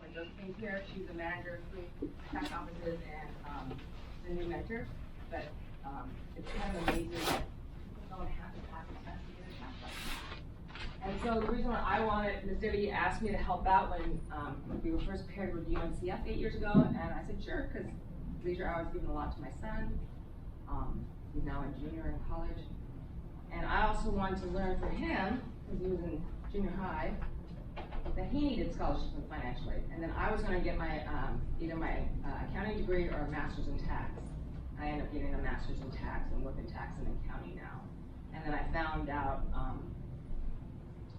woman Josephine here. She's a manager of 3 tax offices and the new mentor. But it's kind of amazing that people don't have to pass a test to get a tax license. And so the reason why I wanted, Ms. Debbie asked me to help out when we were first paired with UNCF 8 years ago, and I said sure, because leisure hours given a lot to my son. He's now a junior in college. And I also wanted to learn from him, because he was in junior high, that he needed scholarships and financial aid. And then I was going to get my either my accounting degree or a master's in tax. I ended up getting a master's in tax and work in tax and accounting now. And then I found out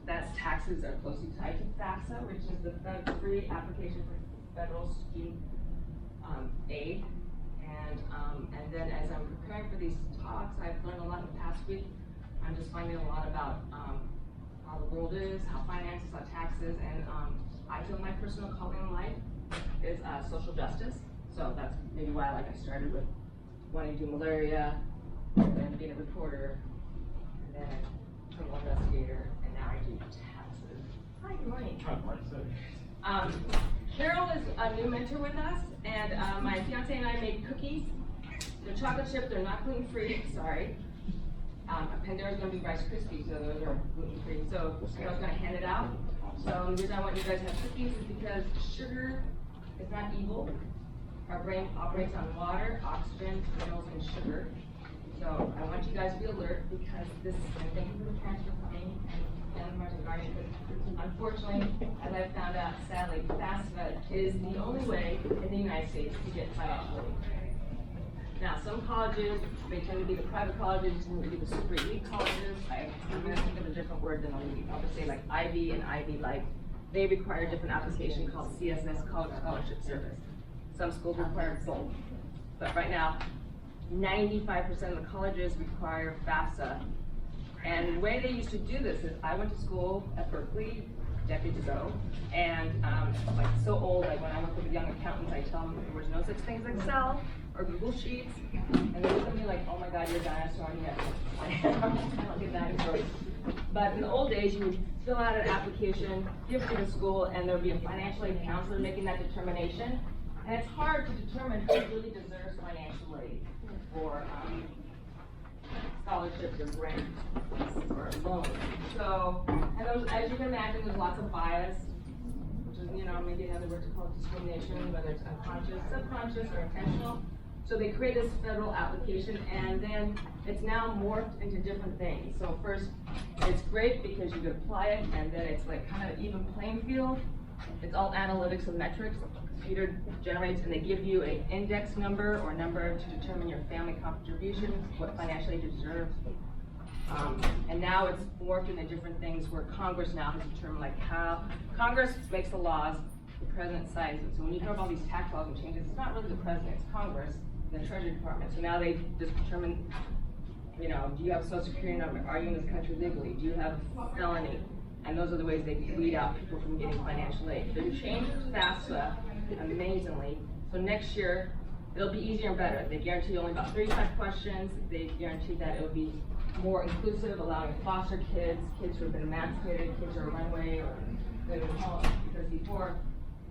that taxes are closely tied to FAFSA, which is the free application for federal student aid. And then as I'm preparing for these talks, I've learned a lot in the past week. I'm just finding a lot about how the world is, how finances, how taxes, and I feel my personal calling in life is social justice. So that's maybe why I started with wanting to do malaria, and then being a reporter, and then a criminal investigator, and now I do taxes. Hi, good morning. Carol is a new mentor with us, and my fiance and I made cookies. They're chocolate chip, they're not gluten-free, sorry. Pandora's going to be Rice Krispies, so those are gluten-free. So Carol's going to hand it out. So the reason I want you guys to have cookies is because sugar is not evil. Our brain operates on water, oxygen, minerals, and sugar. So I want you guys to be alert because this, and thank you for the parents for coming and members of guardian, because unfortunately, as I found out, sadly, FAFSA is the only way in the United States to get financial aid. Now, some colleges, they tend to be the private colleges, tend to be the super elite colleges. I'm going to think of a different word than elite. I'll just say like Ivy and Ivy Light. They require a different application called CSS, College Scholarship Service. Some schools require both. But right now, 95% of the colleges require FAFSA. And the way they used to do this is I went to school at Berkeley decades ago, and like so old, like when I work with young accountants, I tell them there was no such thing as Excel or Google Sheets, and they look at me like, oh my God, you're a dinosaur, and yes, I don't get dinosaurs. But in the old days, you would fill out an application, give it to the school, and there would be a financial aid counselor making that determination. And it's hard to determine who really deserves financial aid or scholarships or grants or loans. So, and those, as you can imagine, there's lots of bias, which is, maybe another word to call it discrimination, whether it's unconscious, subconscious, or intentional. So they create this federal application, and then it's now morphed into different things. So first, it's great because you could apply it, and then it's like kind of even playing field. It's all analytics and metrics. Computer generates, and they give you an index number or number to determine your family contributions, what financially you deserve. And now it's morphed into different things where Congress now has determined like how Congress makes the laws, the president signs it. So when you hear about these tax laws and changes, it's not really the president, it's Congress and the Treasury Department. So now they just determine, do you have a Social Security number? Are you in this country legally? Do you have a felony? And those are the ways they weed out people from getting financial aid. They've changed FAFSA amazingly. So next year, it'll be easier and better. They guarantee only about 35 questions. They guarantee that it'll be more inclusive, allowing foster kids, kids who have been emancipated, kids who are runaway or living in homes. Because before,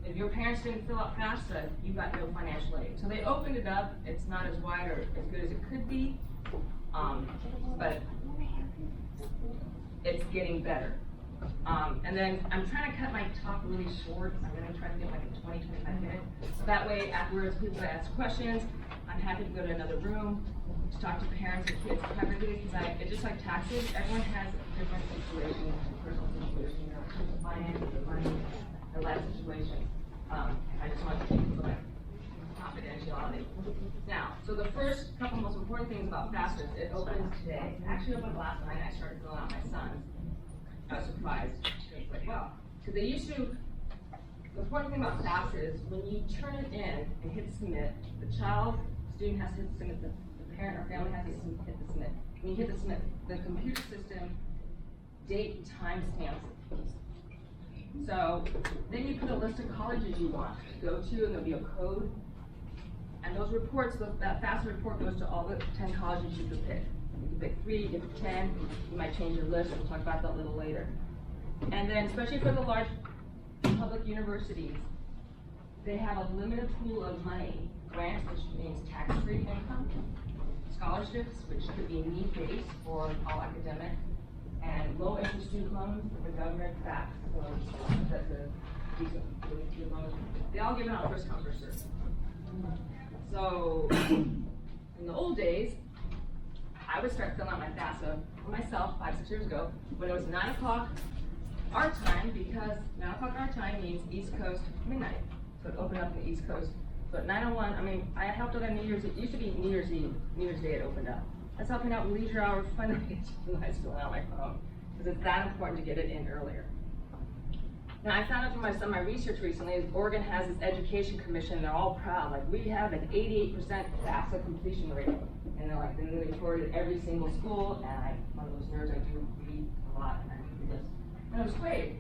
if your parents didn't fill out FAFSA, you got no financial aid. So they opened it up. It's not as wide or as good as it could be, but it's getting better. And then I'm trying to cut my talk really short. I'm going to try to get like a 20-25 minutes. So that way, afterwards, people ask questions. I'm happy to go to another room to talk to parents and kids privately, because it's just like taxes. Everyone has different situations, personal situations, finances, their money, their life situations. I just want to keep it like confidentiality. Now, so the first couple most important things about FAFSA is it opens today. It actually opened last night. I started filling out my son's. I was surprised. It's like, wow. Because they used to, the important thing about FAFSA is when you turn it in and hit submit, the student has to hit submit, the parent or family has to hit the submit. When you hit the submit, the computer system date and time stamps it. So then you put a list of colleges you want to go to, and there'll be a code. And those reports, that FAFSA report goes to all the 10 colleges you could pick. You can pick 3, you can pick 10, you might change your list, we'll talk about that a little later. And then, especially for the large public universities, they have a limited pool of money, grants, which means tax-free income, scholarships, which could be need-based for all academic, and low-interest student loans that the government backs, so that the student loans, they all given out first come, first served. So, in the old days, I would start filling out my FAFSA for myself 5-6 years ago when it was 9 o'clock our time, because 9 o'clock our time means East Coast midnight. So it opened up in the East Coast. So at 9:01, I mean, I helped out on New Year's. It used to be New Year's Eve, New Year's Day it opened up. I was helping out with leisure hour fundraisers when I was filling out my phone, because it's that important to get it in earlier. Now, I found out from some of my research recently is Oregon has its education commission, and they're all proud. Like, we have an 88% FAFSA completion rate. And they're like, then they reported every single school, and I'm one of those nerds, I do read a lot, and I read this. And it was great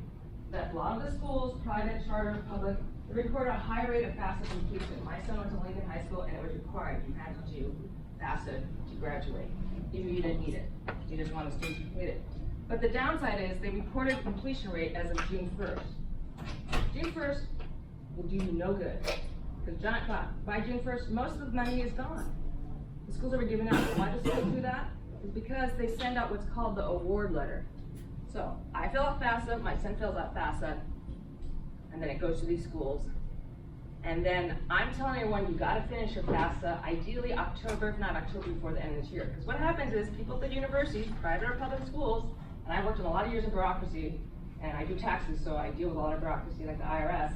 that a lot of the schools, private, charter, public, they recorded a high rate of FAFSA completion. My son went to Lincoln High School, and it was required. You had to do FAFSA to graduate, even if you didn't need it. You just wanted students to complete it. But the downside is they reported the completion rate as of June 1st. June 1st will do you no good. Because by June 1st, most of the money is gone. The schools that were giving out, why do schools do that? Is because they send out what's called the award letter. So I fill out FAFSA, my son fills out FAFSA, and then it goes to these schools. And then I'm telling everyone, you gotta finish your FAFSA, ideally October, if not October before the end of this year. Because what happens is people at the universities, private or public schools, and I worked in a lot of years in bureaucracy, and I do taxes, so I deal with a lot of bureaucracy like the IRS.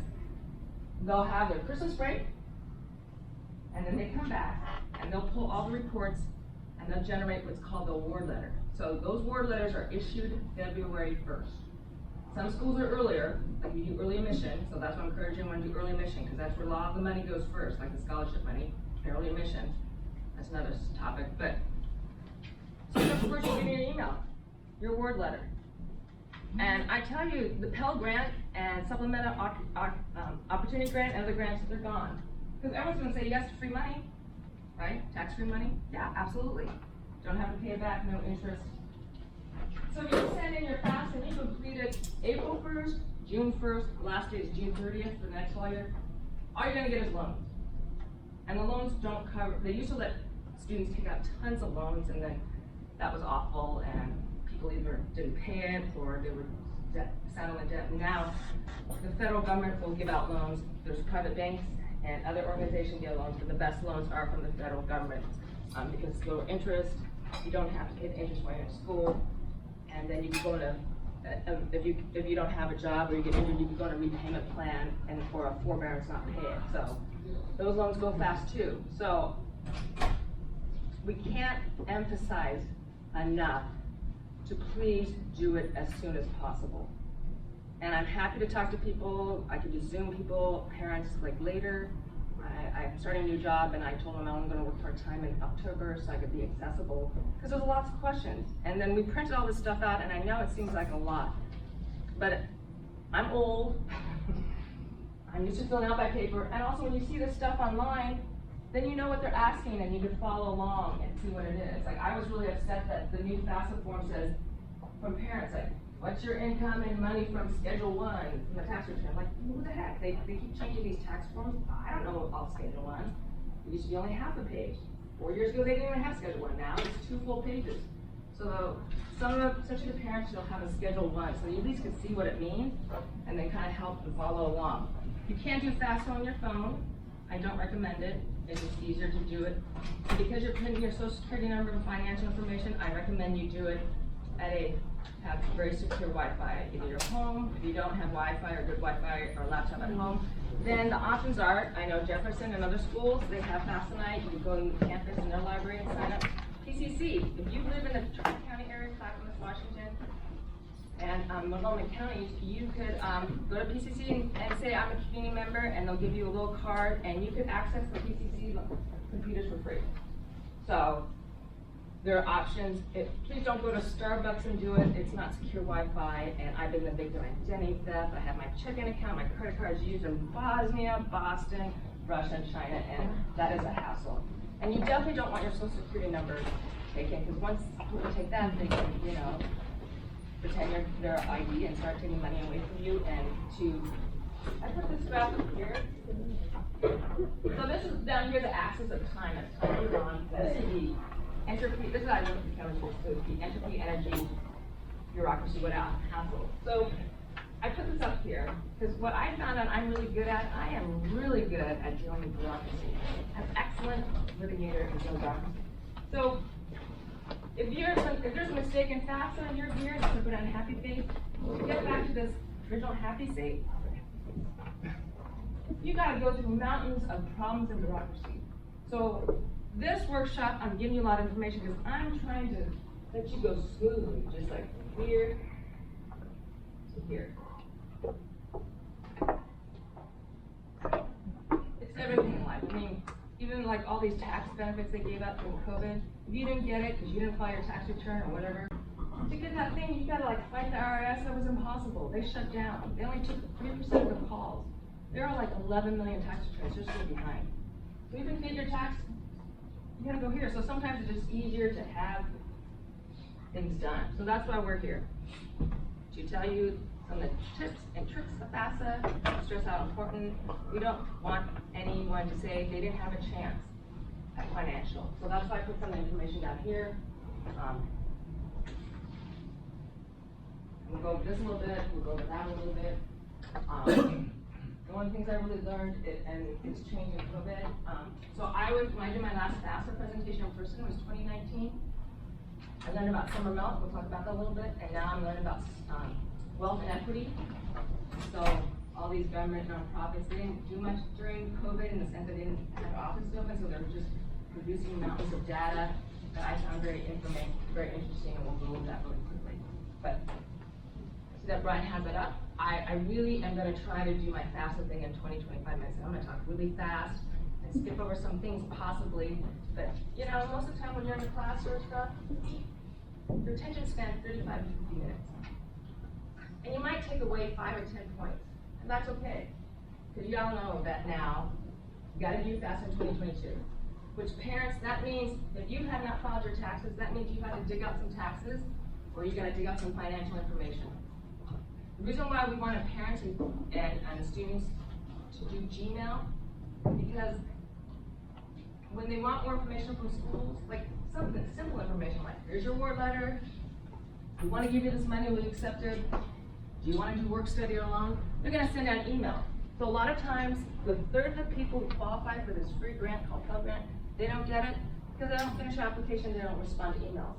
They'll have their Christmas break, and then they come back, and they'll pull all the reports, and they'll generate what's called the award letter. So those award letters are issued February 1st. Some schools are earlier, like you do early admission, so that's why I'm encouraging everyone to do early admission, because that's where a lot of the money goes first, like the scholarship money, early admission. That's another topic, but so that's the first you get in your email, your award letter. And I tell you, the Pell Grant and Supplemental Opportunity Grant and other grants, they're gone. Because everyone's gonna say yes to free money, right? Tax-free money? Yeah, absolutely. Don't have to pay it back, no interest. So if you send in your FAFSA and you completed April 1st, June 1st, last day is June 30th for the next fall year, all you're gonna get is loans. And the loans don't cover, they used to let students take out tons of loans, and then that was awful, and people either didn't pay it or they were settling debt. Now, the federal government will give out loans. There's private banks and other organizations give loans, but the best loans are from the federal government because it's lower interest. You don't have to pay the interest while you're in school, and then you can go to if you don't have a job or you get injured, you can go to a repayment plan and for a forbearance not pay it. So those loans go fast too. So we can't emphasize enough to please do it as soon as possible. And I'm happy to talk to people. I can do Zoom people, parents like later. I'm starting a new job, and I told them I'm going to work part-time in October so I could be accessible, because there's lots of questions. And then we printed all this stuff out, and I know it seems like a lot, but I'm old. I'm used to filling out by paper, and also when you see this stuff online, then you know what they're asking, and you can follow along and see what it is. Like, I was really upset that the new FAFSA form says, from parents, like, what's your income and money from Schedule 1 from the tax return? I'm like, who the heck? They keep changing these tax forms. I don't know about Schedule 1. It used to be only half a page. 4 years ago, they didn't even have Schedule 1. Now it's 2 full pages. So especially the parents, you'll have a Schedule 1, so you at least can see what it means, and then kind of help to follow along. You can't do FAFSA on your phone. I don't recommend it. It's just easier to do it. And because you're putting your social security number and financial information, I recommend you do it at have very secure Wi-Fi in your home. If you don't have Wi-Fi or good Wi-Fi or laptop at home, then the options are, I know Jefferson and other schools, they have FAFSA night. You can go to the campus in their library and sign up. PCC, if you live in the Tri County area, Clackamas, Washington, and Multnomah County, you could go to PCC and say I'm a community member, and they'll give you a little card, and you could access the PCC computers for free. So there are options. Please don't go to Starbucks and do it. It's not secure Wi-Fi, and I've been the victim of identity theft. I have my checking account, my credit cards used in Bosnia, Boston, Russia, and China, and that is a hassle. And you definitely don't want your social security number taken, because once people take that, they can, you know, pretend their ID and start taking money away from you. And to I put this graph up here. So this is down here the axis of time. As time goes on, this is the entropy. This is how I look at the chemistry. So it's the entropy, energy, bureaucracy, what else? Hassle. So I put this up here because what I found out I'm really good at, I am really good at dealing with bureaucracy. I'm an excellent litigator in bureaucracy. So if there's a mistake in FAFSA and you're here, to put on happy face, to get back to this original happy state, you got to go through mountains of problems and bureaucracy. So this workshop, I'm giving you a lot of information because I'm trying to let you go smoothly, just like here to here. It's everything in life. I mean, even like all these tax benefits they gave out during COVID, if you didn't get it because you didn't file your tax return or whatever, to get that thing, you gotta like fight the IRS. That was impossible. They shut down. They only took 3% of the calls. There are like 11 million tax returns. You're still behind. So even if you get your tax, you gotta go here. So sometimes it's just easier to have things done. So that's why we're here, to tell you some of the tips and tricks of FAFSA, stress how important. We don't want anyone to say they didn't have a chance at financial. So that's why I put some of the information down here. We'll go over this a little bit, we'll go over that a little bit. One of the things I really learned, and it's changed in COVID. When I did my last FAFSA presentation in person, it was 2019. I learned about summer milk, we'll talk about that a little bit, and now I'm learning about wealth and equity. So all these government nonprofits, they didn't do much during COVID in the sense that they didn't have offices open, so they were just producing mountains of data that I found very interesting, and we'll go over that really quickly. But see that Brian has it up. I really am going to try to do my FAFSA thing in 20-25 minutes. I'm going to talk really fast and skip over some things possibly, but you know, most of the time when you're in a class or stuff, your attention span is 35 to 50 minutes. And you might take away 5 or 10 points, and that's okay. Because you all know that now, you got to do FAFSA in 2022. Which parents, that means if you have not filed your taxes, that means you have to dig out some taxes, or you got to dig out some financial information. The reason why we wanted parents and the students to do Gmail, because when they want more information from schools, like something simple information like, here's your award letter, we want to give you this money, will you accept it? Do you want to do work study or loan? They're going to send out an email. So a lot of times, the third of the people who qualify for this free grant called Pell Grant, they don't get it because they don't finish their application, they don't respond to emails.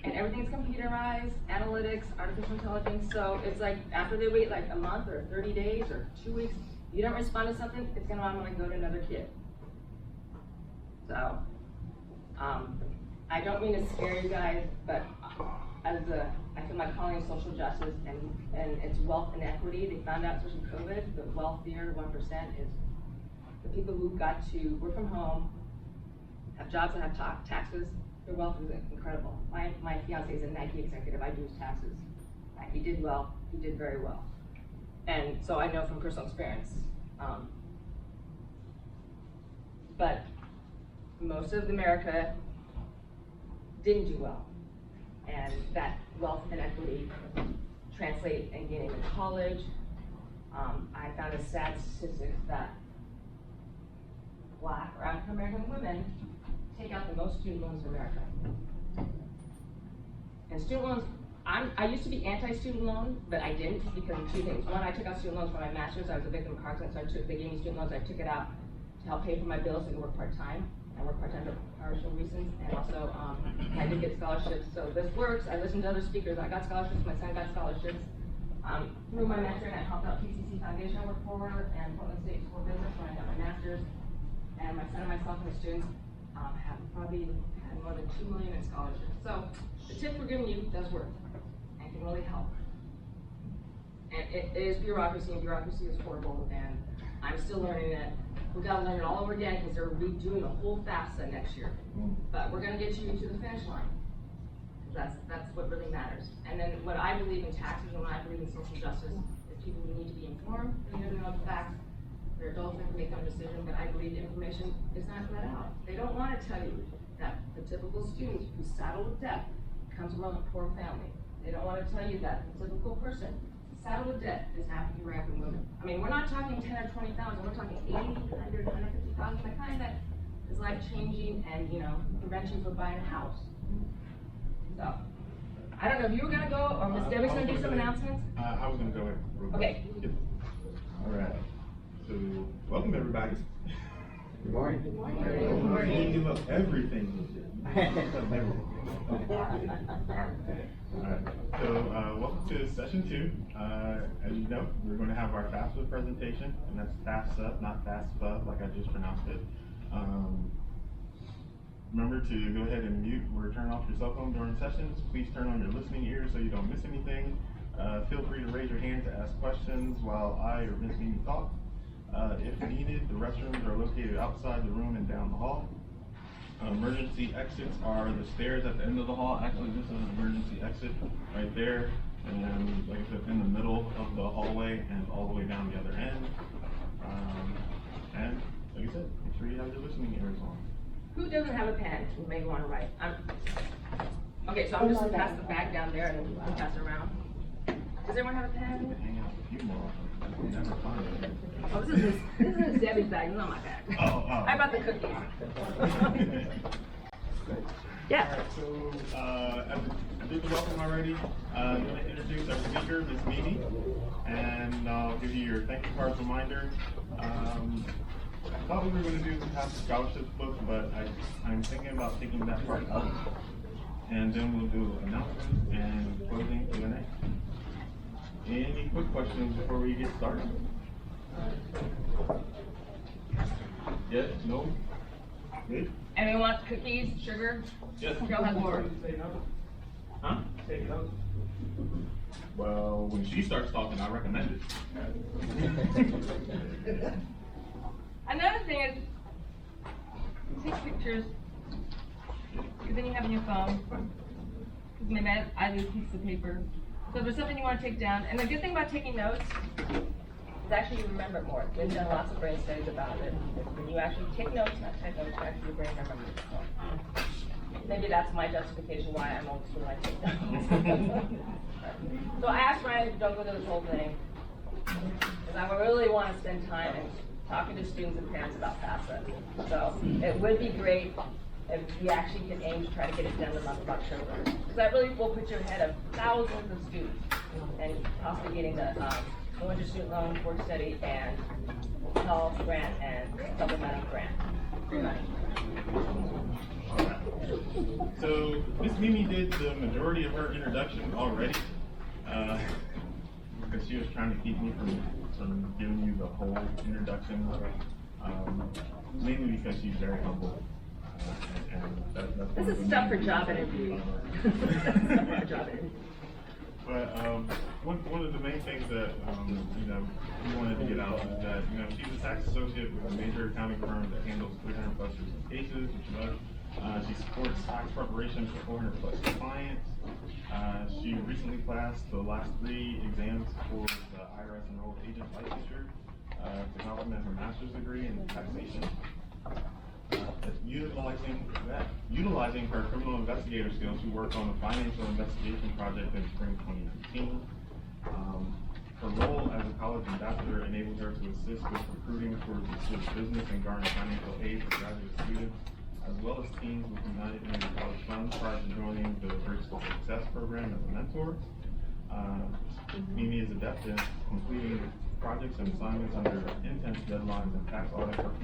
And everything's computerized, analytics, artificial intelligence, so it's like after they wait like a month or 30 days or 2 weeks, you don't respond to something, it's going to automatically go to another kid. So, I don't mean to scare you guys, but I feel my calling is social justice and it's wealth and equity. They found out, especially COVID, the wealthier 1% is the people who got to work from home, have jobs that have taxes. Their wealth is incredible. My fiance is a Nike executive. I do his taxes. He did well. He did very well. And so I know from personal experience. But most of America didn't do well. And that wealth and equity translate in getting into college. I found a sad statistic that Black or African American women take out the most student loans in America. And student loans, I used to be anti-student loan, but I didn't because of two things. One, I took out student loans for my master's. I was a victim of car accident, so they gave me student loans. I took it out to help pay for my bills and work part-time. I work part-time for partial reasons, and also I did get scholarships. So this works. I listened to other speakers. I got scholarships. My son got scholarships. Through my mentoring, I helped out PCC Foundation I work for, and Portland State School of Business when I got my master's. And my son and myself and the students have probably had more than 2 million in scholarships. So the tip we're giving you does work and can really help. And it is bureaucracy, and bureaucracy is horrible, and I'm still learning it. We've got to learn it all over again because they're redoing the whole FAFSA next year. But we're going to get you to the finish line. That's what really matters. And then what I believe in taxes and what I believe in social justice is people need to be informed. They need to know the facts. They're adults that can make their own decision, but I believe information is not let out. They don't want to tell you that the typical student who's saddled with debt comes from a poor family. They don't want to tell you that the typical person saddled with debt is African American women. I mean, we're not talking 10 or 20,000, we're talking 80, 100, 150,000, the kind that is life changing and, you know, prevention for buying a house. So, I don't know if you were gonna go or Miss Debbie's gonna do some announcements. I was gonna go ahead. Okay. All right. So, welcome everybody. Good morning. Good morning. Good morning. Give up everything. Alright, so welcome to session 2. As you know, we're going to have our FAFSA presentation, and that's FAFSA, not FAFSA, like I just pronounced it. Remember to go ahead and mute or turn off your cell phone during sessions. Please turn on your listening ears so you don't miss anything. Feel free to raise your hand to ask questions while I or Ms. Mimi talk. If needed, the restrooms are located outside the room and down the hall. Emergency exits are the stairs at the end of the hall. Actually, this is an emergency exit right there, and like I said, in the middle of the hallway and all the way down the other end. And like I said, make sure you have your listening ears on. Who doesn't have a pen? You may want to write. Okay, so I'm just gonna pass the bag down there and then you can pass it around. Does everyone have a pen? Hang out with you more often. You never find it. Oh, this is Debbie's bag, not my bag. Oh. I brought the cookies. Yeah. Alright, so as I did the welcome already, I'm going to introduce our speaker, Ms. Mimi, and I'll give you your thank you card reminder. I thought we were going to do the past scholarships book, but I'm thinking about taking that part out, and then we'll do announcements and closing Q&A. Any quick questions before we get started? Yes, no? Good? Anyone want cookies, sugar? Yes. Girl has more. Huh? Take notes. Well, when she starts talking, I recommend it. Another thing is, take pictures, because then you have in your phone. Because maybe I do a piece of paper. So if there's something you want to take down, and the good thing about taking notes is actually you remember it more. We've done lots of brain studies about it. When you actually take notes, not type notes, actually your brain remembers it. So maybe that's my justification why I'm old school when I take notes. So I asked Ryan to don't go through this whole thing, because I really want to spend time talking to students and parents about FAFSA. So it would be great if we actually can aim to try to get it done in the month of October. Because that really will put you ahead of thousands of students and possibly getting the winter student loan, work study, and Pell grant and supplemental grant. Free money. Alright. So, Miss Mimi did the majority of her introduction already, because she was trying to keep me from giving you the whole introduction, mainly because she's very humble. This is stuff for job interviews. But one of the main things that you know we wanted to get out is that she's a tax associate with a major accounting firm that handles 300 plus cases, which she does. She supports tax preparation for 400 plus clients. She recently passed the last 3 exams for the IRS enrolled agent licensure to complement her master's degree in taxation. Utilizing her criminal investigator skills, she worked on a financial investigation project in spring 2019. Her role as a college ambassador enabled her to assist with recruiting for the business and garner financial aid for graduate students, as well as teams with United Community College Funds prior to joining the Bridge to Success program as a mentor. Mimi is adept in completing projects and assignments under intense deadlines and tax audit work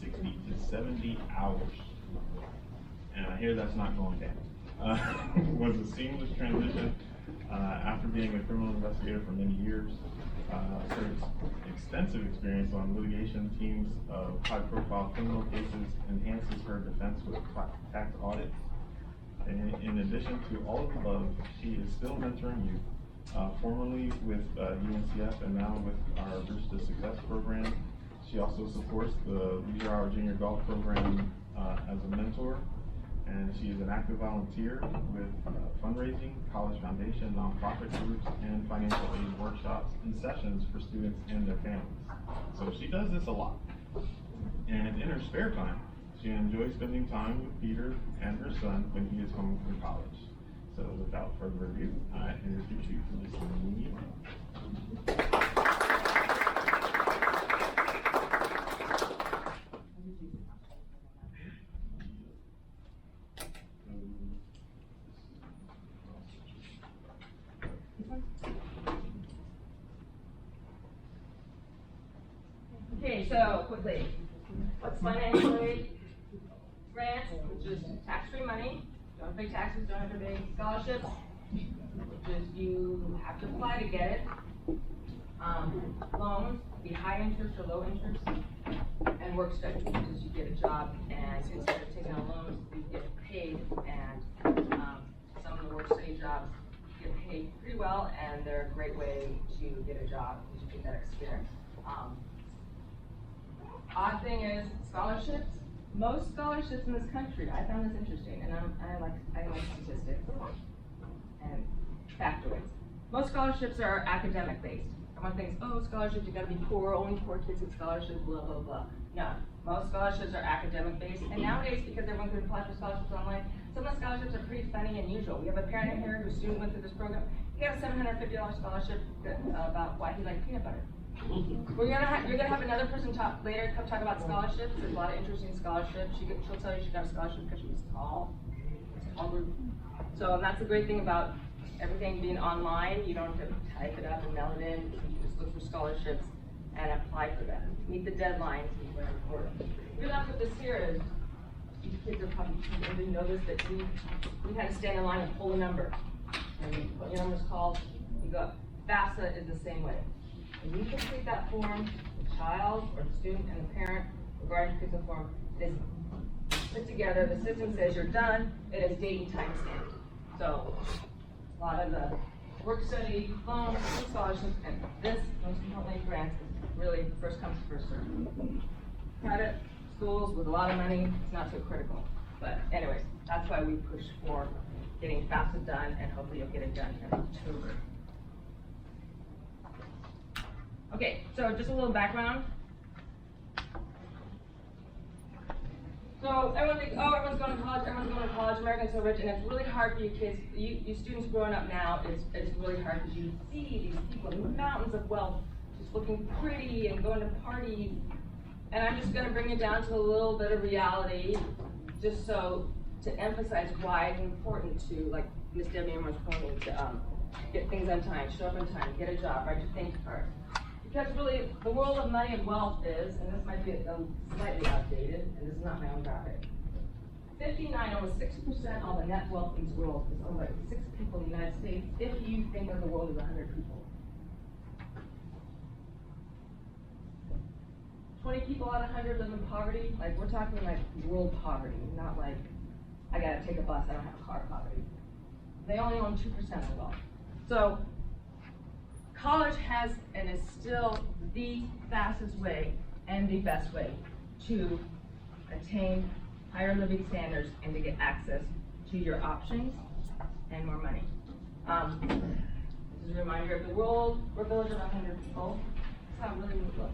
60 to 70 hours. And I hear that's not going down. Was a seamless transition after being a criminal investigator for many years. Her extensive experience on litigation teams of high-profile criminal cases enhances her defense with tax audits. And in addition to all of the above, she is still mentoring youth, formerly with UNCF and now with our Bridge to Success program. She also supports the Leisure Hour Junior Golf program as a mentor, and she is an active volunteer with fundraising, college foundation, nonprofit groups, and financial aid workshops and sessions for students and their families. So she does this a lot. And in her spare time, she enjoys spending time with Peter and her son when he is home from college. So without further ado, I introduce you to Ms. Nina. Okay, so quickly, what's financial aid? Grants, which is tax-free money, don't pay taxes, don't have to pay scholarships, which is you have to apply to get it. Loans, be high interest or low interest, and work study, which is you get a job and instead of taking out loans, you get paid, and some of the work study jobs get paid pretty well, and they're a great way to get a job because you get that experience. Odd thing is scholarships. Most scholarships in this country, I found this interesting, and I like statistics and factoids. Most scholarships are academic based. Everyone thinks, oh, scholarships, you gotta be poor, only poor kids get scholarships, blah, blah, blah. No, most scholarships are academic based, and nowadays, because everyone can apply for scholarships online, some of the scholarships are pretty funny and unusual. We have a parent in here whose student went through this program. He got a $750 scholarship about why he liked peanut butter. You're gonna have another person talk later. Come talk about scholarships. There's a lot of interesting scholarships. She'll tell you she got a scholarship because she was tall. Group. So that's the great thing about everything being online. You don't have to type it up and mail it in. You just look for scholarships and apply for them. Meet the deadlines. The reason I put this here is you kids are probably didn't know this, that we had to stand in line and pull a number. And you put your number's called. You go. FAFSA is the same way. When you complete that form, the child or the student and the parent regarding the form is put together. The system says you're done. It is date and time stamped. So a lot of the work study, loans, and scholarships, and this, most importantly, grants, is really first comes, first served. Private schools with a lot of money, it's not so critical. But anyways, that's why we push for getting FAFSA done, and hopefully you'll get it done in October. Okay, so just a little background. So everyone thinks, oh, everyone's going to college, Americans are so rich, and it's really hard for you kids, you students growing up now, it's really hard because you see these people in mountains of wealth just looking pretty and going to parties. And I'm just going to bring it down to a little bit of reality, just so to emphasize why it's important to, like Miss Debbie was pointing, to get things on time, show up on time, get a job, write your thank you card. Because really, the world of money and wealth is, and this might be slightly outdated, and this is not my own graphic, 59, almost 6% of the net wealth in this world is owned by 6 people in the United States, if you think of the world as 100 people. 20 people out of 100 live in poverty. Like, we're talking like world poverty, not like, I gotta take a bus, I don't have a car poverty. They only own 2% of the wealth. So, college has and is still the fastest way and the best way to attain higher living standards and to get access to your options and more money. This is a reminder of the world. We're a village of 100 people. That's how it really would look.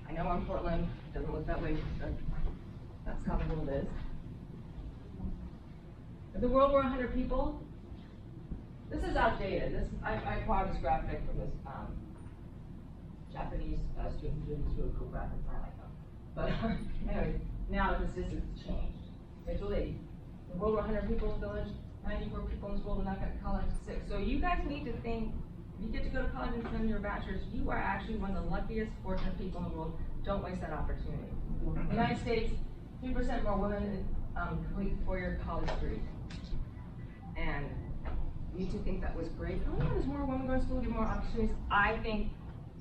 I know I'm Portland, it doesn't look that way, but that's how the world is. If the world were 100 people, this is outdated. I bought this graphic from this Japanese student who did this really cool graphic. I like them. But anyway, now the statistics changed. It's really, the world were 100 people in the village, 94 people in this world are not going to college, 6. So you guys need to think, if you get to go to college and spend your bachelor's, you are actually one of the luckiest, fortunate people in the world. Don't waste that opportunity. In the United States, 3% more women complete 4-year college degree. And you two think that was great. Oh yeah, there's more women going to school, get more opportunities. I think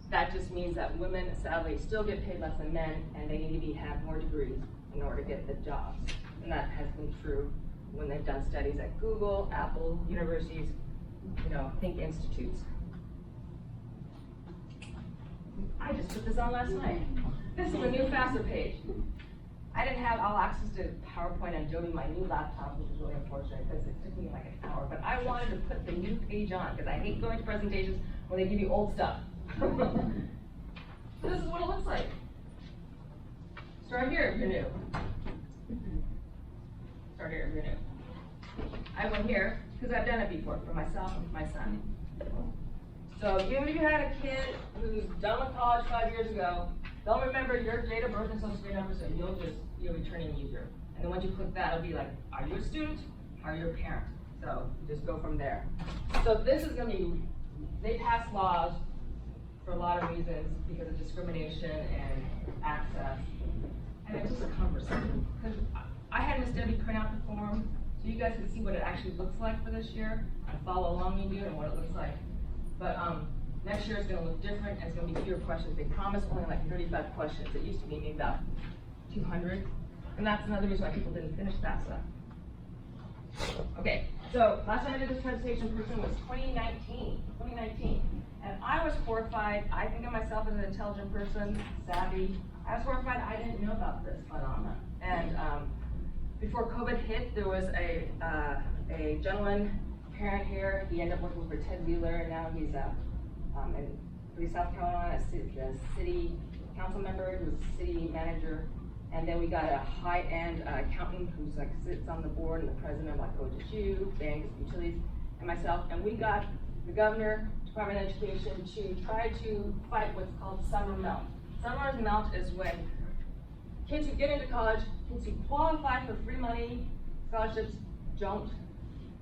that just means that women, sadly, still get paid less than men, and they need to have more degrees in order to get the jobs. And that has been true when they've done studies at Google, Apple, universities, think institutes. I just put this on last night. This is a new FAFSA page. I didn't have all access to PowerPoint and Adobe, my new laptop, which is really unfortunate because it took me like an hour. But I wanted to put the new page on because I hate going to presentations where they give you old stuff. So this is what it looks like. Start here if you're new. Start here if you're new. I went here, because I've done it before, for myself and for my son. So even if you had a kid who's done with college 5 years ago, they'll remember your date of birth and social security number, so you'll be turning user. And then once you click that, it'll be like, are you a student? Are you a parent? So just go from there. So this is gonna be, they pass laws for a lot of reasons because of discrimination and access. And it's just cumbersome. Because I had Miss Debbie print out the form so you guys can see what it actually looks like for this year and follow along you do and what it looks like. But next year is gonna look different and it's gonna be fewer questions. They promised only like 35 questions. It used to be maybe about 200. And that's another reason why people didn't finish FAFSA. Okay, so last time I did this presentation in person was 2019. And I was horrified. I think of myself as an intelligent person, savvy. I was horrified I didn't know about this phenomenon. And before COVID hit, there was a gentleman, parent here. He ended up working for Ted Wheeler, and now he's in South Carolina, a city council member, who was city manager. And then we got a high-end accountant who's like sits on the board and the president of like OHU, banks, utilities, and myself. And we got the governor, Department of Education, to try to fight what's called summer melt. Summer melt is when kids who get into college, kids who qualify for free money scholarships don't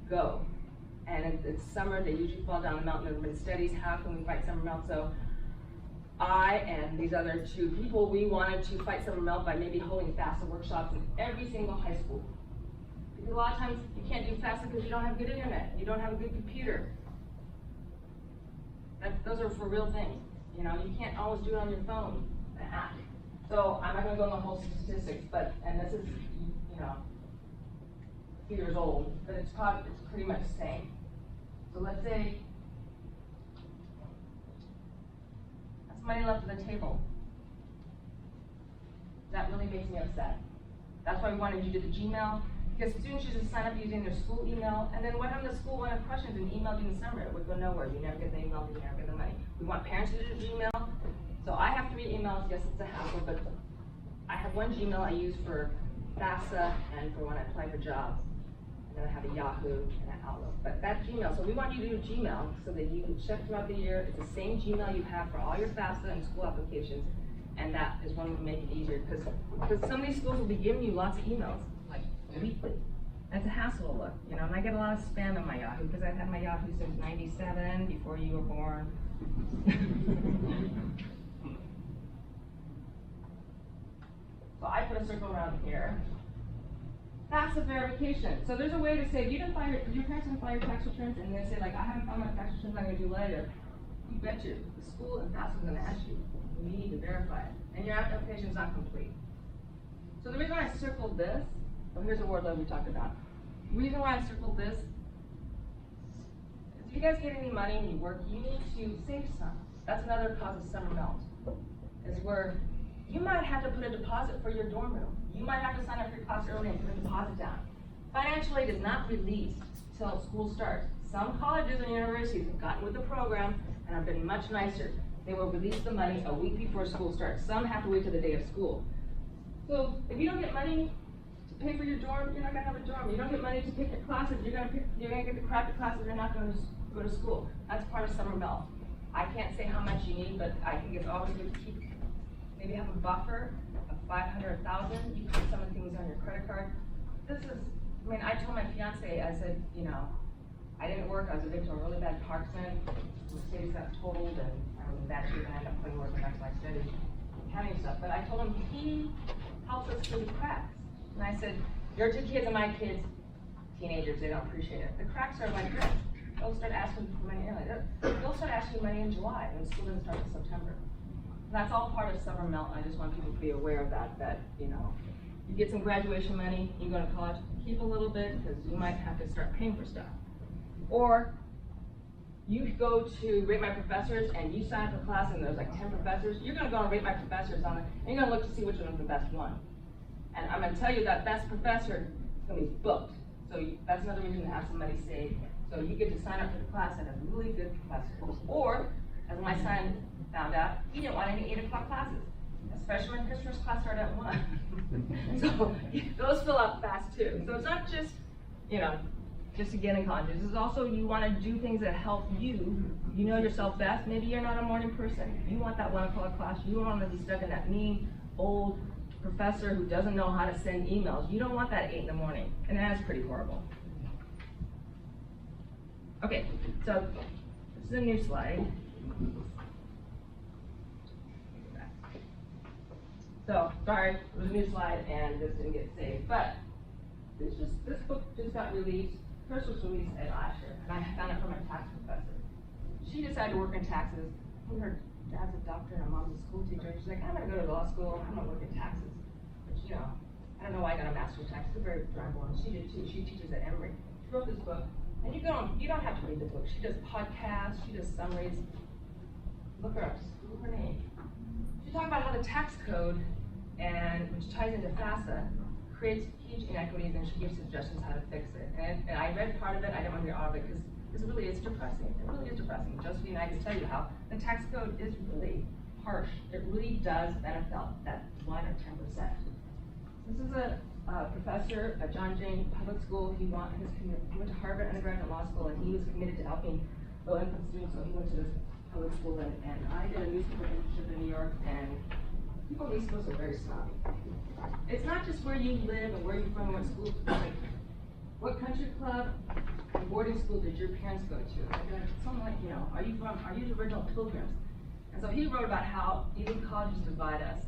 go. And it's summer, they usually fall down the mountain. There have been studies, how can we fight summer melt? So I and these other two people, we wanted to fight summer melt by maybe holding FAFSA workshops in every single high school. Because a lot of times you can't do FAFSA because you don't have good internet, you don't have a good computer. Those are for real things. You know, you can't always do it on your phone, the app. So I'm not gonna go into the whole statistics, but, and this is, you know, a few years old, but it's pretty much the same. So let's say that's money left at the table. That really makes me upset. That's why we wanted you to do the Gmail, because students used to sign up using their school email, and then when the school wanted questions and emailed you in the summer, it would go nowhere. You never get the email, you never get the money. We want parents to do Gmail. So I have 3 emails. Yes, it's a hassle, but I have one Gmail I use for FAFSA and for when I apply for jobs. And then I have a Yahoo and an Outlook. But that Gmail, so we want you to do Gmail so that you can check throughout the year. It's the same Gmail you have for all your FAFSA and school applications. And that is one to make it easier because some of these schools will be giving you lots of emails, like weekly. That's a hassle to look, you know, and I get a lot of spam in my Yahoo because I've had my Yahoo since '97, before you were born. So I put a circle around here. FAFSA verification. So there's a way to say, if you didn't file your parents didn't file your tax returns, and they say like, I haven't filed my tax returns, I'm gonna do later. You bet you, the school and FAFSA is gonna ask you. You need to verify it, and your application is not complete. So the reason why I circled this, well, here's a word that we talked about. The reason why I circled this is if you guys get any money and you work, you need to save some. That's another cause of summer melt, is where you might have to put a deposit for your dorm room. You might have to sign up for your class early and put a deposit down. Financial aid is not released till school starts. Some colleges and universities have gotten with the program and have been much nicer. They will release the money a week before school starts. Some have to wait till the day of school. So if you don't get money to pay for your dorm, you're not gonna have a dorm. You don't get money to pick your classes, you're gonna get the crappy classes, you're not gonna go to school. That's part of summer melt. I can't say how much you need, but I think it's always good to keep, maybe have a buffer of 500, 1,000. You can put some of the things on your credit card. This is, I mean, I told my fiance, I said, you know, I didn't work, I was a victim of a really bad car accident. Mercedes got totaled, and I was that year, and I ended up putting work in my study, counting stuff. But I told him he helps us through the cracks. And I said, your 2 kids and my kids, teenagers, they don't appreciate it. The cracks are like this. They'll start asking for money early. They'll start asking money in July when school doesn't start until September. And that's all part of summer melt. I just want people to be aware of that, you know, you get some graduation money, you go to college, keep a little bit, because you might have to start paying for stuff. Or you go to Rate My Professors and you sign up for class and there's like 10 professors, you're gonna go and Rate My Professors on it, and you're gonna look to see which one's the best one. And I'm gonna tell you that best professor is gonna be booked. So that's another reason to have somebody saved. So you get to sign up for the class that has really good professors. Or, as my son found out, he didn't want any 8 o'clock classes. His freshman Christmas class started at 1. So those fill up fast too. So it's not just, you know, just to get in college. This is also, you want to do things that help you. You know yourself best. Maybe you're not a morning person. You want that 1 o'clock class. You don't want to be stuck in that mean, old professor who doesn't know how to send emails. You don't want that at 8 in the morning. And that's pretty horrible. Okay, so this is a new slide. So, sorry, it was a new slide and this didn't get saved. But this book just got released. First was released last year, and I found it from my tax professor. She decided to work in taxes. Her dad's a doctor and her mom's a school teacher. She's like, I'm gonna go to law school, I'm gonna work in taxes. But you know, I don't know why I got a master's in taxes. It's a very dry one. She did too. She teaches at Emory. She wrote this book, and you don't have to read the book. She does podcasts, she does summaries. Look her up. Look her name. She talked about how the tax code, and which ties into FAFSA, creates huge inequities, and she gives suggestions how to fix it. And I read part of it. I didn't want to hear all of it because this really is depressing. It really is depressing. Josephine and I can tell you how the tax code is really harsh. It really does benefit that 1 or 10%. This is a professor at John Jay Public School. He went to Harvard undergraduate law school, and he was committed to helping low-income students. So he went to this public school, and I did a newspaper internship in New York, and people in East Coast are very snobby. It's not just where you live and where you're from, what school, like, what country club and boarding school did your parents go to? Like, something like, you know, are you the original Pilgrims? And so he wrote about how even colleges divide us,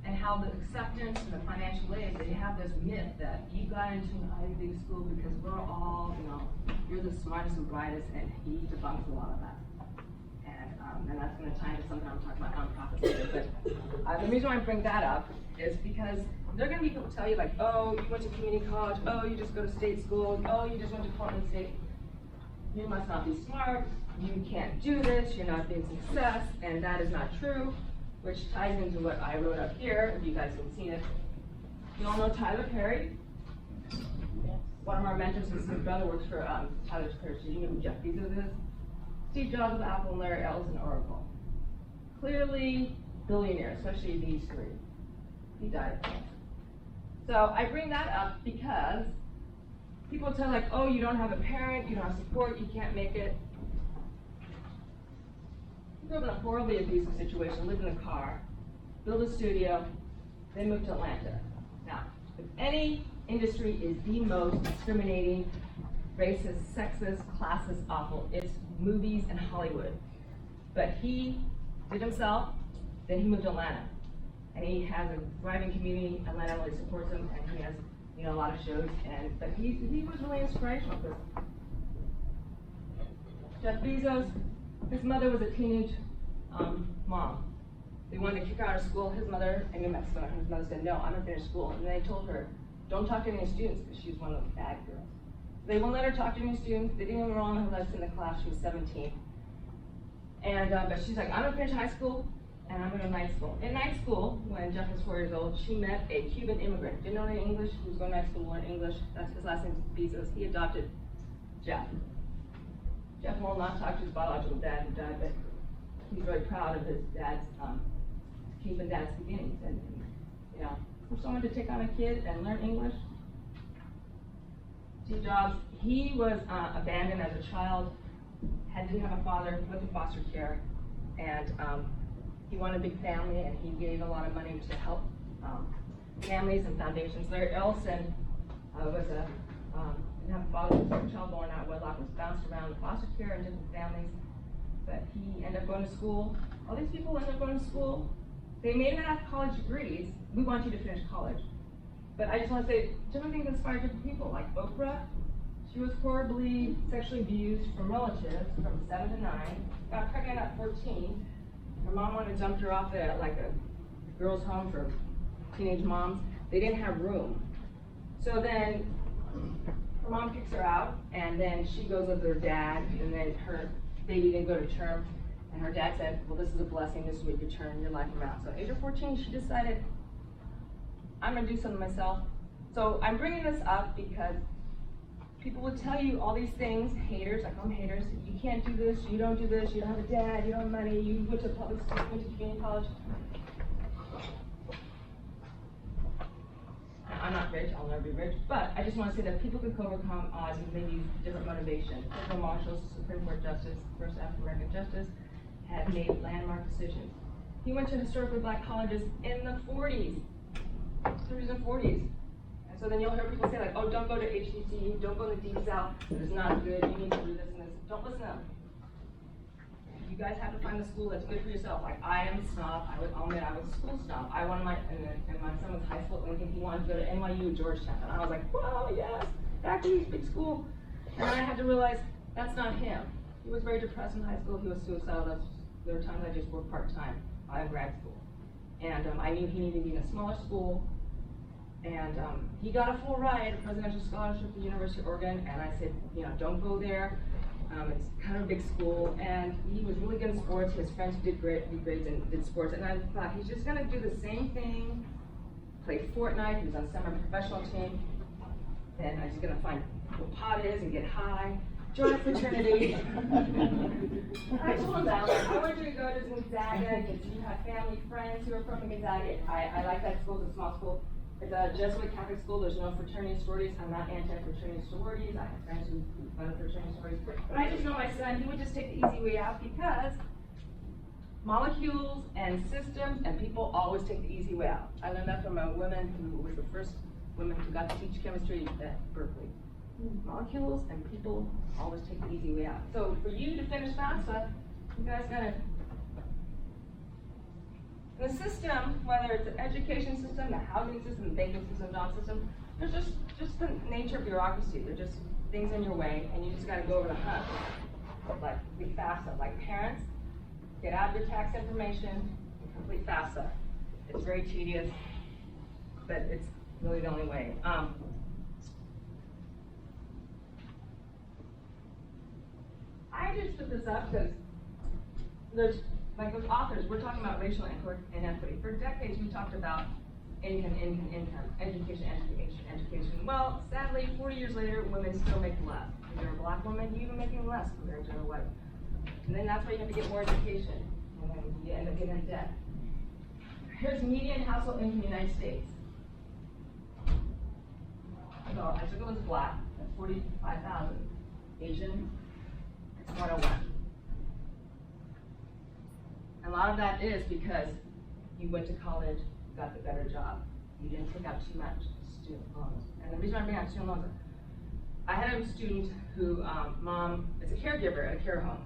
and how the acceptance and the financial aid, they have this myth that you got into an Ivy League school because we're all, you know, you're the smartest and brightest, and he debunks a lot of that. And that's going to tie into something I'm talking about nonprofits later. But the reason why I bring that up is because there are going to be people tell you like, oh, you went to community college, oh, you just go to state schools, oh, you just went to Portland State. You must not be smart, you can't do this, you're not being success, and that is not true, which ties into what I wrote up here, if you guys haven't seen it. You all know Tyler Perry? One of our mentors, his brother works for Tyler Perry, so you know who Jeff Bezos is? Steve Jobs of Apple and Larry Ellison of Oracle. Clearly billionaires, especially these three. He died of cancer. So I bring that up because people tell like, oh, you don't have a parent, you don't have support, you can't make it. He grew up in a horribly abusive situation, lived in a car, built a studio, then moved to Atlanta. Now, if any industry is the most discriminating, racist, sexist, classist, awful, it's movies and Hollywood. But he did himself, then he moved to Atlanta. And he has a thriving community. Atlanta really supports him, and he has, you know, a lot of shows. But he was really inspirational. Because Jeff Bezos, his mother was a teenage mom. They wanted to kick her out of school. His mother in New Mexico, and his mother said, no, I'm gonna finish school. And they told her, don't talk to any students, because she's one of those bad girls. They won't let her talk to any students. They didn't even enroll her in the class. She was 17. And but she's like, I'm gonna finish high school, and I'm going to night school. In night school, when Jeff was 4 years old, she met a Cuban immigrant. Didn't know any English. He was going to night school to learn English. That's his last name is Bezos. He adopted Jeff. Jeff will not talk to his biological dad who died, but he's very proud of his dad's Cuban dad's beginnings. And you know, for someone to take on a kid and learn English. Steve Jobs, he was abandoned as a child, didn't have a father, went to foster care, and he wanted a big family, and he gave a lot of money to help families and foundations. Larry Ellison didn't have a father, was a child born out of wedlock, was bounced around in foster care and different families, but he ended up going to school. All these people ended up going to school. They may not have college degrees. We want you to finish college. But I just want to say, different things inspire different people. Like Oprah, she was horribly sexually abused from relatives from 7 to 9, got pregnant at 14. Her mom wanted to dump her off at like a girls' home for teenage moms. They didn't have room. So then her mom kicks her out, and then she goes with her dad, and then her baby didn't go to term. And her dad said, well, this is a blessing, this is what you could turn your life around. So at age of 14, she decided, I'm gonna do something myself. So I'm bringing this up because people will tell you all these things, haters, I call them haters, you can't do this, you don't have a dad, you don't have money, you went to public school, you went to community college. I'm not rich, I'll never be rich, but I just want to say that people can overcome odds and maybe different motivation. Thurgood Marshall's Supreme Court Justice, first African-American justice, had made landmark decisions. He went to historically black colleges in the 40s, 30s and 40s. And so then you'll hear people say like, oh, don't go to HBCU, don't go to Deep South, it's not good, you need to do this and this. Don't listen to them. You guys have to find a school that's good for yourself. Like I am a snob, I was a school snob. I wanted and my son was high school at Lincoln, he wanted to go to NYU, Georgetown. And I was like, wow, yes, back to this big school. And then I had to realize that's not him. He was very depressed in high school, he was suicidal. There were times I just worked part-time out of grad school. And I knew he needed to be in a smaller school. And he got a full ride, a presidential scholarship at the University of Oregon. And I said, you know, don't go there. It's kind of a big school, and he was really good in sports. His friends did great grades and did sports, and I thought he's just going to do the same thing, play Fortnite. He was on semi-professional team, and I'm just going to find what pot is and get high, join a fraternity. I told him that, like, I want you to go to Gonzaga because you have family, friends who are from Gonzaga. I like that school. It's a small school. It's a Jesuit Catholic school. There's no fraternity sororities. I'm not anti-fraternity sororities. I have friends who run fraternity sororities. But I just know my son, he would just take the easy way out because molecules and systems and people always take the easy way out. I learned that from a woman who was the first woman who got to teach chemistry at Berkeley. Molecules and people always take the easy way out. So for you to finish FAFSA, you guys gotta. The system, whether it's an education system, the housing system, the banking system, job system, there's just the nature of bureaucracy. They're just things in your way, and you just got to go over the hump. Like complete FAFSA. Like parents, get out your tax information and complete FAFSA. It's very tedious, but it's really the only way. I just put this up because there's. Like with authors, we're talking about racial inequity. For decades, we talked about income, education. Well, sadly, 40 years later, women still make less. If you're a black woman, you're even making less compared to a white. And then that's why you have to get more education, and then you end up getting in debt. Here's median household income in the United States. So I took it was black, that's 45,000. Asian, it's 101. And a lot of that is because you went to college, got the better job. You didn't take out too much student loans. And the reason I bring out student loans, I had a student who, mom is a caregiver at a care home.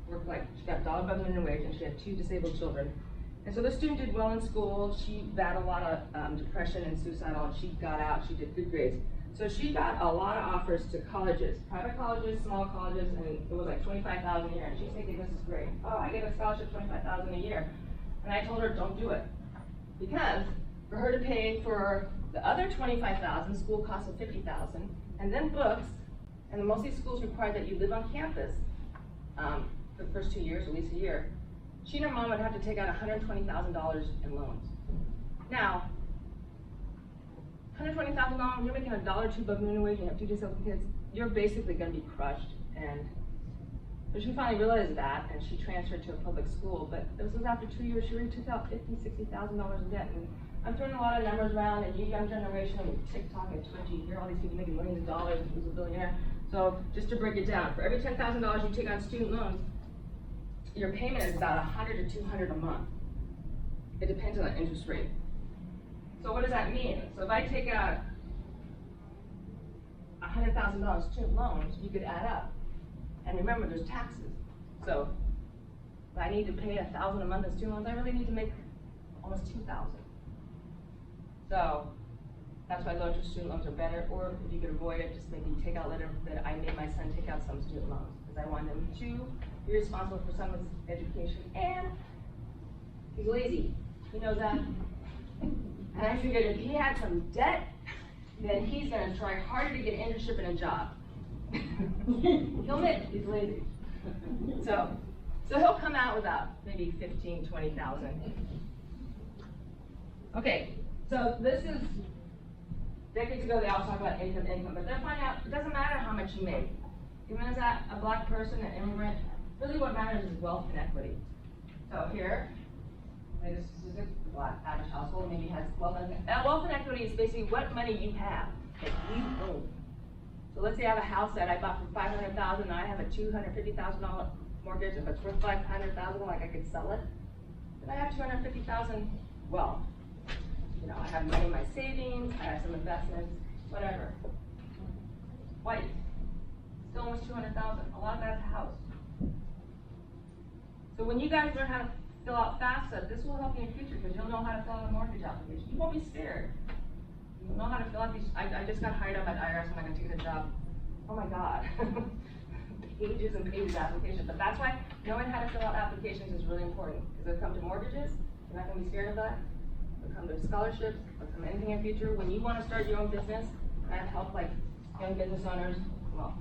Worked like, she got $1 above minimum wage and she had 2 disabled children. And so the student did well in school. She battled a lot of depression and suicidal, and she got out, she did good grades. So she got a lot of offers to colleges, private colleges, small colleges, and it was like $25,000 a year. And she's thinking, this is great. Oh, I get a scholarship, $25,000 a year. And I told her, don't do it. Because for her to pay for the other $25,000, school costs of $50,000, and then books, and most of these schools require that you live on campus for the first 2 years, at least a year. She and her mom would have to take out $120,000 in loans. Now, $120,000, you're making $1 or $2 above minimum wage, and you have 2 disabled kids, you're basically going to be crushed. And so she finally realized that, and she transferred to a public school. But this was after 2 years, she already took out $50,000, $60,000 in debt. And I'm throwing a lot of numbers around, and you young generation, with TikTok and Twitch, you hear all these people making millions of dollars, and who's a billionaire. So just to break it down, for every $10,000 you take on student loans, your payment is about $100 to $200 a month. It depends on the interest rate. So what does that mean? So if I take out $100,000 student loans, you could add up. And remember, there's taxes. So if I need to pay $1,000 a month in student loans, I really need to make almost $2,000. So that's why low interest student loans are better. Or if you could avoid it, just maybe take out later that I made my son take out some student loans because I want him to be responsible for someone's education. And he's lazy. He knows that. And I figured if he had some debt, then he's going to try harder to get an internship and a job. He'll admit he's lazy. So he'll come out with about maybe 15, 20,000. Okay, so this is, decades ago they all talk about income, but they're finding out it doesn't matter how much you make. Even as a black person, an immigrant, really what matters is wealth and equity. So here, Like a specific black average household maybe has wealth and equity is basically what money you have that you own. So let's say I have a house that I bought for $500,000 and I have a $250,000 mortgage. If it's worth $500,000, like I could sell it, then I have $250,000 wealth. You know, I have money in my savings, I have some investments, whatever. White, still almost $200,000. A lot of that's a house. So when you guys learn how to fill out FAFSA, this will help you in the future because you'll know how to fill out a mortgage application. You won't be scared. You'll know how to fill out these. I just got hired up at IRS when I got to get a job. Oh my God. Pages and pages of applications. But that's why knowing how to fill out applications is really important. Because they'll come to mortgages, you're not going to be scared of that. They'll come to scholarships, they'll come to anything in the future. When you want to start your own business, I have helped like young business owners. Well,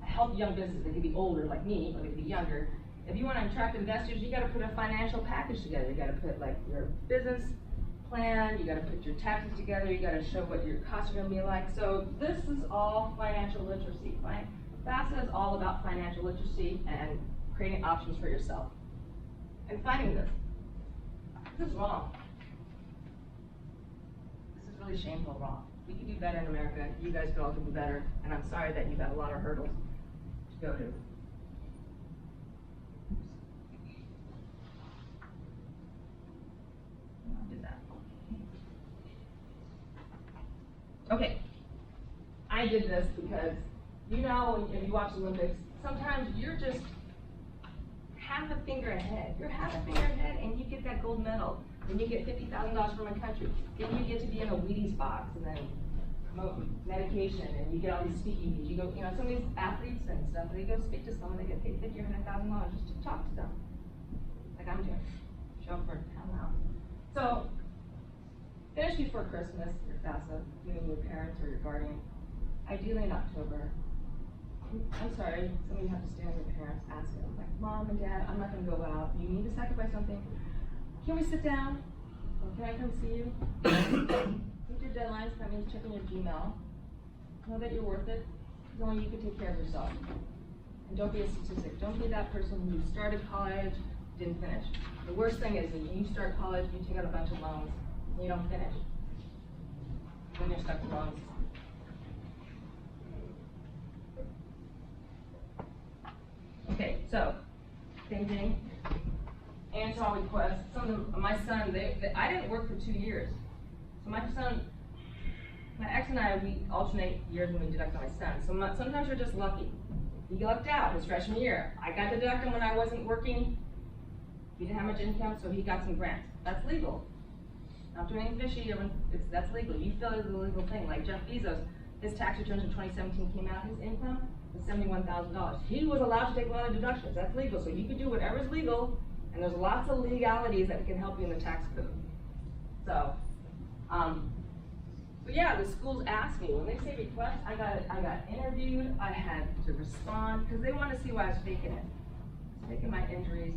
I help young businesses. They could be older like me, or they could be younger. If you want to attract investors, you got to put a financial package together. You got to put like your business plan, you got to put your taxes together, you got to show what your costs are going to be like. So this is all financial literacy. FAFSA is all about financial literacy and creating options for yourself. And finding this. This is wrong. This is really shameful wrong. We can do better in America. You guys could all do better. And I'm sorry that you've got a lot of hurdles to go to. Okay, I did this because, you know, if you watch the Olympics, sometimes you're just half a finger ahead. You're half a finger ahead and you get that gold medal. Then you get $50,000 from a country. Then you get to be in a Wheaties box and then promote medication and you get all these speaking gigs. You go, you know, some of these athletes and stuff, they go speak to someone, they get paid $50,000 or $100,000 just to talk to them. Like I'm doing. Show up for town now. So, finish before Christmas, your FAFSA, meeting your parents or your guardian, ideally in October. I'm sorry, some of you have to stand with your parents, ask them, like, Mom and Dad, I'm not going to go out. You need to sacrifice something. Can we sit down? Or can I come see you? Meet your deadlines, that means checking your Gmail. Know that you're worth it, because only you can take care of yourself. And don't be a statistic. Don't be that person who started college, didn't finish. The worst thing is that you start college, you take out a bunch of loans, and you don't finish. Then you're stuck with loans. Okay, so, same thing. Answer all requests. Some of them, my son, I didn't work for 2 years. So my son, my ex and I, we alternate years when we deduct on my son. So sometimes you're just lucky. He lucked out his freshman year. I got to deduct him when I wasn't working. He didn't have much income, so he got some grants. That's legal. Not doing anything fishy, that's legal. You feel it's a legal thing. Like Jeff Bezos, his tax returns in 2017 came out, his income was $71,000. He was allowed to take a lot of deductions. That's legal. So you can do whatever's legal, and there's lots of legalities that can help you in the tax code. So, but yeah, the schools asked me, when they say request, I got interviewed, I had to respond, because they want to see why I was faking it. Faking my injuries.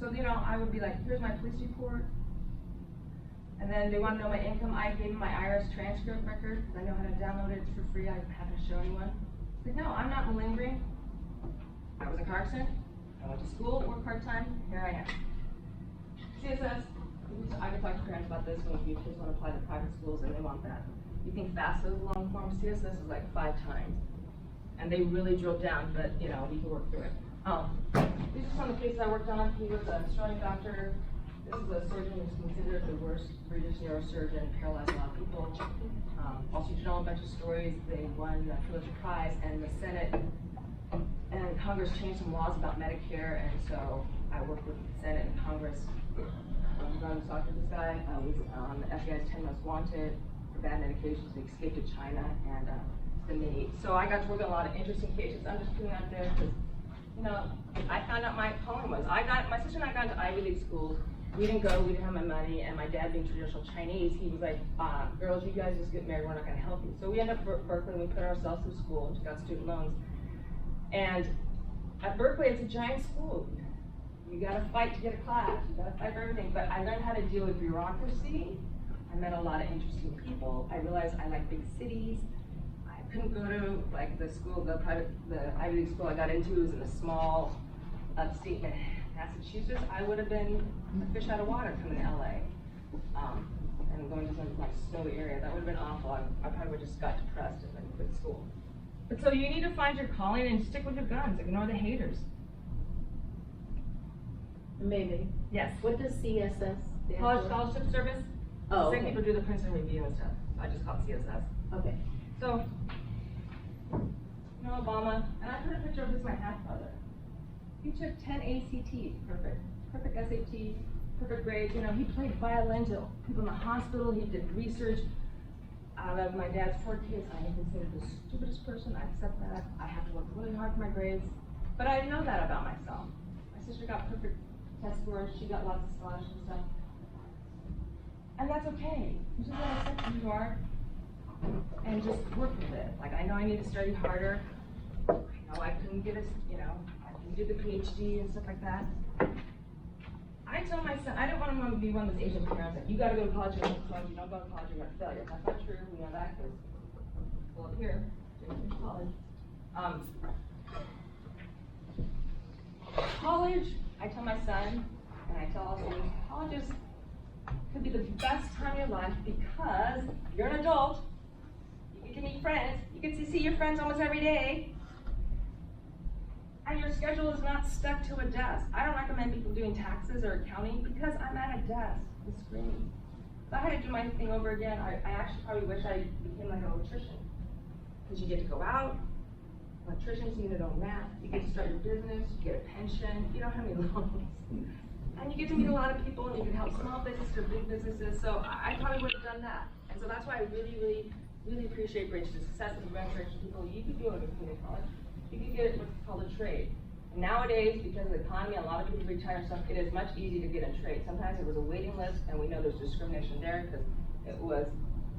So, you know, I would be like, here's my police report. And then they want to know my income. I gave them my IRS transcript record, because I know how to download it for free. I haven't shown anyone. Like, no, I'm not malingering. I was a car accident. I went to school, worked part-time, here I am. CSS, I can talk to parents about this when your kids want to apply to private schools and they want that. You think FAFSA is long form, CSS is like 5 times. And they really drilled down, but you know, we can work through it. These are some of the cases I worked on. He was a Australian doctor. This is a surgeon who's considered the worst British neurosurgeon, paralyzed a lot of people. Also, you know a bunch of stories. They won the Pulitzer Prize, and the Senate and Congress changed some laws about Medicare, and so I worked with the Senate and Congress. I was talking to this guy. Was on the FBI's 10 Most Wanted for bad medications. He escaped to China, and it's been made. So I got to work on a lot of interesting cases. I'm just putting out there because, you know, I found out my calling was. My sister and I got into Ivy League schools. We didn't go, we didn't have my money, and my dad being traditional Chinese, he was like, girls, you guys just get married, we're not gonna help you. So we ended up at Berkeley, and we put ourselves through school, and got student loans. And at Berkeley, it's a giant school. You gotta fight to get a class, you gotta fight for everything, but I learned how to deal with bureaucracy. I met a lot of interesting people. I realized I like big cities. I couldn't go to like the school, the Ivy League school I got into was in a small upstate Massachusetts, I would have been a fish out of water coming to LA. And going to some like snowy area, that would have been awful. I probably would have just got depressed and then quit school. But so you need to find your calling and stick with your guns, ignore the haters. Maybe. Yes. What does CSS stand College for? Scholarship Service. Oh, Same okay. people do the Princeton Review and stuff. I just call it CSS. Okay. So, you know, Obama, and I put a picture of his, my half brother. He took 10 ACTs, perfect SAT, perfect grades. You know, he played violin to people in the hospital. He did research. Out of my dad's 4 kids, I am considered the stupidest person. I accept that. I have to work really hard for my grades. But I know that about myself. My sister got perfect test scores. She got lots of scholarships and stuff. And that's okay. You just gotta accept who you are and just work with it. Like, I know I need to study harder. I know I couldn't get a, you know, I can do the PhD and stuff like that. I tell my son, I don't want him to be one of those Asian parents that you gotta go to college, you don't go to college, you don't go to college, you're a failure. That's not true, we know that, because, well, up here, in college. College, I tell my son, and I tell all students, college could be the best time of your life because you're an adult, you get to meet friends, you get to see your friends almost every day, and your schedule is not stuck to a desk. I don't recommend people doing taxes or accounting because I'm at a desk with screens. If I had to do my thing over again, I actually probably wish I became like an electrician. Because you get to go out, electricians need to know math, you get to start your business, you get a pension, you don't have any loans. And you get to meet a lot of people and you can help small businesses or big businesses, so I probably would have done that. And so that's why I really appreciate Bridge to Success and mentoring people. You could do it at community college. You can get what's called a trade. And nowadays, because of the economy, a lot of people retire and stuff, it is much easier to get a trade. Sometimes it was a waiting list, and we know there's discrimination there because it was,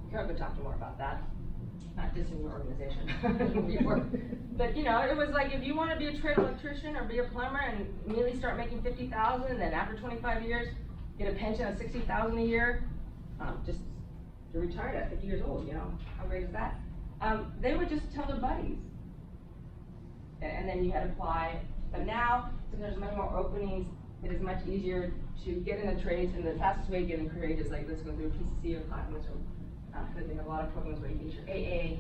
Karen could talk to more about that. Not dissing your organization. But you know, it was like if you want to be a trade electrician or be a plumber and immediately start making $50,000, and then after 25 years, get a pension of $60,000 a year, just you're retired at 50 years old, you know, how great is that? They would just tell their buddies. And then you had to apply. But now, since there's much more openings, it is much easier to get in the trades, and the fastest way to get in trade is like, let's go through a PCC or Platinum, because they have a lot of programs where you get your AA,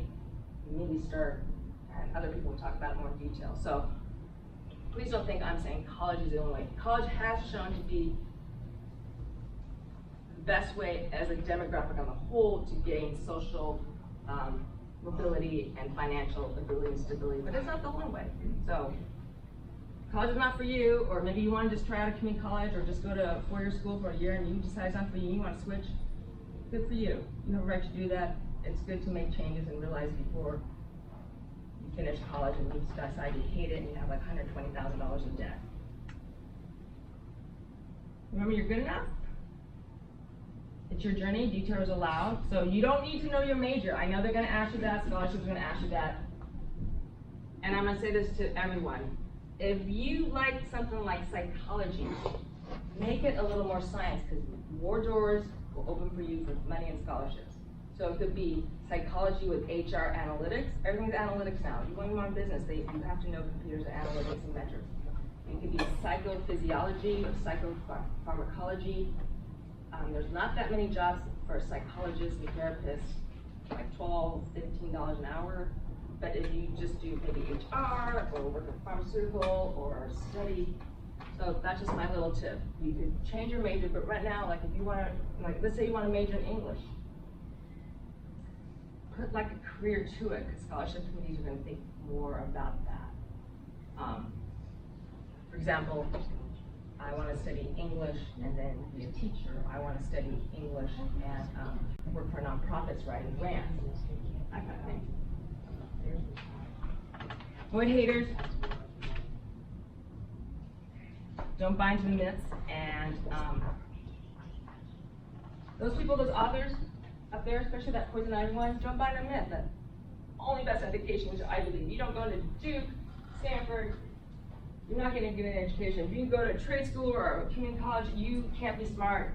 immediately start, and other people will talk about it more in detail. So please don't think I'm saying college is the only way. College has shown to be the best way as a demographic on the whole to gain social mobility and financial ability and stability, but it's not the only way. So college is not for you, or maybe you want to just try out a community college or just go to a 4-year school for a year and you decide it's not for you, you want to switch. Good for you. You have a right to do that. It's good to make changes and realize before you finish college and you decide you hate it and you have like $120,000 in debt. Remember, you're good enough. It's your journey, detour is allowed. So you don't need to know your major. I know they're gonna ask you that, scholarships are gonna ask you that. And I'm gonna say this to everyone. If you like something like psychology, make it a little more science, because more doors will open for you for money and scholarships. So it could be psychology with HR analytics. Everything's analytics now. If you want to run a business, you have to know computers and analytics and metrics. It could be psychophysiology or psychopharmacology. There's not that many jobs for psychologists and therapists, like $12, $15 an hour. But if you just do maybe HR or work in pharmaceutical or study, so that's just my little tip. You could change your major, but right now, like if you want to, like let's say you want to major in English, put like a career to it, because scholarship committees are going to think more about that. For example, I want to study English and then be a teacher. I want to study English and work for nonprofits writing grants, that kind of thing. Avoid haters. Don't buy into the myths. And those people, those authors up there, especially that Poison Ivy one, don't buy their myth that only best education is Ivy League. You don't go to Duke, Stanford, you're not going to get an education. If you go to a trade school or a community college, you can't be smart.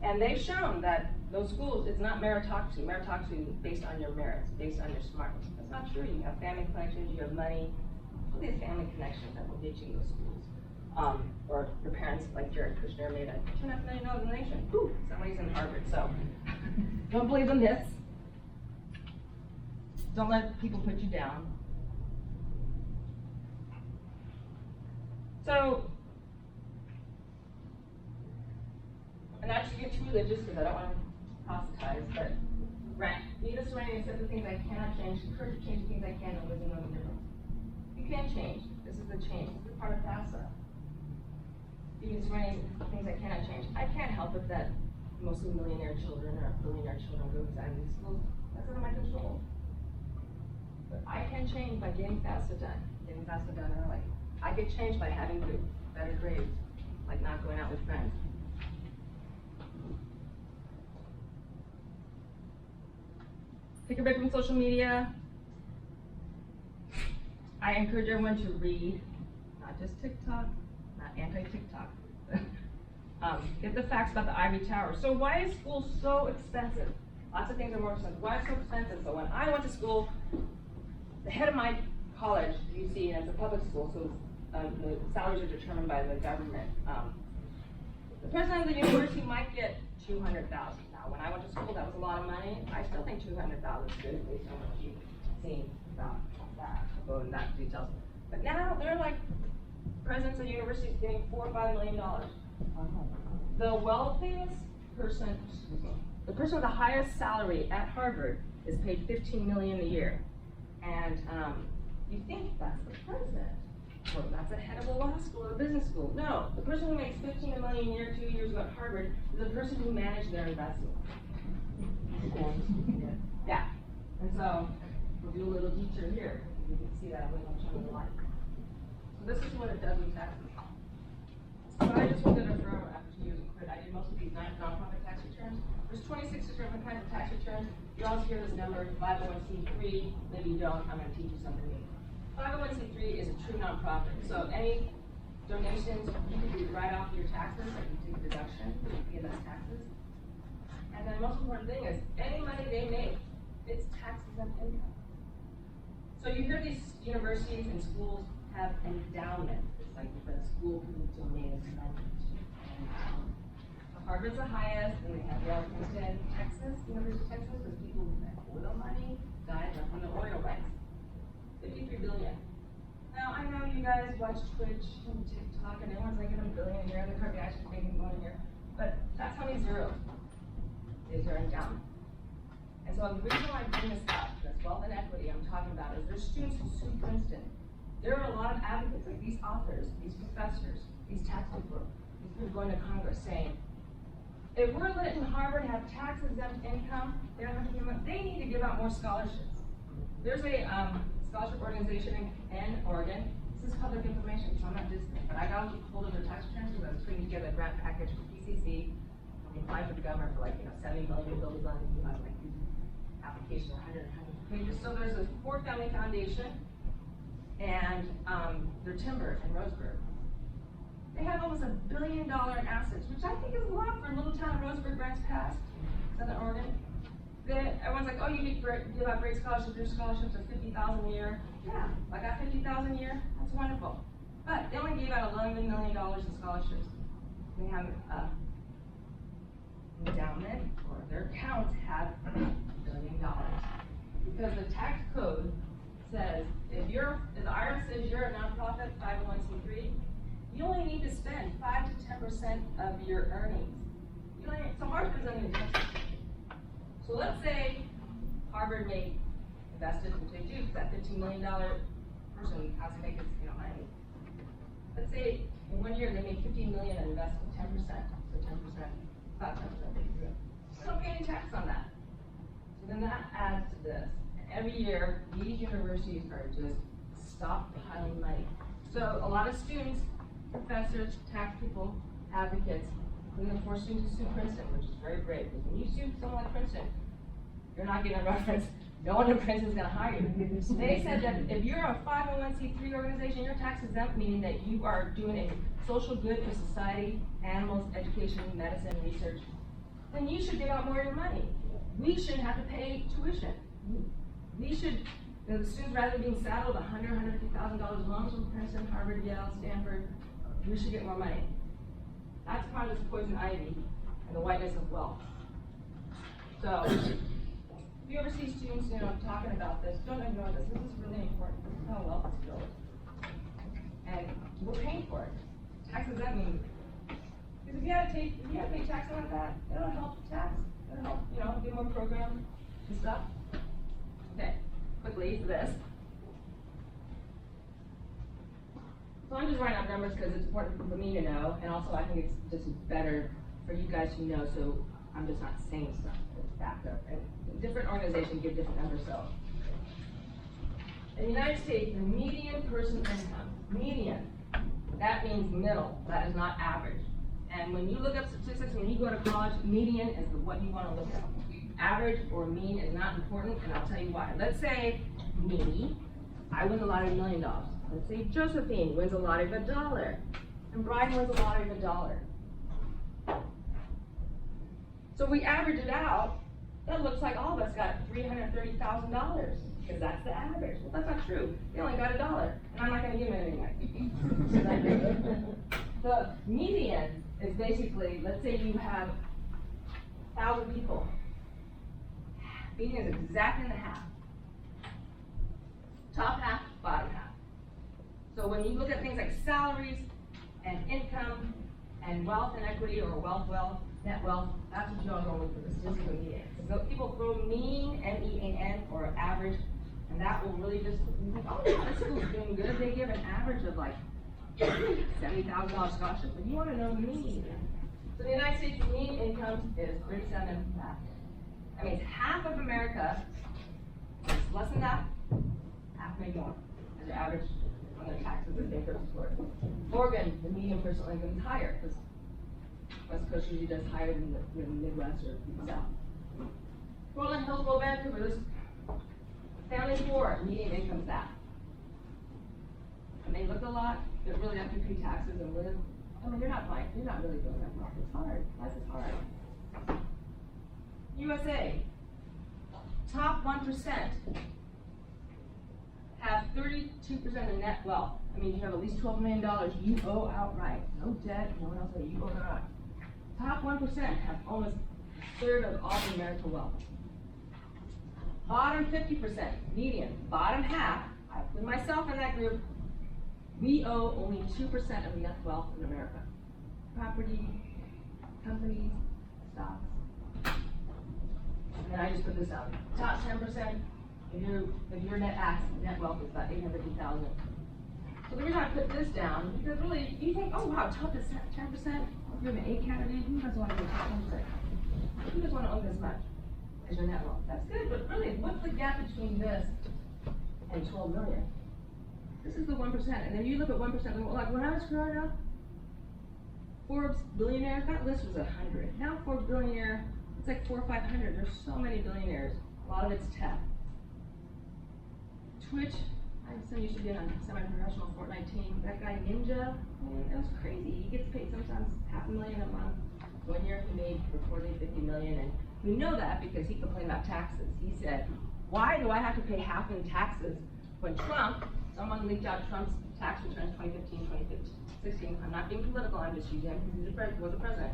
And they've shown that those schools, it's not meritocracy. Meritocracy is based on your merits, based on your smartness. That's not true. You have family connections, you have money. All these family connections that will get you in those schools. or your parents, like Jared Kushner, made a $2.5 million donation. Ooh, somebody's in Harvard, so don't believe the myths. Don't let people put you down. So, and not to get too religious because I don't want to proselytize, but need a serenity and set the things I cannot change, courage to change the things I can, and living on the difference. You can change. This is the change. This is part of FAFSA. You can serenity the things I cannot change. I can't help it that mostly millionaire children or billionaire children go to these schools. That's out of my control. But I can change by getting FAFSA done. Getting FAFSA done early. I get changed by having good, better grades, like not going out with friends. Take a break from social media. I encourage everyone to read, not just TikTok, not anti-TikTok. Get the facts about the Ivory Tower. So why is school so expensive? Lots of things are more expensive. Why is it so expensive? So when I went to school, the head of my college, UC, and it's a public school, so the salaries are determined by the government. The president of the university might get $200,000. Now, when I went to school, that was a lot of money. I still think $200,000 is good based on what you've seen about that. I'll go into that details. But now they're like presidents of universities getting $4 or $5 million. The wealthiest person, the person with the highest salary at Harvard is paid $15 million a year, and you think that's the president. Well, that's the head of a law school or a business school. No, the person who makes $15 million a year 2 years ago at Harvard is the person who managed their investment. Yeah, and so we'll do a little detour here. You can see that I'm going to show you the light. So this is what it does in taxes. So I just wanted to throw after 2 years of quit. I did most of these nonprofit tax returns. There's 26 different kinds of tax returns. You always hear this number, 501c3. Maybe you don't. I'm going to teach you something new. 501c3 is a true nonprofit. So any donations you can do right off your taxes, like you take a deduction, you pay less taxes. And then the most important thing is any money they make, it's tax exempt income. So you hear these universities and schools have endowments. It's like the school can donate a money. Harvard's the highest, and they have Yale, Princeton, Texas, University of Texas, with people who have oil money, died from the oil rights. 53 billion. Now, I know you guys watch Twitch and TikTok, and everyone's like, $1 billion a year, and the Kardashians making money here. But that's how many zeros is their endowment. And so the reason why I bring this up, this wealth and equity I'm talking about, is there's students who sue Princeton. There are a lot of advocates, like these authors, these professors, these tax people, these people going to Congress saying, if we're letting Harvard have tax exempt income, they don't have to give them, they need to give out more scholarships. There's a scholarship organization in Oregon. This is public information, so I'm not distant, but I got hold of their tax returns because I was putting together a grant package for PCC. We applied for the government for like, $70 million to build a gun, like application, 100 pages. So there's a Ford Family Foundation, and their timber in Roseburg. They have almost $1 billion in assets, which I think is a lot for a little town of Roseburg, Grants Pass, Southern Oregon. Everyone's like, oh, you give out great scholarships. Your scholarships are $50,000 a year. Yeah, I got $50,000 a year. That's wonderful. But they only gave out $11 million in scholarships. They have endowment, or their accounts have $1 billion. Because the tax code says, if the IRS says you're a nonprofit, 501c3, you only need to spend 5 to 10% of your earnings. So Harvard doesn't even touch it. So let's say Harvard invested, which they do, because that $15 million person has to make his money. Let's say in 1 year they made $15 million and invested 10%. So 10%, about 10%. You don't pay any tax on that. So then that adds to this. And every year, these universities are just stockpiling money. So a lot of students, professors, tax people, advocates, including the 4 students who sued Princeton, which is very brave. Because when you sue someone like Princeton, you're not getting a reference. No one in Princeton is going to hire you. They said that if you're a 501c3 organization, you're tax exempt, meaning that you are doing a social good for society, animals, education, medicine, research, then you should give out more of your money. We shouldn't have to pay tuition. We should, the students, rather than being saddled $100,000, $150,000 loans from Princeton, Harvard, Yale, Stanford, we should get more money. That's part of this poison ivy and the whiteness of wealth. So, if you ever see students, talking about this, don't ignore this. This is really important. This is how wealth is built. And we're paying for it. Taxes, that means, because if you had to pay tax on that, it'll help tax. It'll help, get more programs and stuff. Okay, quickly for this. So I'm just writing out numbers because it's important for me to know, and also I think it's just better for you guys to know, so I'm just not saying stuff that's backed up. And different organizations give different numbers, so. In the United States, the median person income, median, that means middle, that is not average. And when you look up statistics, when you go to college, median is what you want to look at. Average or mean is not important, and I'll tell you why. Let's say me, I win the lottery $1 million. Let's say Josephine wins a lottery of $1, and Brian wins a lottery of $1. So if we average it out, that looks like all of us got $330,000, because that's the average. Well, that's not true. They only got $1, and I'm not going to give them anything anyway. The median is basically, let's say you have 1,000 people. Median is exactly in the half. Top half, bottom half. So when you look at things like salaries and income and wealth and equity, or wealth, net wealth, that's what you all go with for the statistical median. So people throw mean, M-E-A-N, or average, and that will really just, oh yeah, this school's doing good. They give an average of like $70,000 scholarship, but you want to know the mean. So in the United States, the mean income is 37.5. That means half of America is less than that, half maybe more, as your average on their taxes that they purchase for it. Oregon, the median personal income is higher, because West Coast usually does higher than the Midwest or the South. Portland, Hillsborough, Vancouver, this family of 4, median income's that. And they look a lot, but really have to pay taxes and live. I mean, you're not really doing that well. It's hard. Life is hard. USA, top 1% have 32% of net wealth. I mean, you have at least $12 million you owe outright. No debt, no one else, but you owe outright. Top 1% have almost a third of all the American wealth. Bottom 50%, median, bottom half, I put myself in that group, we owe only 2% of the net wealth in America. Property, companies, stocks. And then I just put this out. Top 10%, if your net wealth is about $850,000. So the reason I put this down, because really, you think, oh wow, top is 10%. If you're an A candidate, who doesn't want to be top 10%? Who doesn't want to own this much as your net wealth? That's good, but really, what's the gap between this and 12 million? This is the 1%, and then you look at 1%, like when I was growing up, Forbes billionaires, that list was 100. Now Forbes billionaire, it's like 400 or 500. There's so many billionaires. A lot of it's tech. Twitch, I used to be on a semi-professional Fortnite team. That guy Ninja, man, it was crazy. He gets paid sometimes $500,000 a month. 1 year he made reportedly $50 million, and we know that because he complained about taxes. He said, "Why do I have to pay half in taxes when someone leaked out Trump's tax returns 2015, 2016. I'm not being political, I'm just using him because he was a president.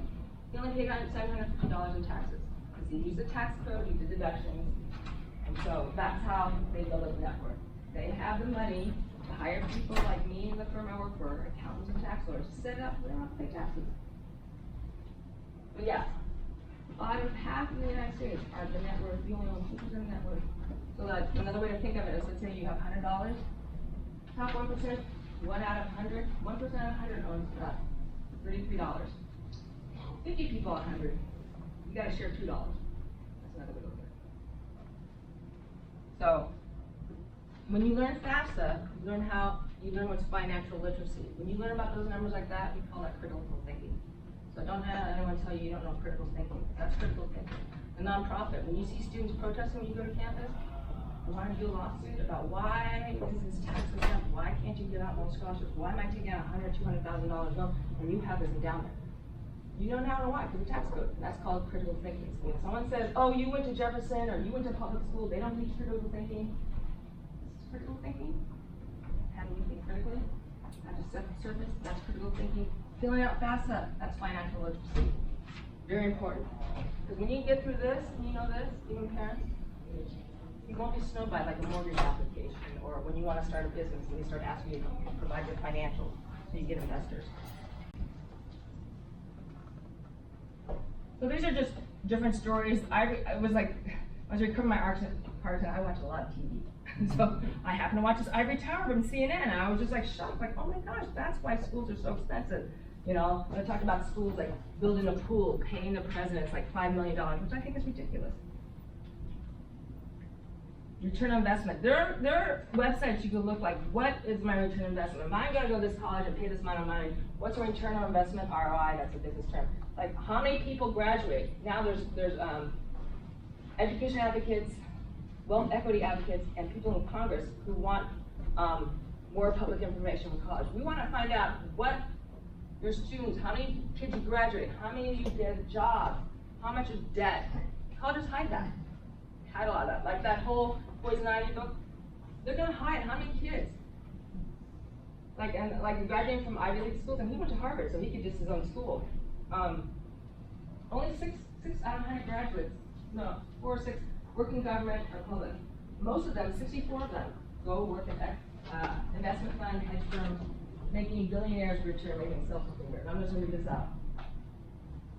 He only paid $750 in taxes because he used the tax code, he did deductions, and so that's how they build up the network. They have the money to hire people like me and the firm I work for, accountants and tax lawyers, to set it up, they don't have to pay taxes. But yeah, bottom half of the United States are the net worth, you only own 2% of the net worth. So that another way to think of it is, let's say you have $100, top 1%, 1 out of 100, 1% out of 100 owns $33. 50 people out of 100, you gotta share $2. That's another way to look at it. So, when you learn FAFSA, you learn what's financial literacy. When you learn about those numbers like that, we call that critical thinking. So don't have anyone tell you you don't know critical thinking. That's critical thinking. The nonprofit, when you see students protesting when you go to campus, you want to do a lawsuit about why is this tax exempt? Why can't you get out more scholarships? Why am I taking out $100,000, $200,000 loan and you have this endowment? You don't know why, because the tax code. That's called critical thinking. So when someone says, oh, you went to Jefferson or you went to public school, they don't teach critical thinking. This is critical thinking. How do you think critically? at the surface, that's critical thinking. Filling out FAFSA, that's financial literacy. Very important. Because when you get through this, and you know this, even parents, you won't be snowed by like a mortgage application, or when you want to start a business and they start asking you to provide your financials so you get investors. So these are just different stories. I was like, I was recording my art, I watch a lot of TV. So I happened to watch this ivory tower from CNN, and I was just like shocked, like, oh my gosh, that's why schools are so expensive. You know, when I talked about schools like building a pool, paying the presidents like $5 million, which I think is ridiculous. Return on investment. There are websites you can look like, what is my return on investment? Am I gonna go to this college and pay this amount of money? What's the return on investment, ROI, that's a business term. Like, how many people graduate? Now there's education advocates, wealth equity advocates, and people in Congress who want more public information from college. We want to find out what your students, how many kids you graduate, how many of you get a job, how much is debt. Colleges hide that, hide a lot of that. Like that whole Poison Ivy book, they're gonna hide how many kids. Like graduating from Ivy League schools, and he went to Harvard, so he could just his own school. Only six out of 100 graduates, no, 4 or 6 work in government or public. Most of them, 64 of them, go work at investment fund, hedge firms, making billionaires return, making self-employed. I'm just going to read this out.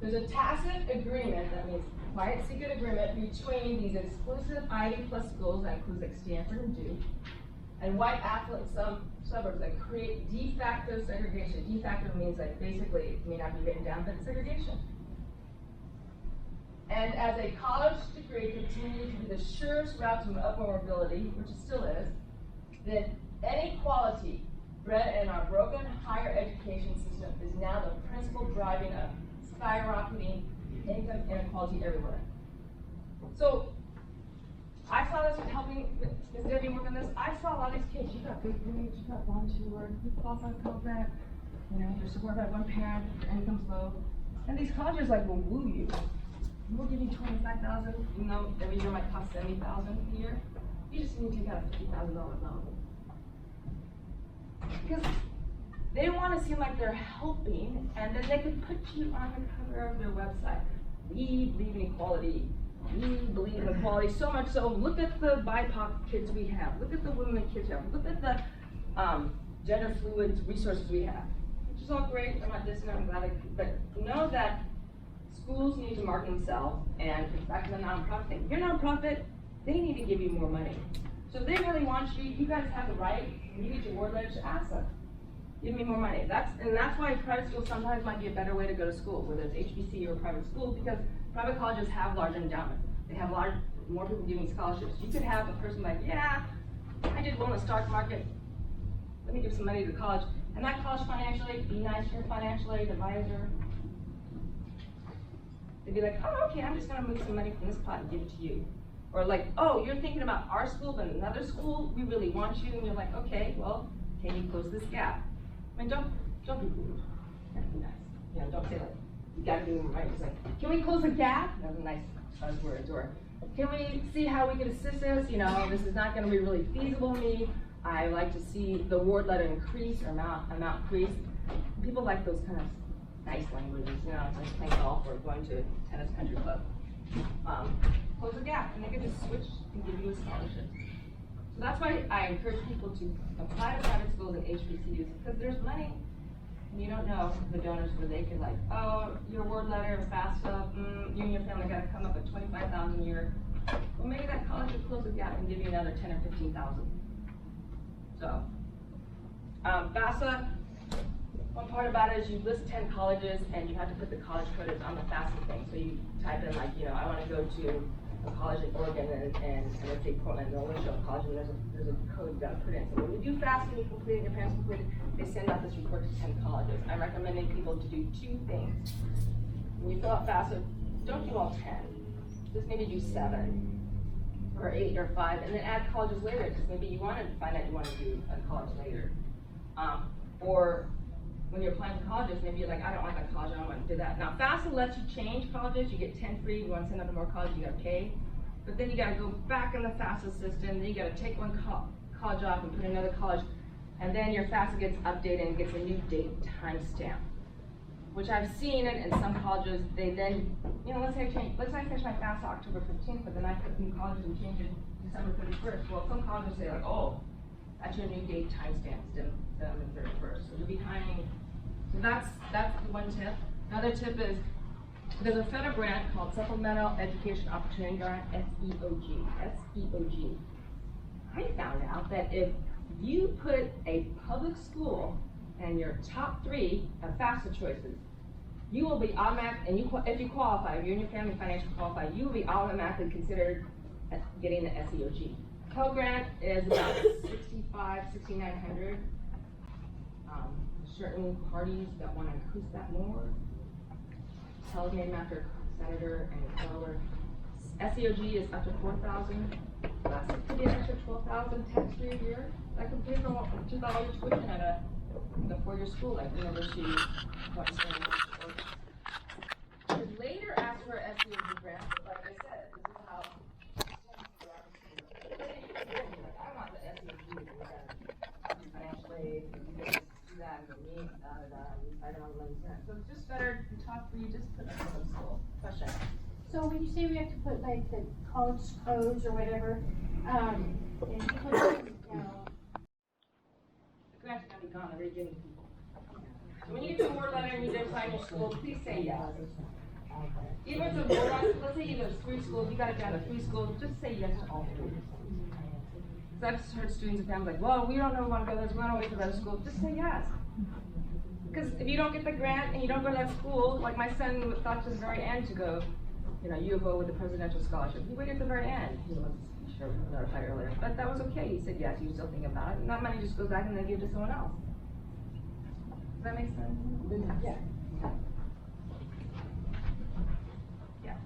There's a tacit agreement, that means quiet secret agreement, between these exclusive Ivy Plus schools, that includes like Stanford and Duke, and white affluent suburbs that create de facto segregation. De facto means like basically, it may not be written down, but it's segregation. And as a college degree continues to be the surest route to upward mobility, which it still is, then inequality bred in our broken higher education system is now the principal driving of skyrocketing income inequality everywhere. So I saw this with helping Ms. Debbie work on this. I saw a lot of these kids, you got good grades, you got volunteer, you qualified Pell Grant, you know, you're supported by one parent, your income's low. And these colleges like will woo you. We'll give you $25,000, even though every year might cost $70,000 a year. You just need to take out a $50,000 loan. Because they want to seem like they're helping, and then they could put you on the cover of their website. We believe in equality. We believe in equality so much so. Look at the BIPOC kids we have. Look at the women kids we have. Look at the gender fluid resources we have. Which is all great. I'm not dissing. I'm glad. But know that schools need to market themselves, and it's back to the nonprofit thing. You're a nonprofit, they need to give you more money. So if they really want you, you guys have the right, when you get your ward letter, to ask them, give me more money. That's why private schools sometimes might be a better way to go to school, whether it's HBC or private school, because private colleges have larger endowments. They have more people giving scholarships. You could have a person like, yeah, I did well in the stock market, let me give some money to college. And that college financial aid, be nice to your financial aid advisor. They'd be like, oh, okay, I'm just gonna move some money from this pot and give it to you. Or like, oh, you're thinking about our school, but another school, we really want you, and you're like, okay, well, can you close this gap? I mean, don't be rude. Be nice. You know, don't say like, you gotta do it right. It's like, can we close the gap? Those are nice buzzwords. Or can we see how we can assist this? You know, this is not gonna be really feasible to me. I like to see the award letter increase or amount increase. People like those kind of nice languages, you know, it's like playing golf or going to a tennis country club. Close the gap, and they can just switch and give you a scholarship. So that's why I encourage people to apply to private schools and HBCUs, because there's money, and you don't know the donors where they could like, oh, your award letter, FAFSA, you and your family got to come up with $25,000 a year. Well, maybe that college would close the gap and give you another 10 or 15,000. So, FAFSA. One part about it is you list 10 colleges and you have to put the college code on the FAFSA thing. So you type in like, you know, I want to go to a college in Oregon and let's say Portland, and only show a college, and there's a code you got to put in. So when you do FAFSA and you complete it, your parents complete it, they send out this report to 10 colleges. I'm recommending people to do 2 things. When you fill out FAFSA, don't do all 10. Just maybe do 7 or 8 or 5, and then add colleges later, because maybe you want to find out you want to do a college later. Or when you're applying for colleges, maybe you're like, I don't like that college, I don't want to do that. Now, FAFSA lets you change colleges. You get 10 free. You want to send out to more colleges, you got to pay. But then you got to go back in the FAFSA system. Then you got to take one college off and put another college. And then your FAFSA gets updated and gets a new date timestamp, which I've seen it in some colleges. They then, let's say I finish my FAFSA October 15th, but then I put new colleges and change it December 31st. Well, some colleges say like, oh, that's your new date timestamp, December 31st. So you're behind. So that's one tip. Another tip is there's a federal grant called Supplemental Education Opportunity Grant, SEOG. SEOG. I found out that if you put a public school in your top 3 of FAFSA choices, you will be automatic, and if you qualify, if you and your family financially qualify, you will be automatically considered getting the SEOG. Pell Grant is about $6,900. Certain parties that want to increase that more. Pell is named after Senator and Senator. SEOG is up to $4,000. That's to get an extra $12,000 tax-free a year. That could pay for $2 tuition at a 4-year school like University of Western. You later ask for an SEOG grant, but like I said, this is how. I want the SEOG to do financial aid, you guys do that, and me, I don't want to lend that. So it's just better to talk for you, just put it in school. Question. So when you say we have to put like the college codes or whatever, and put, The grant's gonna be gone, they're already giving people. So when you get to a board letter and you decide your school, please say yes. Even if it's a board letter, let's say there's 3 schools, you got it down to 3 schools, just say yes to all 3. Because I've heard students and families like, well, we don't know we want to go to this, we want to wait for that school, just say yes. Because if you don't get the grant and you don't go to that school, like my son thought to the very end to go, U of O with the presidential scholarship. He waited at the very end. He was sure we were notified earlier, but that was okay. He said yes. He was still thinking about it, and that money just goes back and they give it to someone else. Does that make sense? Yeah. Yeah.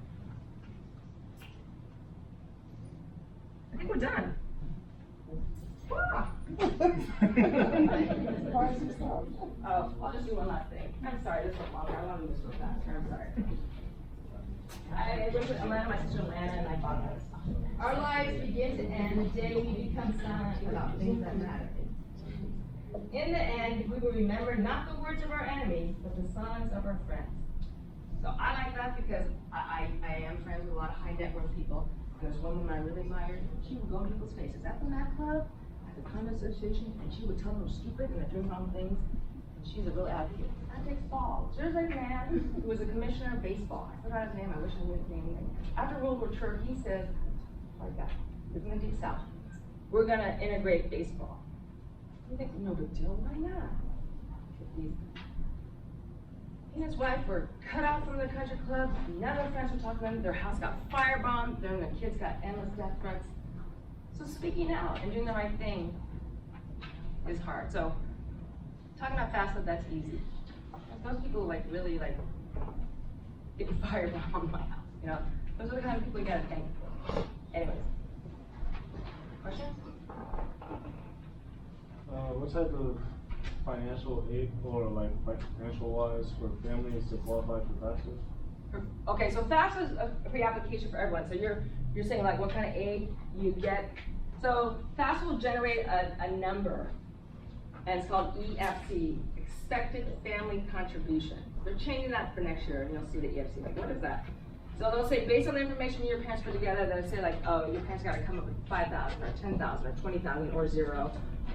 I think we're done. Oh, I'll just do one last thing. I'm sorry, this went longer. I want to move so fast. I'm sorry. I went to Atlanta, my sister Atlanta, and I bought this. Our lives begin to end the day we become silent about things that matter. In the end, we will remember not the words of our enemies, but the songs of our friends. So I like that because I am friends with a lot of high net worth people. There's one woman I really admired. She would go to people's faces at the Mac Club, at the Climate Association, and she would tell them stupid and they're doing wrong things. And she's a real advocate. That takes balls. There's a man who was a commissioner of baseball. I forgot his name. I wish I knew his name. After World War II, he said, like that, it's in the Deep South, we're going to integrate baseball. You think, no big deal? Why not? He and his wife were cut out from the country club. None of their friends would talk about it. Their house got firebombed. Their kids got endless death threats. So speaking out and doing the right thing is hard. So talking about FAFSA, that's easy. Those people really get firebombed in my house. Those are the kind of people you gotta thank. Anyways, questions? What type of financial aid or financial wise for families to qualify for FAFSA? Okay, so FAFSA is a free application for everyone. So you're saying what kind of aid you get. So FAFSA will generate a number, and it's called EFC, Expected Family Contribution. They're changing that for next year, and you'll see the EFC. What is that? So they'll say, based on the information your parents put together, they'll say oh, your parents got to come up with 5,000 or 10,000 or 20,000 or 0,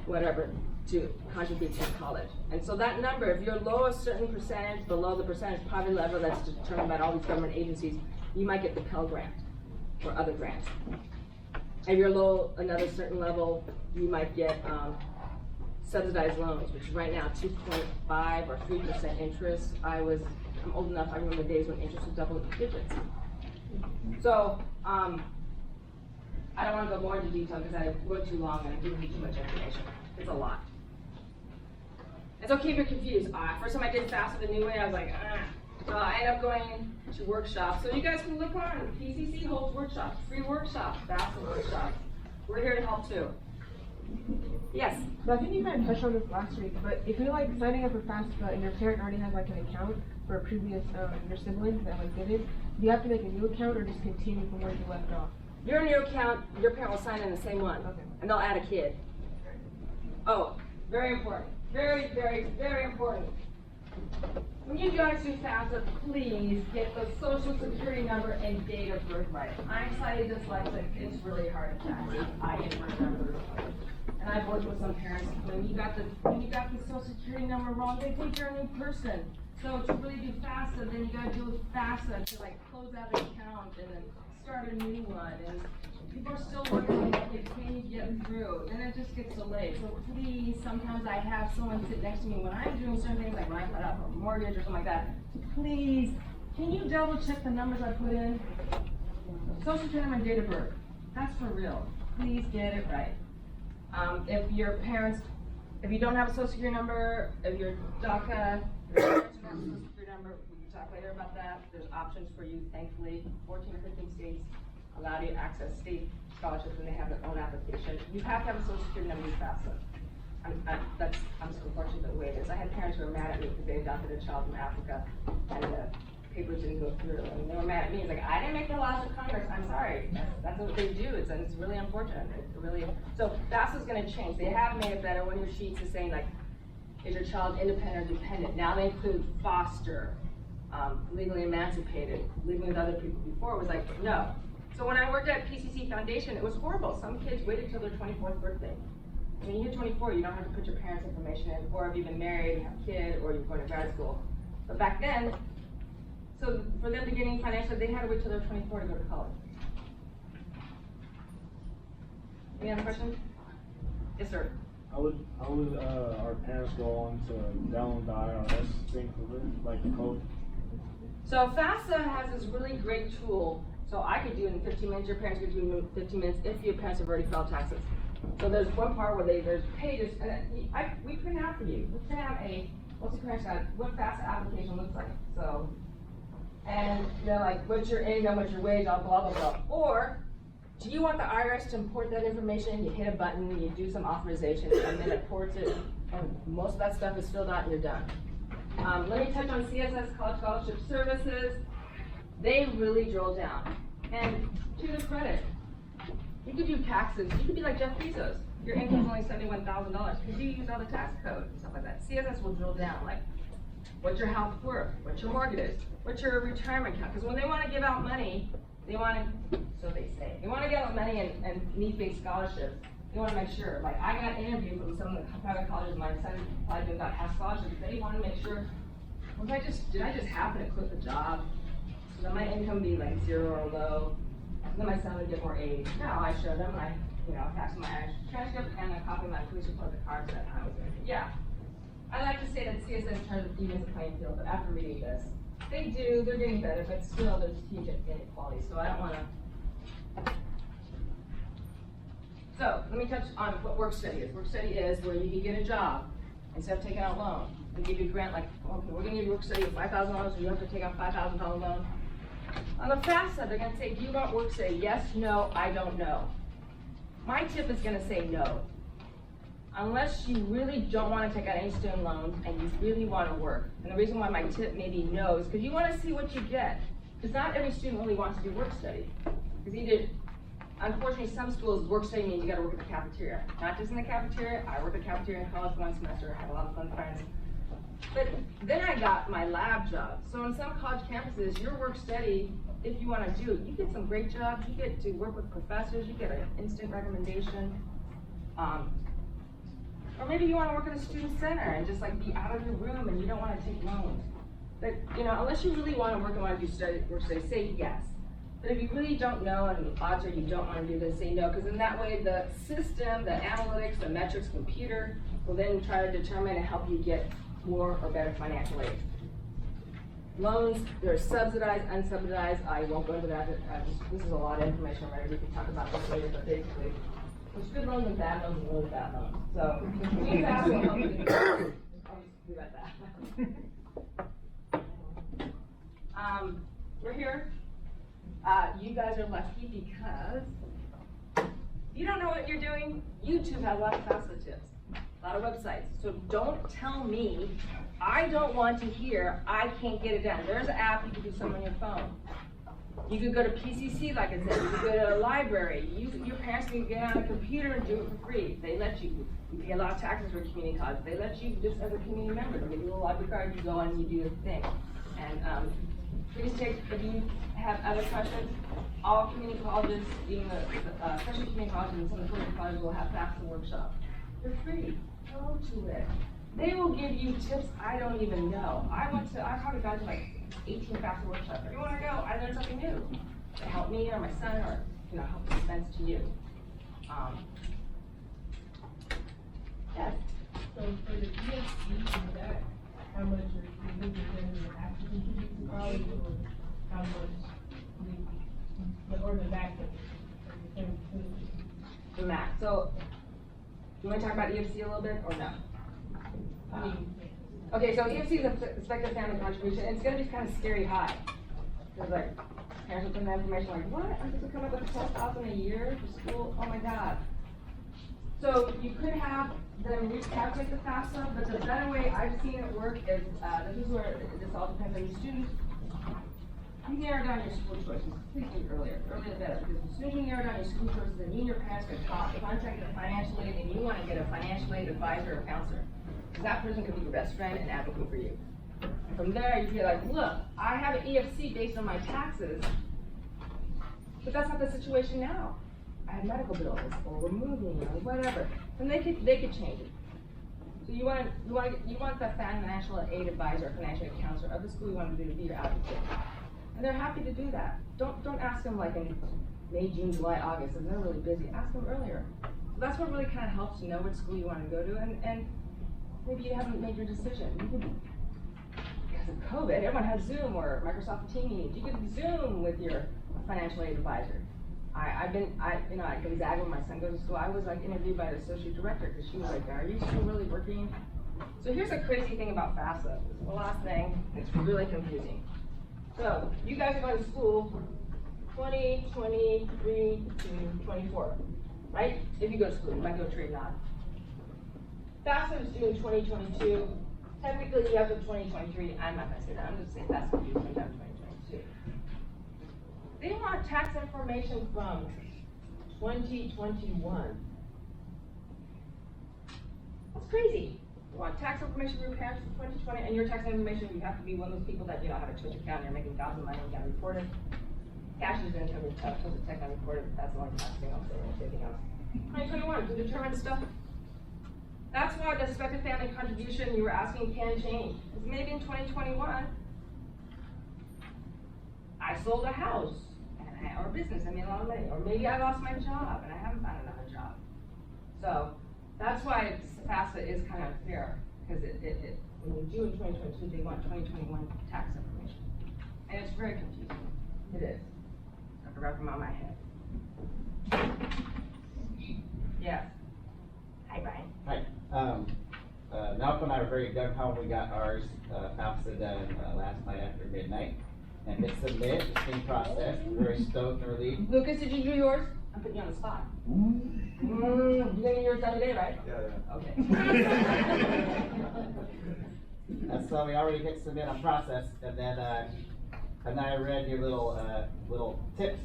whatever, to contribute to college. And so that number, if you're low a certain percentage, below the percentage poverty level that's determined by all these government agencies, you might get the Pell Grant or other grants. If you're low another certain level, you might get subsidized loans, which is right now 2.5 or 3% interest. I'm old enough, I remember days when interest was double digits. So, I don't want to go more into detail because I wrote too long and I didn't need too much information. It's a lot. It's okay if you're confused. First time I did FAFSA the new way, I was like, So I ended up going to workshops. So you guys can look on. PCC holds workshops, free workshops, FAFSA workshops. We're here to help too. Yes? So I think you kind of touched on this last week, but if you're signing up for FAFSA and your parent already has an account for a previous, your siblings that did it, do you have to make a new account or just continue from where you left off? Your new account, your parent will sign in the same one. Okay. And they'll add a kid. Oh, Very important. Very, very, very important. When you guys do FAFSA, please get the social security number and date of birth right. I'm slightly dyslexic, it's really hard to FAFSA. I didn't remember. And I've worked with some parents, when you got the social security number wrong, they think you're a new person. So to really do FAFSA, then you gotta do FAFSA to like close out an account and then start a new one. And people are still working on it, can you get through? Then it just gets delayed. So please, sometimes I have someone sit next to me when I'm doing certain things, like when I put up a mortgage or something like that. Please, can you double check the numbers I put in? Social security number and date of birth. That's for real. Please get it right. If your parents, if you don't have a social security number, if your DACA, your parents don't have a social security number, we can talk later about that. There's options for you, thankfully. 14 or 15 states allow you to access state scholarships when they have their own application. You have to have a social security number to FAFSA. I'm just unfortunate the way it is. I had parents who were mad at me because they adopted a child from Africa and the papers didn't go through. And they were mad at me. It's like, I didn't make the laws of Congress. I'm sorry. That's what they do. It's really unfortunate. So FAFSA's going to change. They have made it better. One of your sheets is saying, like, is your child independent or dependent? Now they include foster, legally emancipated, living with other people. Before it was like, no. So when I worked at PCC Foundation, it was horrible. Some kids waited till their 24th birthday. When you hit 24, you don't have to put your parents' information in, or if you've been married and have a kid, or you're going to grad school. But back then, so for them to get any financial, they had to wait till they're 24 to go to college. Any other questions? Yes, sir. How would our parents go on to download the IRS thing for this, like the code? So FAFSA has this really great tool. So I could do it in 15 minutes. Your parents could do it in 15 minutes if your parents have already filed taxes. So there's one part where there's pages, and we print out for you. We print out what FAFSA application looks like. So, and they're like, what's your income, what's your wage, blah, blah, blah. Or, do you want the IRS to import that information? You hit a button, you do some authorization, and then it ports it, and most of that stuff is filled out and you're done. Let me touch on CSS, College Scholarship Services. They really drill down. And to their credit, you could do taxes. You could be like Jeff Bezos. Your income is only $71,000 because you use all the tax code and stuff like that. CSS will drill down, like what's your house worth, what's your mortgage is, what's your retirement account. Because when they want to give out money, they want to, so they say, they want to give out money and need-based scholarships. They want to make sure. Like I got an interview from some of the private colleges my son applied to got half scholarships. They want to make sure, did I just happen to quit the job? So that my income be like 0 or low. Then my son would get more aid. No, I showed them, I attached my transcript and a copy of my police report, the cards that I was in. Yeah. I like to say that CSS tries to even the playing field, but after reading this, they're getting better, but still there's huge inequality, so I don't want to. So, let me touch on what work study is. Work study is where you can get a job instead of taking out a loan. They give you a grant like, okay, we're going to give you work study of $5,000, so you have to take out a $5,000 loan. On the FAFSA, they're going to say, do you want work study? Yes, no, I don't know. My tip is going to say no. Unless you really don't want to take out any student loans and you really want to work. And the reason why my tip may be no is because you want to see what you get. Because not every student really wants to do work study. Because unfortunately, some schools, work study means you got to work at the cafeteria. Not just in the cafeteria. I worked at the cafeteria in college one semester. I had a lot of fun friends. But then I got my lab job. So in some college campuses, your work study, if you want to do it, you get some great jobs. You get to work with professors. You get an instant recommendation. Or maybe you want to work at a student center and just like be out of your room and you don't want to take loans. But unless you really want to work and want to do work study, say yes. But if you really don't know and the odds are you don't want to do this, say no, because in that way the system, the analytics, the metrics computer will then try to determine and help you get more or better financial aid. Loans, they're subsidized, unsubsidized. I won't go into that. This is a lot of information already. We can talk about this later, but basically, there's good loans and bad loans and really bad loans. So, we fast will help you do that. I'll just leave it at that. We're here. You guys are lucky because you don't know what you're doing. YouTube has a lot of FAFSA tips. A lot of websites. So don't tell me, I don't want to hear, I can't get it done. There's an app, you can do something on your phone. You could go to PCC, like I said, you could go to a library, your parents can get on a computer and do it for free. They let you. You pay a lot of taxes for community college. They let you just as a community member. They give you a library card, you go and you do your thing. And please take, if you have other questions, all community colleges, even the especially community colleges and some of the community colleges will have FAFSA workshops. They're free. Go to it. They will give you tips I don't even know. I probably got to like 18 FAFSA workshops. Everywhere I go, I learn something new to help me or my son or, help dispense to you. Yes. So for the ESC, is that how much you're losing in after contributing to college, or how much, or the back of it? The max. So, do you want to talk about EFC a little bit or no? Okay, so EFC is a expected family contribution. It's going to be kind of scary high. Because like, parents will put in the information like, what? I'm supposed to come up with $12,000 a year for school? Oh my God. So you could have them recalculate the FAFSA, but the better way I've seen it work is, this is where this all depends on your students. You narrow down your school choices. Please do it earlier. Earlier the better, because as soon as you narrow down your school choices, then you and your parents can talk, contact a financial aid, and you want to get a financial aid advisor or counselor. Because that person could be your best friend and advocate for you. And from there, you feel like, look, I have an EFC based on my taxes, but that's not the situation now. I have medical bills, or we're moving, or whatever, and they could change it. So you want the financial aid advisor, or financial aid counselor of the school you want to be your advocate, and they're happy to do that. Don't ask them like in May, June, July, August, and they're really busy. Ask them earlier. So that's what really kind of helps you know which school you want to go to, and maybe you haven't made your decision. You could, because of COVID, everyone has Zoom or Microsoft Teams. You could Zoom with your financial aid advisor. At Gonzaga, when my son goes to school, I was like interviewed by the associate director because she was like, are you still really working? So here's a crazy thing about FAFSA. This is the last thing. It's really confusing. So you guys are going to school 2023 to 24, right? If you go to school, you might go trade not. FAFSA is due in 2022. Technically, you have to 2023. I'm not going to say that. I'm just saying FAFSA is due sometime 2022. They want tax information from 2021. That's crazy. You want tax information from your parents from 2020, and your tax information, you have to be one of those people that have a Twitch account, you're making thousands of money, you gotta report it. Cash is income, you're tough, tons of tech, report it. That's the only tax thing I'll say, anything else. 2021, to determine stuff. That's why the expected family contribution you were asking can change. Because maybe in 2021, I sold a house. Or business, I made a lot of money. Or maybe I lost my job and I haven't found another job. So that's why FAFSA is kind of fair, because when you do in 2022, they want 2021 tax information. And it's very confusing. It is. I forgot from on my head. Yes. Hi, Brian. Hi. Malcolm and I were very gung ho. We got ours FAFSA done last night after midnight. And hit submit, it's being processed. We're very stoked and relieved. Lucas, did you do yours? I'm putting you on the spot. You're getting yours done today, right? Yeah. Okay. And so we already hit submit on process, and then I read your little tips.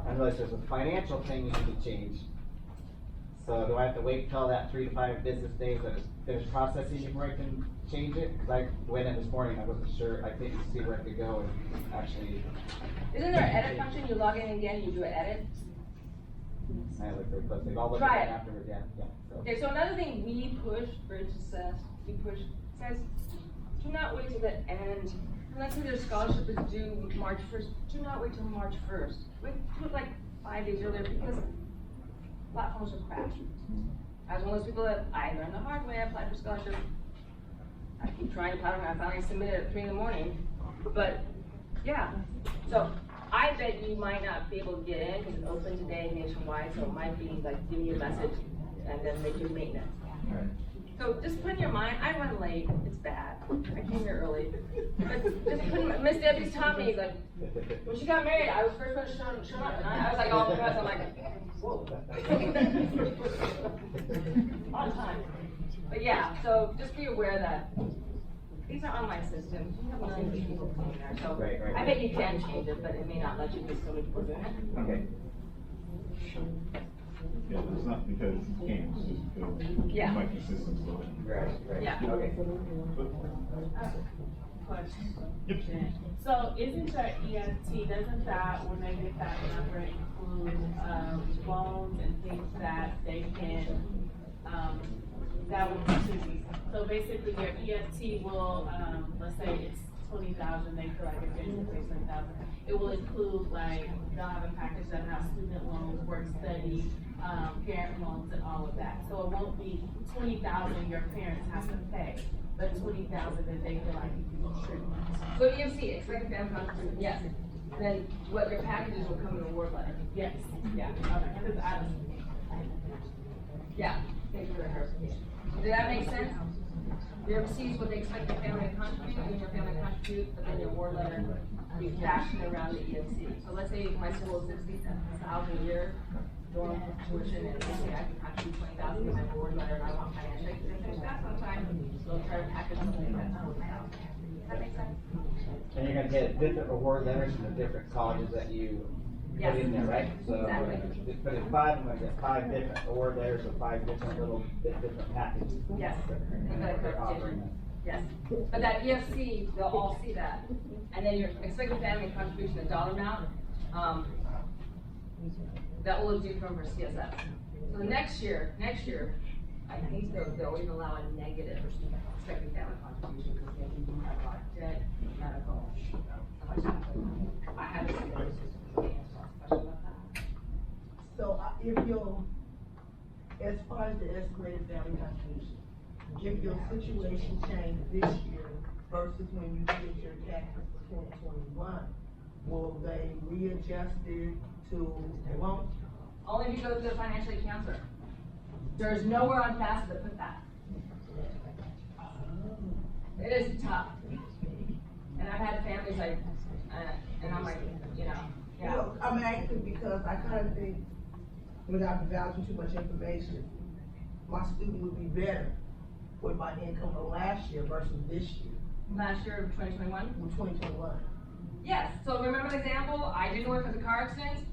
I realized there's a financial thing you need to change. So do I have to wait till that 3 to 5 business days that it's finished processing before I can change it? Because I went in this morning, I wasn't sure, I couldn't see where I could go and actually. Isn't there an edit function? You log in again, you do an edit? I looked very closely. I'll look Try at it. that afterwards, yeah. So. Okay, so another thing we push, Bridge says, says, do not wait till the end. Let's say their scholarship is due March 1st. Do not wait till March 1st. Wait, do it like 5 days earlier, because platforms will crash. I was one of those people that I learned the hard way. I applied for scholarship. I keep trying to apply, and I finally submitted at 3 in the morning. But yeah, so I bet you might not be able to get in because it's open today nationwide. So it might be like giving you a message and then make your maintenance. Right. So just put in your mind, I run late. It's bad. I came here early. But just put Miss Debbie's taught me, like, when she got married, I was first one to show up, and I was like all impressed. I'm like, whoa. On time. But yeah, so just be aware that these are online systems, you have millions of people playing there, so. Right, right, I bet you can change it, but it may not let you, because so many people are doing it. Okay. Yeah, it's not because you can't, it's just because Yeah. it might be systems loaded. Right, right. Yeah. Okay. Question. Yep. So isn't your EFT, doesn't that, when they get that number, include, loans and things that they can, that will contribute? So basically your EFT will, let's say it's 20,000, they feel like it's going to pay 20,000. It will include like, they'll have a package that has student loans, work study, parent loans and all of that. So it won't be 20,000 your parents have to pay, but 20,000 that they feel like you can contribute. So EFC, expected family contribution, yes. Then what your packages will come in a award letter. Yes. Yeah. Okay, because Yeah, thank you for the clarification. Did that make sense? Your EFC is what they expect your family to contribute, and your family contributes, but then your award letter, you fashion around the EFC. So let's say my school is 60,000 a year, dorm tuition, and they say I can contribute 20,000 in my award letter, and I want financial aid to finish that sometime, they'll try to package something that's 20,000. Does that make sense? And you're gonna get different reward letters from the different colleges that you Yes. put in there, right? So, Exactly. just put in five, I'm gonna get 5 different award letters of 5 different little, different packages. Yes. that they're offering us. Yes, but that EFC, they'll all see that. And then your expected family contribution, the dollar amount, that will do from for CSF. So the next year, I think they'll even allow a negative expected family contribution because they do have a lot of debt, medical, so much. I have to see that. Question about that? So if your, as far as the estimated family contribution, if your situation changed this year versus when you did your taxes for 2021, will they readjust it to, they won't? Only if you go to the financial aid counselor. There's nowhere on FAFSA to put that. It is tough. And I've had families like, and I'm like, you know, yeah. Well, I'm asking because I kind of think, without divulging too much information, my student would be better with my income of last year versus this year, Last year of 2021? with 2021. Yes, so remember the example, I didn't work with a car accident,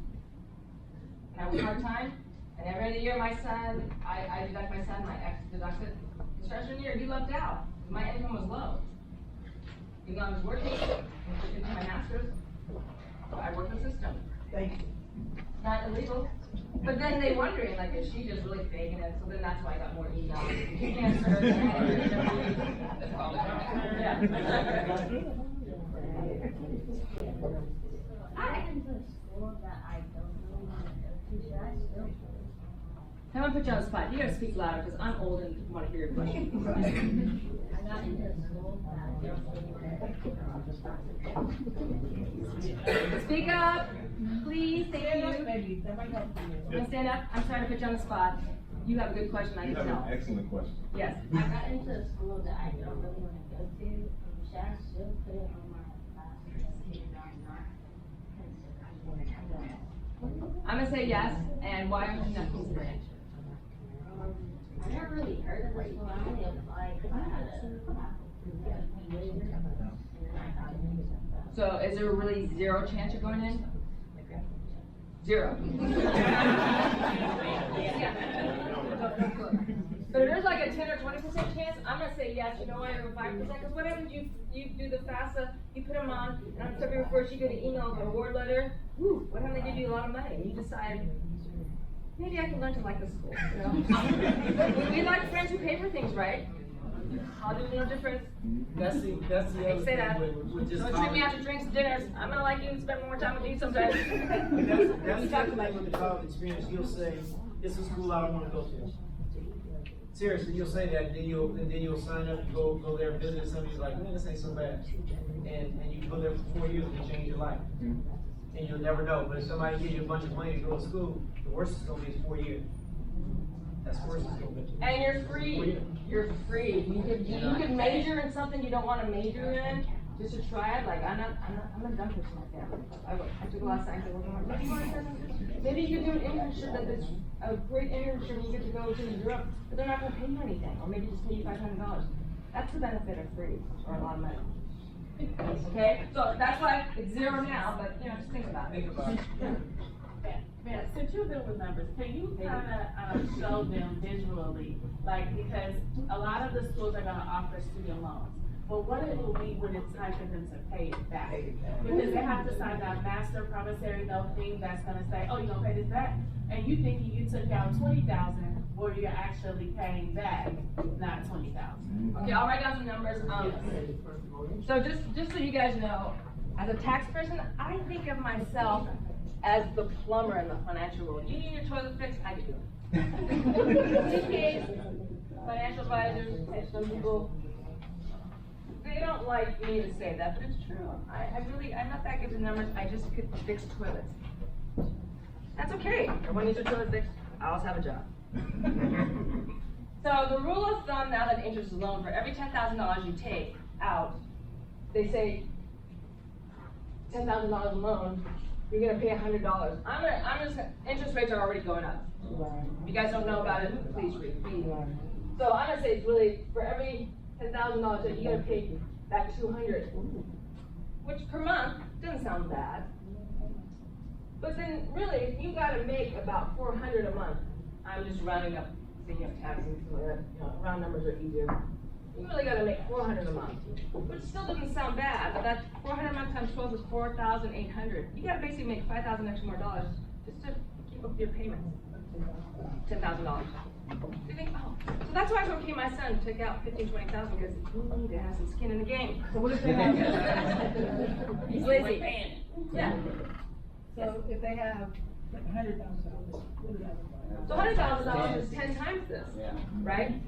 and I worked part-time, and every other year my son, I deduct my son, my ex deducts it. His freshman year, he lucked out, my income was low. Even though I was working, into my master's, I worked the system. Thank you. It's not illegal. But then they wondering, like, is she just really faking it? So then that's why I got more emails. You can't serve I'm gonna put you on the spot. You gotta speak louder because I'm old and want to hear your question. I got into school that Speak up, please. Thank you. maybe, that might help you. You wanna stand up? I'm trying to put you on the spot. You have a good question, I You can have an tell. excellent question. Yes. I got into a school that I don't really want to go to. Should I still put it on my I'm gonna say yes, and why would you not consider it? I never really heard of this one. I only applied because I had So is there really zero chance you're going in? Zero. But if there's like a 10 or 20% chance, I'm gonna say yes, you know why, or 5%, because what happens, you do the FAFSA, you put them on, and on February 1st, you get an email with a reward letter, woo, what time they give you a lot of money, and you decide, maybe I can learn to like this school, you know? We like friends who pay for things, right? I'll do no difference. That's the I other hate to say that. thing with just Don't treat me college. out to drinks and dinners, I'm gonna like you and spend more time with you sometimes. That's the other thing with the college experience, you'll say, it's a school I don't wanna go to. Seriously, you'll say that, and then you'll sign up, and go there, visit somebody, you're like, man, this ain't so bad. And you go there for 4 years and you change your life. And you'll never know, but if somebody gives you a bunch of money to go to school, the worst it's gonna be is 4 years. That's the worst it's gonna be. And you're free, you're free. You could major in something you don't wanna major in, just to try it, like, I'm a dumb person like that. I took a lot of science, I wasn't like, maybe you could do an internship that is a great internship, and you get to go to Europe, but they're not gonna pay you anything, or maybe just pay you $500. That's the benefit of free, or a lot of money. Okay, so that's why it's 0 now, but, you know, just think about it. Man, since you're good with numbers, can you kinda, show them visually, like, because a lot of the schools are gonna offer student loans. But what it will be when it's time for them to pay it back? Because they have to sign that master promissory note thing that's gonna say, oh, you're gonna pay this back? And you thinking you took out 20,000, or you're actually paying back, not 20,000. Okay, I'll write down some numbers. So just so you guys know, as a tax person, I think of myself as the plumber in the financial world. You need your toilet fixed, I can do it. CPAs, financial advisors, some people, they don't like me to say that, but it's true. I'm not that good with numbers, I just could fix toilets. That's okay, everyone needs their toilet fixed, I also have a job. So the rule of thumb now that interest is loan, for every $10,000 you take out, they say $10,000 loan, you're gonna pay $100. Interest rates are already going up. If you guys don't know about it, please read. So I'm gonna say it's really, for every $10,000 that you're gonna pay back $200, which per month doesn't sound bad. But then really, if you gotta make about $400 a month, I'm just rounding up, thinking of taxes, you know, round numbers are easier. You really gotta make $400 a month, which still doesn't sound bad, but that's 400 a month times 12 is 4,800. You gotta basically make 5,000 extra more dollars just to keep up your payments. $10,000. You think, oh, so that's why it's okay my son took out 15, 20,000 because he needed to have some skin in the game. So what if they have? He's lazy. Yeah. So if they have $100,000, So $100,000 is 10 times this, Yeah. right?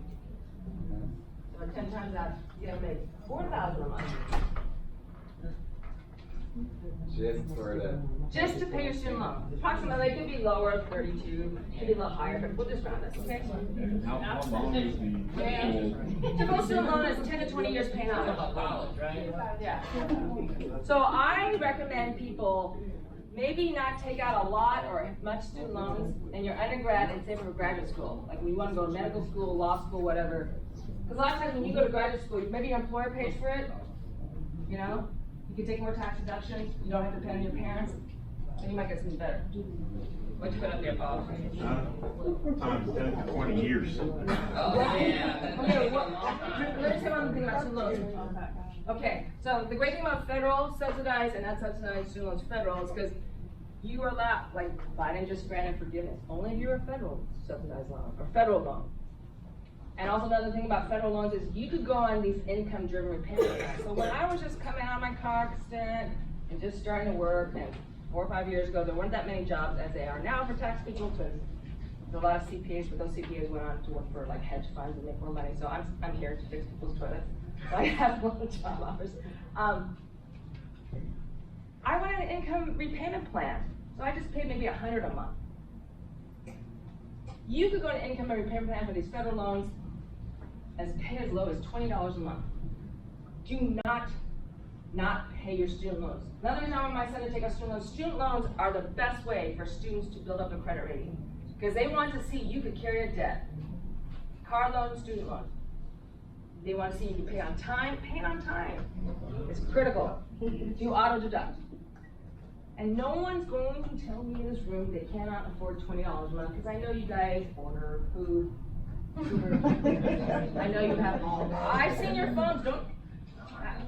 So 10 times that, you gotta make 4,000 a month. Just to pay your student loan. Approximately, it could be lower, 32, could be a little higher, but we'll just round this, okay? And how long is the Typical student loan is 10 to 20 years paying off. College, right? Yeah. So I recommend people maybe not take out a lot or much student loans in your undergrad and save for graduate school. Like when you want to go to medical school, law school, whatever. Because a lot of times when you go to graduate school, maybe your employer pays for it, you know? You can take more tax deductions, you don't have to depend on your parents, and you might get something better. What'd you put up there, Paul? times 10 to 20 years? Oh, yeah. Okay, let's say one thing about student loans. Okay, so the great thing about federal subsidized and unsubsidized student loans federal is because you are allowed, like Biden just granted forgiveness, only if you're a federal subsidized loan, or federal loan. And also another thing about federal loans is you could go on these income-driven repayment plans. So when I was just coming out of my car accident and just starting to work, and 4 or 5 years ago, there weren't that many jobs as they are now for tax people, because there's a lot of CPAs, but those CPAs went on to work for like hedge funds and make more money. So I'm here to fix people's toilets. So I have a lot of job offers. I went on an income repayment plan, so I just paid maybe $100 a month. You could go on an income repayment plan for these federal loans pay as low as $20 a month. Do not pay your student loans. Another reason I want my son to take out student loans are the best way for students to build up a credit rating. Because they want to see you could carry a debt. Car loans, student loans. They want to see you can pay on time. Paying on time is critical. Do auto deduct. And no one's going to tell me in this room they cannot afford $20 a month, because I know you guys order food. I know you have all. I've seen your phones.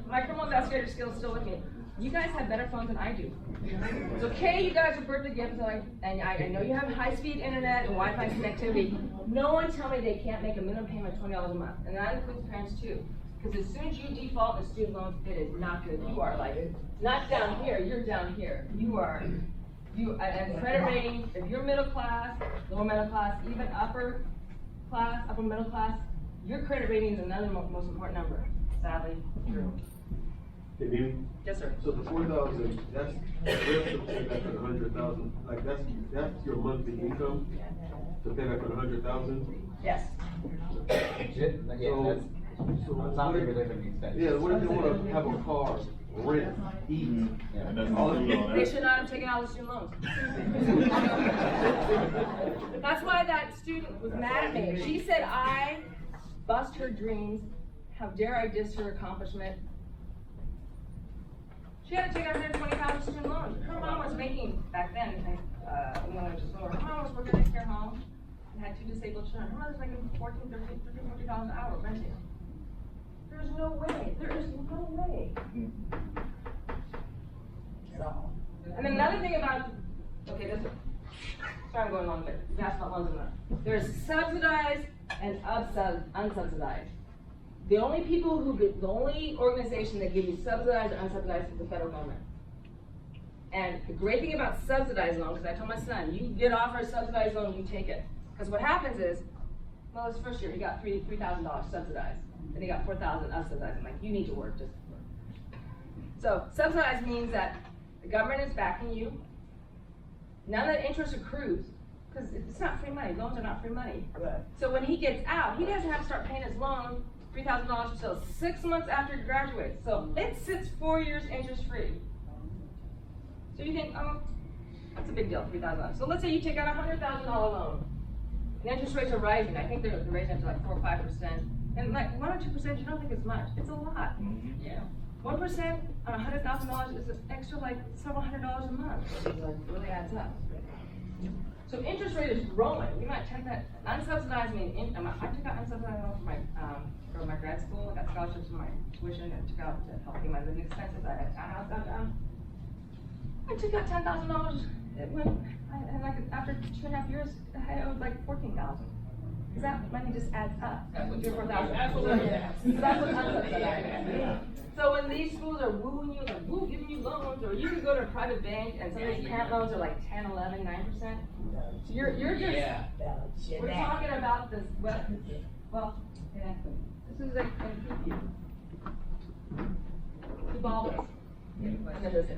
My criminal investigator skills still with me. You guys have better phones than I do. It's okay, you guys are birthday gifts, and I know you have high-speed internet and Wi-Fi connectivity. No one tell me they can't make a minimum payment of $20 a month, and that includes parents too. Because as soon as you default in student loans, it is not good. You are like, not down here, you're down here. And credit rating, if you're middle class, lower middle class, even upper middle class, your credit rating is another most important number, sadly, true. Can you? Yes, sir. So the 4,000, that's to pay back on 100,000. Like that's your monthly income to pay back on 100,000. Yes. Yeah, what if they want to have a car, rent, eat? They should not have taken out the student loans. That's why that student was mad at me. She said I bust her dreams how dare I diss her accomplishment? She had to take out $120,000 student loans. Her mom was making, back then, when I was just lower, her mom was working in a care home and had 2 disabled children. Her mother's making $40 an hour renting. There's no way, there is no way. So, and then another thing about, okay, this, sorry I'm going along there, you asked about loans and that. There's subsidized and unsubsidized. The only people who get, the only organization that gives you subsidized or unsubsidized is the federal government. And the great thing about subsidized loans, because I told my son, you get offered a subsidized loan, you take it. Because what happens is, well, this first year he got $3,000 subsidized, and he got $4,000 unsubsidized. I'm like, you need to work, just work. So subsidized means that the government is backing you. None of the interest accrues, because it's not free money. Loans are not free money. Right. So when he gets out, he doesn't have to start paying his loan $3,000 until 6 months after he graduates. So it sits 4 years interest free. So you think, oh, that's a big deal, $3,000. So let's say you take out a $100,000 loan. The interest rates are rising. I think they're raising up to like 4 or 5%. And like 1 or 2%, you don't think it's much. It's a lot. Yeah. 1% on $100,000 is an extra like several $100s a month. It really adds up. So interest rate is growing. You might take that unsubsidized. I took out unsubsidized loan for my grad school. I got scholarships for my tuition, and took out to help pay my living expenses. I had a townhouse downtown. I took out $10,000. And like after 2.5 years, I owed like $14,000. Because that money just adds up. That's what $4,000. That's what unsubsidized. So when these schools are wooing you, like woo, giving you loans, or you can go to a private bank and some of these parent loans are like 10, 11, 9%. So you're just, we're talking about this, well, exactly. This is like going to keep you. The ball is.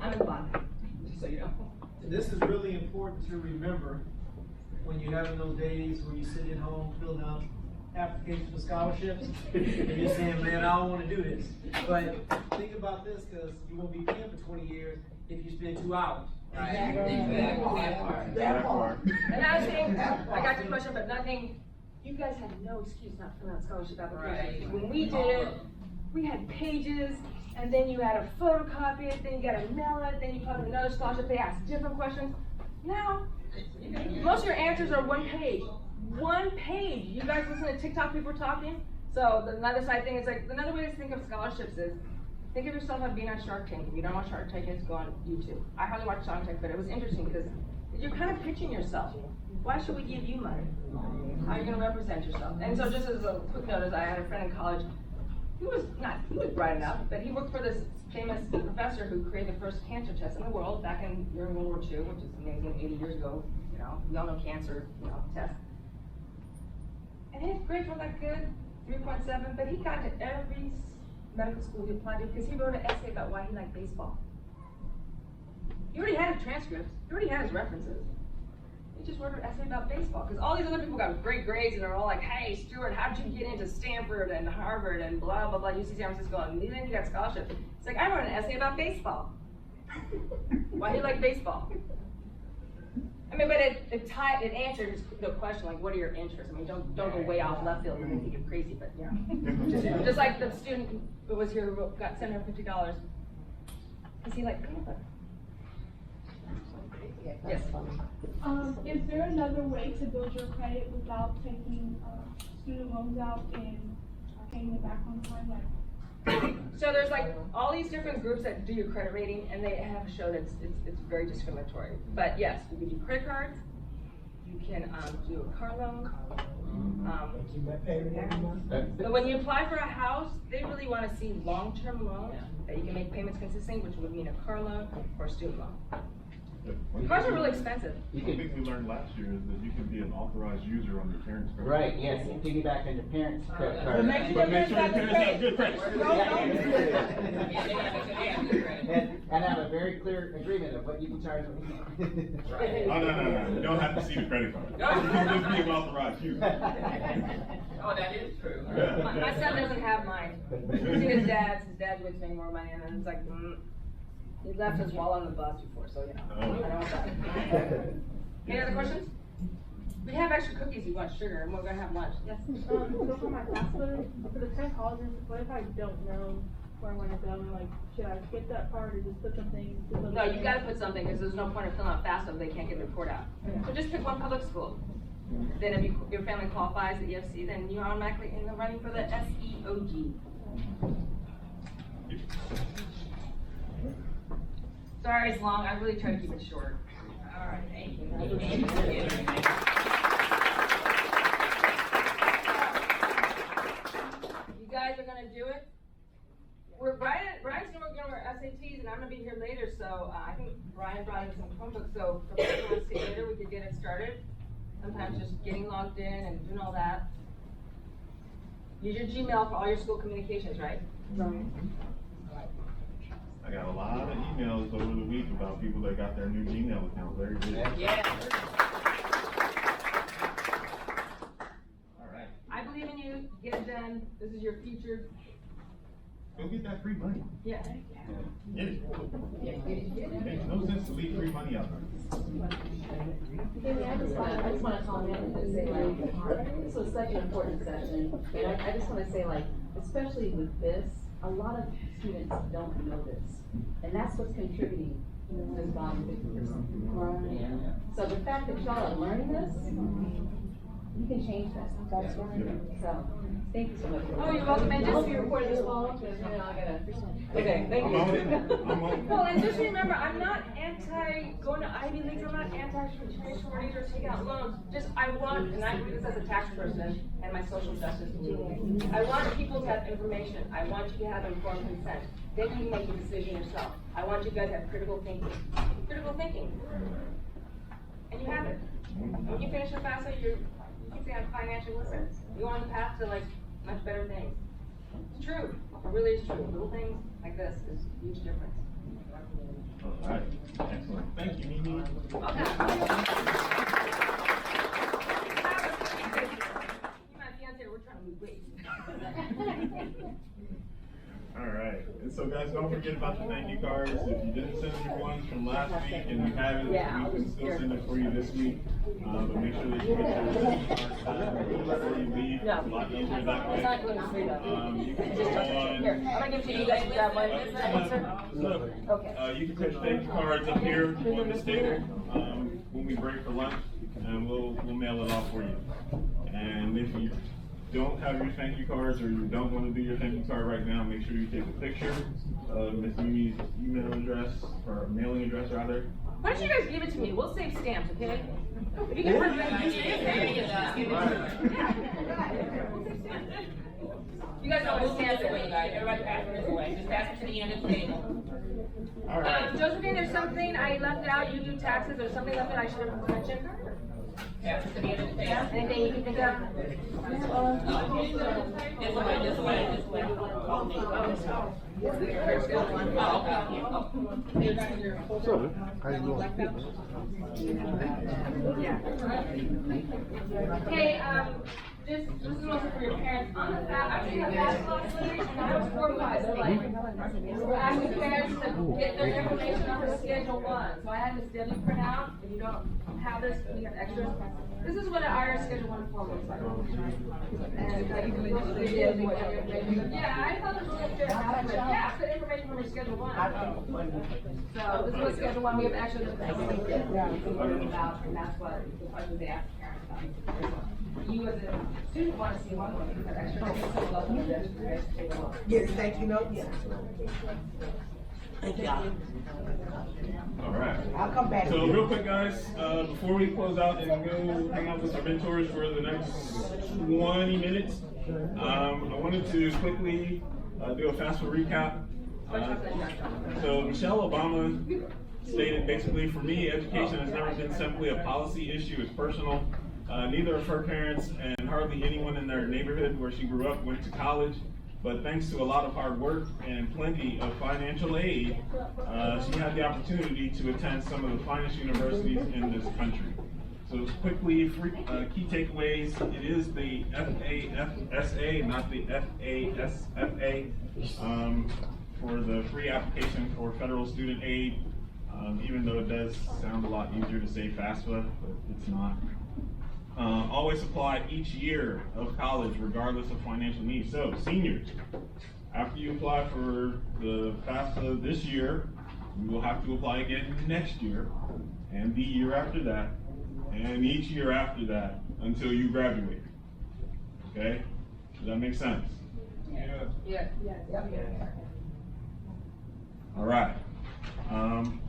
I'm in the bottom, just so you know. This is really important to remember when you're having those days where you're sitting at home filling out applications for scholarships, and you're saying, man, I don't want to do this. But think about this, because you won't be paying for 20 years if you spend 2 hours. Right? Exactly. That part. And I think, I got your question, but nothing, you guys had no excuse not filling out scholarship applications. Right. When we did it, we had pages, and then you had to photocopy it, then you got to mail it, then you put another scholarship, they ask different questions. Now, most of your answers are 1 page. 1 page. You guys listen to TikTok people talking? So another side thing is like, another way to think of scholarships is, think of yourself as being on Shark Tank. If you don't watch Shark Tank, just go on YouTube. I hardly watch Shark Tank, but it was interesting because you're kind of pitching yourself. Why should we give you money? How are you going to represent yourself? And so just as a quick note, I had a friend in college, he was bright enough, but he worked for this famous professor who created the first cancer test in the world back during World War II, which is amazing, 80 years ago. You know, we all know cancer, test. And his grades were like good, 3.7, but he got to every medical school he applied to because he wrote an essay about why he liked baseball. He already had his transcripts, he already had his references. He just wrote an essay about baseball because all these other people got great grades and they're all like, hey, Stuart, how'd you get into Stanford and Harvard and blah, blah, blah, UC San Francisco, and then you got scholarships. It's like, I wrote an essay about baseball. Why he liked baseball. I mean, but it answers the question, like, what are your interests? I mean, don't go way off left field and think you're crazy, but yeah. just like the student who was here who got $750. Is he like peanut butter? Yes. Is there another way to build your credit without taking student loans out and paying it back on time? So there's like all these different groups that do your credit rating, and they have shown it's very discriminatory. But yes, you can do credit cards, you can do a car loan. But when you apply for a house, they really want to see long-term loans that you can make payments consistently, which would mean a car loan or a student loan. Cars are really expensive. One thing we learned last year is that you can be an authorized user on your parents' credit. Right, yes, you piggyback on your parents' credit card. But make sure your parents have good credit. And have a very clear agreement of what you can charge them. Right. Oh, no. You don't have to see the credit card. You can just be an authorized user. Oh, that is true. Yeah. My son doesn't have mine. He's seen his dad's way spending more money, and then it's like, he left his wallet on the bus before, so I don't want that. Any other questions? We have extra cookies if you want sugar, and we're gonna have lunch. Yes. So for my FAFSA, for the 10 colleges, what if I don't know where I wanna go? Like, should I skip that part or just put something? No, you gotta put something, because there's no point of filling out FAFSA if they can't get the report out. So just pick one public school. Then if your family qualifies at EFC, then you're automatically in the running for the SEOG. Sorry, it's long, I really try to keep it short. All right, thank you. You guys are gonna do it? Brian's gonna work on our SATs, and I'm gonna be here later, so I think Brian brought in some Chromebooks, so for people who want to see later, we could get it started. Sometimes just getting logged in and doing all that. Use your Gmail for all your school communications, right? I got a lot of emails over the week about people that got their new Gmail account. Very good. Yeah. All right. I believe in you, get it done, this is your future. Go get that free money. Yeah. Get it. It makes no sense to leave free money out there. I just wanna comment and say like, this was such an important session, and I just wanna say like, especially with this, a lot of students don't know this, and that's what's contributing to this bottom 50%. So the fact that y'all are learning this, you can change that. That's right. So, thank you so much. Oh, you're welcome, and just be recording this fall. Okay, thank you. I'm on. Well, and just remember, I'm not anti going to Ivy League, I'm not anti shorties or taking out loans. Just, I want, and I do this as a tax person and my social justice team, I want people to have information. I want you to have informed consent. Then you can make a decision yourself. I want you guys to have critical thinking. Critical thinking. And you have it. When you finish your FAFSA, you can say I'm financially literate. You're on the path to like much better things. It's true. It really is true. Little things like this is a huge difference. All right. Excellent. Thank you, Mimi. Okay. My fiance, we're trying to lose weight. All right. And so, guys, don't forget about the thank you cards. If you didn't send your ones from last week and you haven't, we can still send it for you this week. But make sure that you get your thank you cards before you leave. It's a lot easier that way. It's not gluten-free though. You can go on. Here, I'm gonna give it to you guys to grab one. Okay. You can put your thank you cards up here on this table when we break for lunch, and we'll mail it off for you. And if you don't have your thank you cards or you don't want to do your thank you card right now, make sure you take a picture of Miss Mimi's email address, or mailing address rather. Why don't you guys give it to me? We'll save stamps, okay? If you can you guys know what stamps are, you guys. Everybody pass it this way. Just pass it to the end of the table. All right. Josephine, there's something I left out. You do taxes or something left that I should have mentioned? Pass it to the end of the table. Anything you can think of? This way. So, how you doing? Hey, this is mostly for your parents. On the back, I actually have basketball sleeves, and I was 4 or 5. So like, we're asking parents to get their information on the Schedule 1. So I had this deadly printout. If you don't have this, we have extras. This is what an IRS Schedule 1 form looks like. And like, yeah, I thought it was really fair. Yeah, put information from your Schedule 1. So this is what Schedule 1, we have extras about, and that's what the questions they ask parents about. You as a student want to see one, you have extra. Yes, thank you, note, yes. Thank you. All right. I'll come back. So real quick, guys, before we close out and go hang out with our mentors for the next 20 minutes, I wanted to quickly do a FAFSA recap. So Michelle Obama stated basically, for me, education has never been simply a policy issue, it's personal. Neither of her parents and hardly anyone in their neighborhood where she grew up went to college. But thanks to a lot of hard work and plenty of financial aid, she had the opportunity to attend some of the finest universities in this country. So quickly, key takeaways, it is the FAFSA, not the FASFA, for the free application for federal student aid, even though it does sound a lot easier to say FAFSA, but it's not. Always apply each year of college regardless of financial needs. So seniors, after you apply for the FAFSA this year, you will have to apply again next year, and the year after that, and each year after that until you graduate. Okay? Does that make sense? Yeah. All right.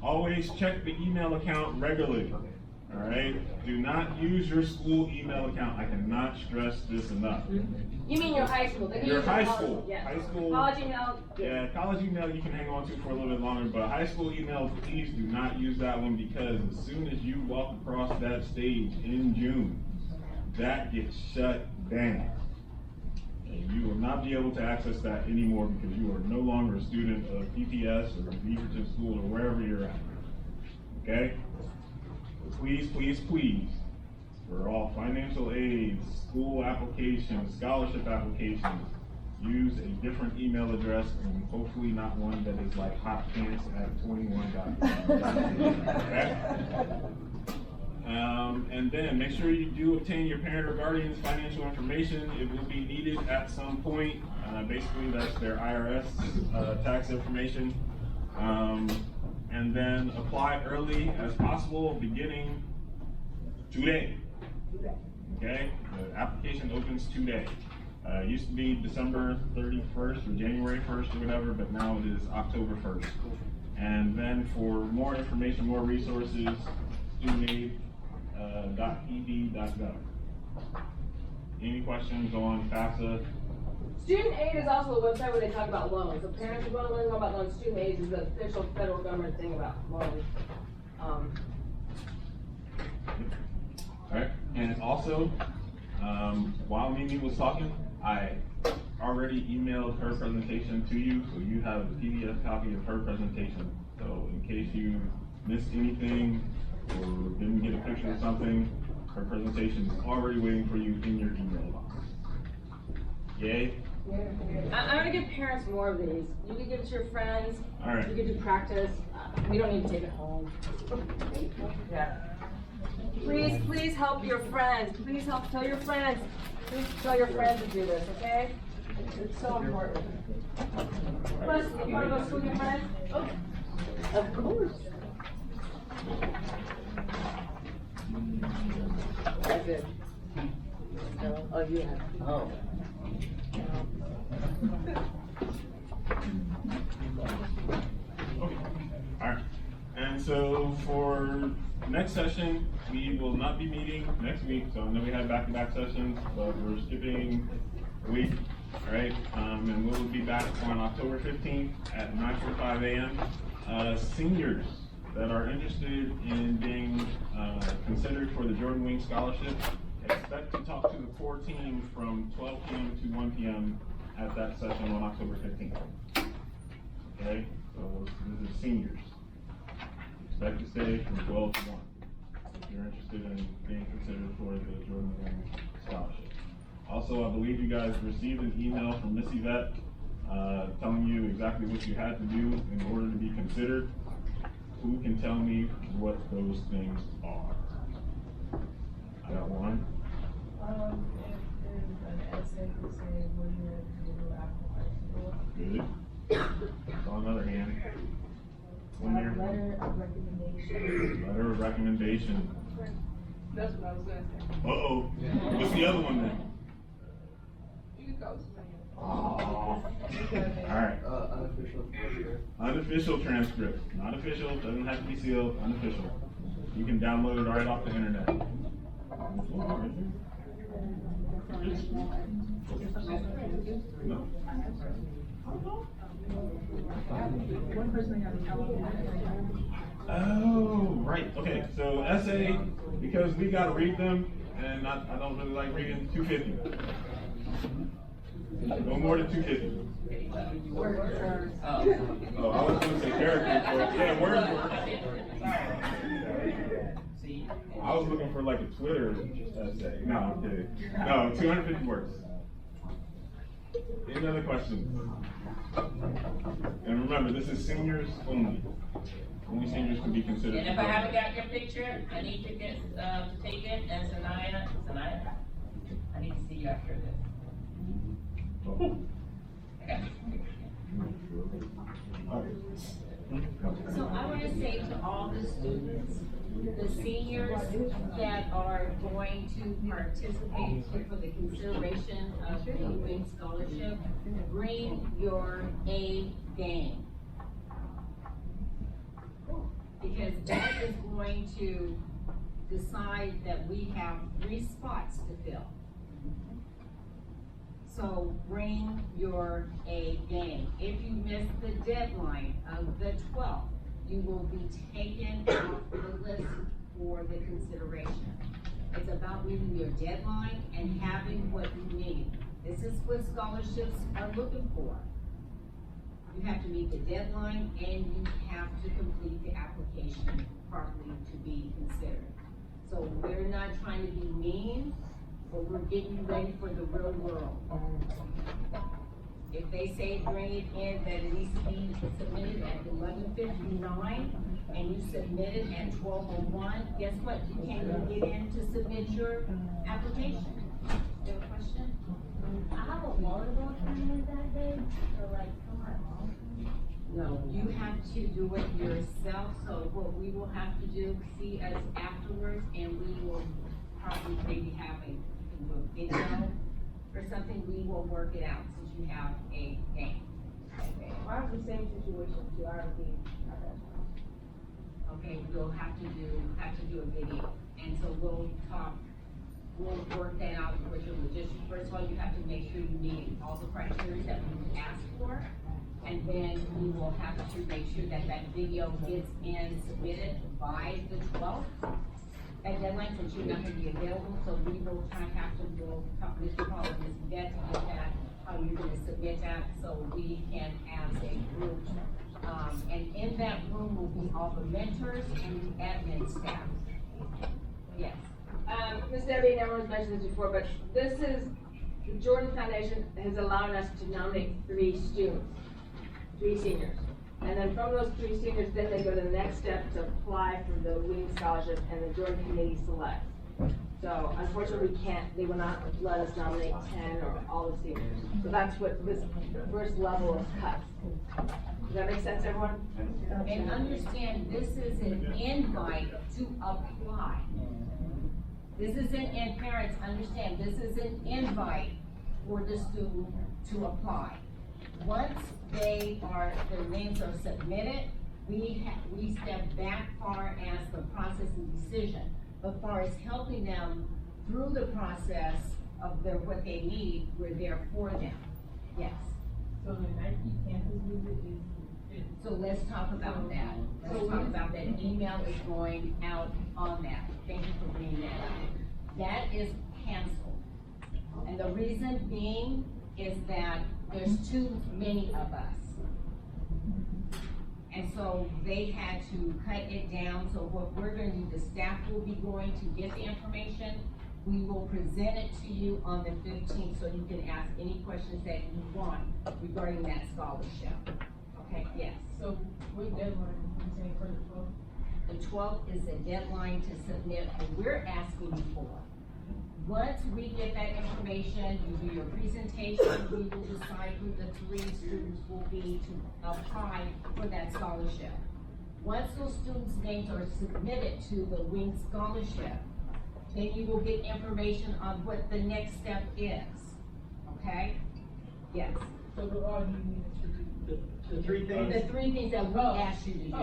Always check the email account regularly. All right. Do not use your school email account. I cannot stress this enough. You mean your high school? They can Your use high college, school. yes. High school. College email. Yeah, college email you can hang on to for a little bit longer, but high school email, please do not use that one, because as soon as you walk across that stage in June, that gets shut down. And you will not be able to access that anymore because you are no longer a student of PPS or Beaverton School or wherever you're at. Okay? But please, please, please, for all financial aids, school applications, scholarship applications, use a different email address, and hopefully not one that is like hotpants@21.com. Okay? And then make sure you do obtain your parent or guardian's financial information. It will be needed at some point. Basically, that's their IRS tax information. And then apply early as possible, beginning today. Okay? The application opens today. It used to be December 31st or January 1st or whatever, but now it is October 1st. And then for more information, more resources, studentaid.ed.gov. Any questions on FAFSA? Student aid is also a website where they talk about loans. So parents who want to learn more about loans, student aid is the official federal government thing about loans. Alright, and also, while Mimi was talking, I already emailed her presentation to you, so you have a PDF copy of her presentation. So in case you missed anything or didn't get a picture of something, her presentation is already waiting for you in your email box. Yay? I'm gonna give parents more of these. You can give it to your friends. All right. You can do practice. We don't need to take it home. Yeah. Please, please help your friends. Please help, tell your friends. Please tell your friends to do this, okay? It's so important. Plus, you wanna go to school with your friends? Oh, of course. That's it. Oh, you have. Oh. Okay. Alright. And so for next session, we will not be meeting next week. So I know we have back-to-back sessions, but we're skipping a week. Alright. And we'll be back on October 15th at 9:45 a.m. Seniors that are interested in being considered for the Jordan Wing Scholarship, expect to talk to the core team from 12 p.m. to 1 p.m. at that session on October 15th. Okay, so this is seniors. Expect to stay from 12 to 1 if you're interested in being considered for the Jordan Wing Scholarship. Also, I believe you guys received an email from Miss Yvette telling you exactly what you had to do in order to be considered. Who can tell me what those things are? I got one. Good. Saw another hand. One there. Letter of recommendation. Letter of recommendation. That's what I was gonna say. Uh-oh. What's the other one then? You can go. Oh. All right. Unofficial transcript. Unofficial transcript. Not official, doesn't have to be sealed, unofficial. You can download it right off the internet. No. Oh, right, okay, so essay, because we gotta read them, and I don't really like reading, 250. No more than 250. Oh, I was gonna say characters, but yeah, words. I was looking for like a Twitter essay. No, I'm kidding. No, 250 words. Any other questions? And remember, this is seniors only. only seniors could be considered. And if I haven't got your picture, I need to get, to take it, and Sanaya, I need to see you after this. I got this picture. So I wanna say to all the students, the seniors that are going to participate for the consideration of the Wing Scholarship, bring your A game. Because that is going to decide that we have 3 spots to fill. So bring your A game. If you miss the deadline of the 12th, you will be taken off the list for the consideration. It's about meeting your deadline and having what you need. This is what scholarships are looking for. You have to meet the deadline and you have to complete the application properly to be considered. So we're not trying to be mean, but we're getting you ready for the real world. If they say bring it in, that it needs to be submitted at 11:59, and you submit it at 12:01, guess what? You can't even get in to submit your application. You have a question? I have a volleyball tournament that day, so like, come on. No, you have to do it yourself, so what we will have to do, see us afterwards, and we will probably maybe have a video or something, we will work it out since you have a game. Okay. I have the same situation too, I already have that. Okay, we'll have to do a video, and so we'll work that out with your logistics. First of all, you have to make sure you meet all the criteria that we asked for, and then we will have to make sure that that video gets in, submitted by the 12th. That deadline, since you're not gonna be available, so we will Mr. Paul and Ms. Yvette to get that, how you're gonna submit that, so we can, as a group, and in that room will be all the mentors and the admin staff. Yes. Ms. Debbie, no one's mentioned this before, but this is, the Jordan Foundation has allowed us to nominate 3 students, 3 seniors. And then from those 3 seniors, then they go to the next step to apply for the Wing Scholarship, and the Jordan Committee selects. So unfortunately, they will not let us nominate 10 or all the seniors. So that's what this first level of cuts. Does that make sense, everyone? And understand, this is an invite to apply. This isn't, and parents understand, this is an invite for the student to apply. Once their names are submitted, we step back far as the process and decision. But far as helping them through the process of what they need, we're there for them. Yes. So the Nike campus visit is. So let's talk about that. Let's talk about that. Email is going out on that. Thank you for bringing that up. That is canceled. And the reason being is that there's too many of us. And so they had to cut it down. So what we're gonna do, the staff will be going to get the information. We will present it to you on the 15th, so you can ask any questions that you want regarding that scholarship. Okay, yes. So what deadline are you saying for the 12th? The 12th is the deadline to submit what we're asking you for. Once we get that information, you do your presentation, we will decide who the 3 students will be to apply for that scholarship. Once those students' names are submitted to the Wing Scholarship, then you will get information on what the next step is, okay? Yes. So all you need is to do The 3 things. The 3 things that we asked you to do.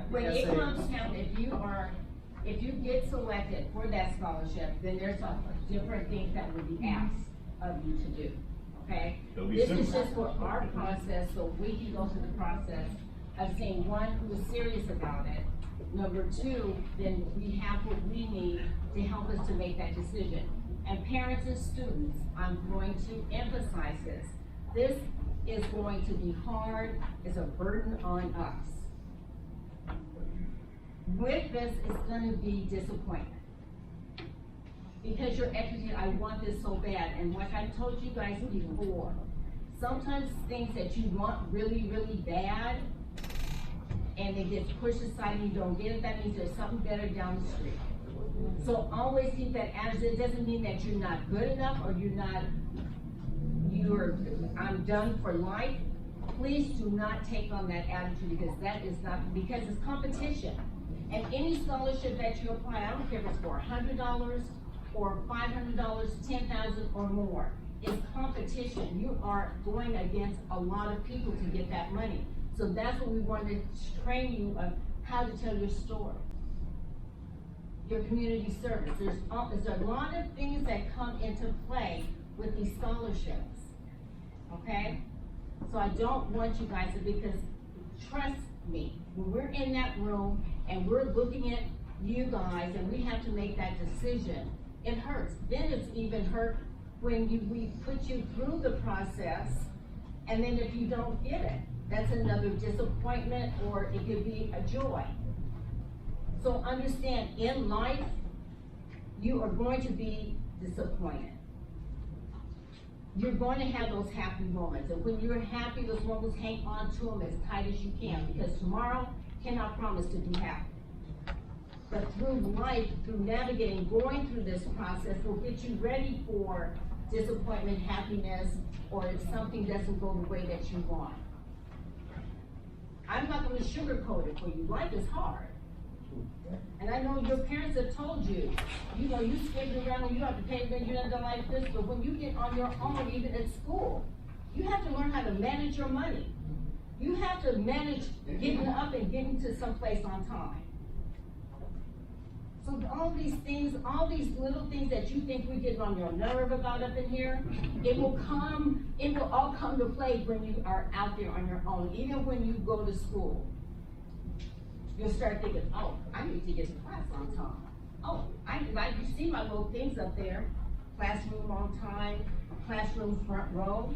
When Yes, it sir. comes down, if you get selected for that scholarship, then there's different things that will be asked of you to do, okay? They'll be This is similar. just for our process, so we can go through the process of saying, 1, who is serious about it. Number 2, then we have what we need to help us to make that decision. And parents and students, I'm going to emphasize this. This is going to be hard, it's a burden on us. With this, it's gonna be disappointment. Because you're educated, I want this so bad, and like I told you guys before, sometimes things that you want really, really bad, and and it gets pushed aside and you don't get it, that means there's something better down the street. So always keep that attitude. It doesn't mean that you're not good enough or I'm done for life. Please do not take on that attitude, because that is not, because it's competition. And any scholarship that you apply, I don't care if it's for $100 or $500, $10,000 or more, it's competition. You are going against a lot of people to get that money. So that's what we want to train you of how to tell your story. Your community service. There's a lot of things that come into play with these scholarships. Okay? So I don't want you guys to, because trust me, when we're in that room and we're looking at you guys and we have to make that decision, it hurts. Then it's even hurt when we put you through the process, and then if you don't get it, that's another disappointment, or it could be a joy. So understand, in life, you are going to be disappointed. You're going to have those happy moments, and when you're happy, those moments, hang on to them as tight as you can, because tomorrow cannot promise to be happy. But through life, through navigating, going through this process will get you ready for disappointment, happiness, or if something doesn't go the way that you want. I'm not going to sugarcoat it for you. Life is hard. And I know your parents have told you, you know, you skated around and you have to pay them, you're not like this, but when you get on your own, even at school, you have to learn how to manage your money. You have to manage getting up and getting to someplace on time. So all these things, all these little things that you think we get on your nerve about up in here, it will all come to play when you are out there on your own, even when you go to school. You'll start thinking, oh, I need to get to class on time. Oh, you see my little things up there, classroom on time, classroom front row.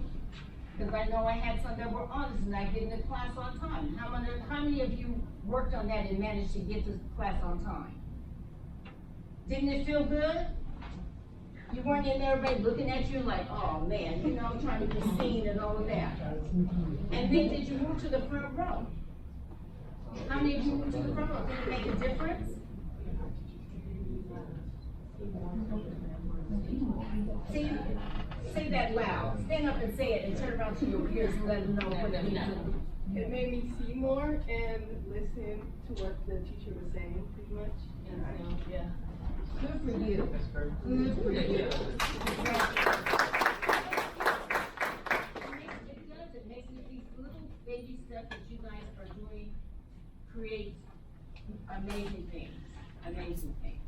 Because I know I had some that were honest and I get into class on time. How many of you worked on that and managed to get to class on time? Didn't it feel good? You weren't in there, everybody looking at you like, oh man, you know, trying to be seen and all of that. And then did you move to the front row? How many of you moved to the front row? Did it make a difference? See, say that loud. Stand up and say it and turn around to your peers and let them know what it means. It made me see more and listen to what the teacher was saying, pretty much. And yeah. Good for you. Good for you. It makes these little baby steps that you guys are doing create amazing things. Amazing things.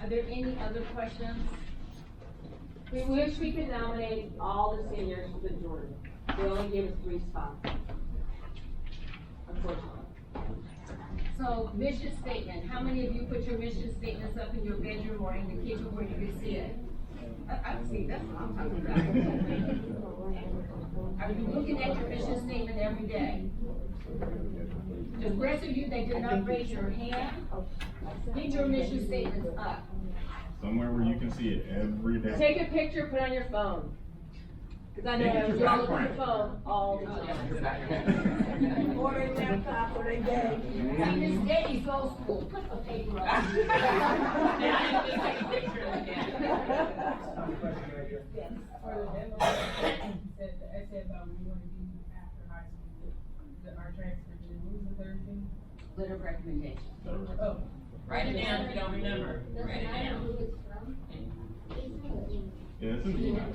Are there any other questions? We wish we could nominate all the seniors for the Jordan. They only gave us 3 spots. Unfortunately. So, mission statement, how many of you put your mission statements up in your bedroom or in the kitchen where you can see it? I see, that's what I'm talking about. Are you looking at your mission statement every day? The rest of you that did not raise your hand, get your mission statements up. Somewhere where you can see it every day. Take a picture, put it on your phone. Because I know you're all on your phone all the time. Or a laptop, or a day. See, Miss Debbie's old school, put a paper up. I didn't take a picture of Yes. For the deadline, said the essay about what we want to do after high school, our transfer to the rules of Thursday. Letter of recommendation. Oh. Write it down if you don't remember. Write it down. Yeah, it's an email.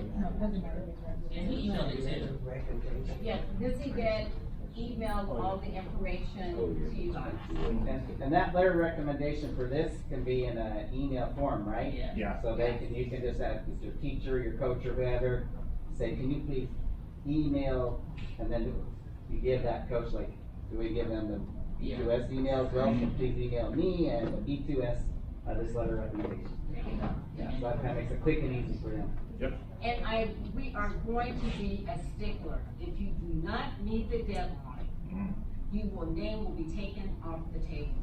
And he emailed it too. Yes, Missy did email all the information to you guys. And that letter of recommendation for this can be in an email form, right? Yeah. Yeah. So you can just ask your teacher, your coach, or whoever, say, can you please email, and then you give that coach, like, do we give them the B2S email as well? So please email me and the B2S, this letter of recommendation. Yeah, so that kind of makes it quick and easy for them. Yep. And we are going to be a stickler. If you do not meet the deadline, your name will be taken off the table.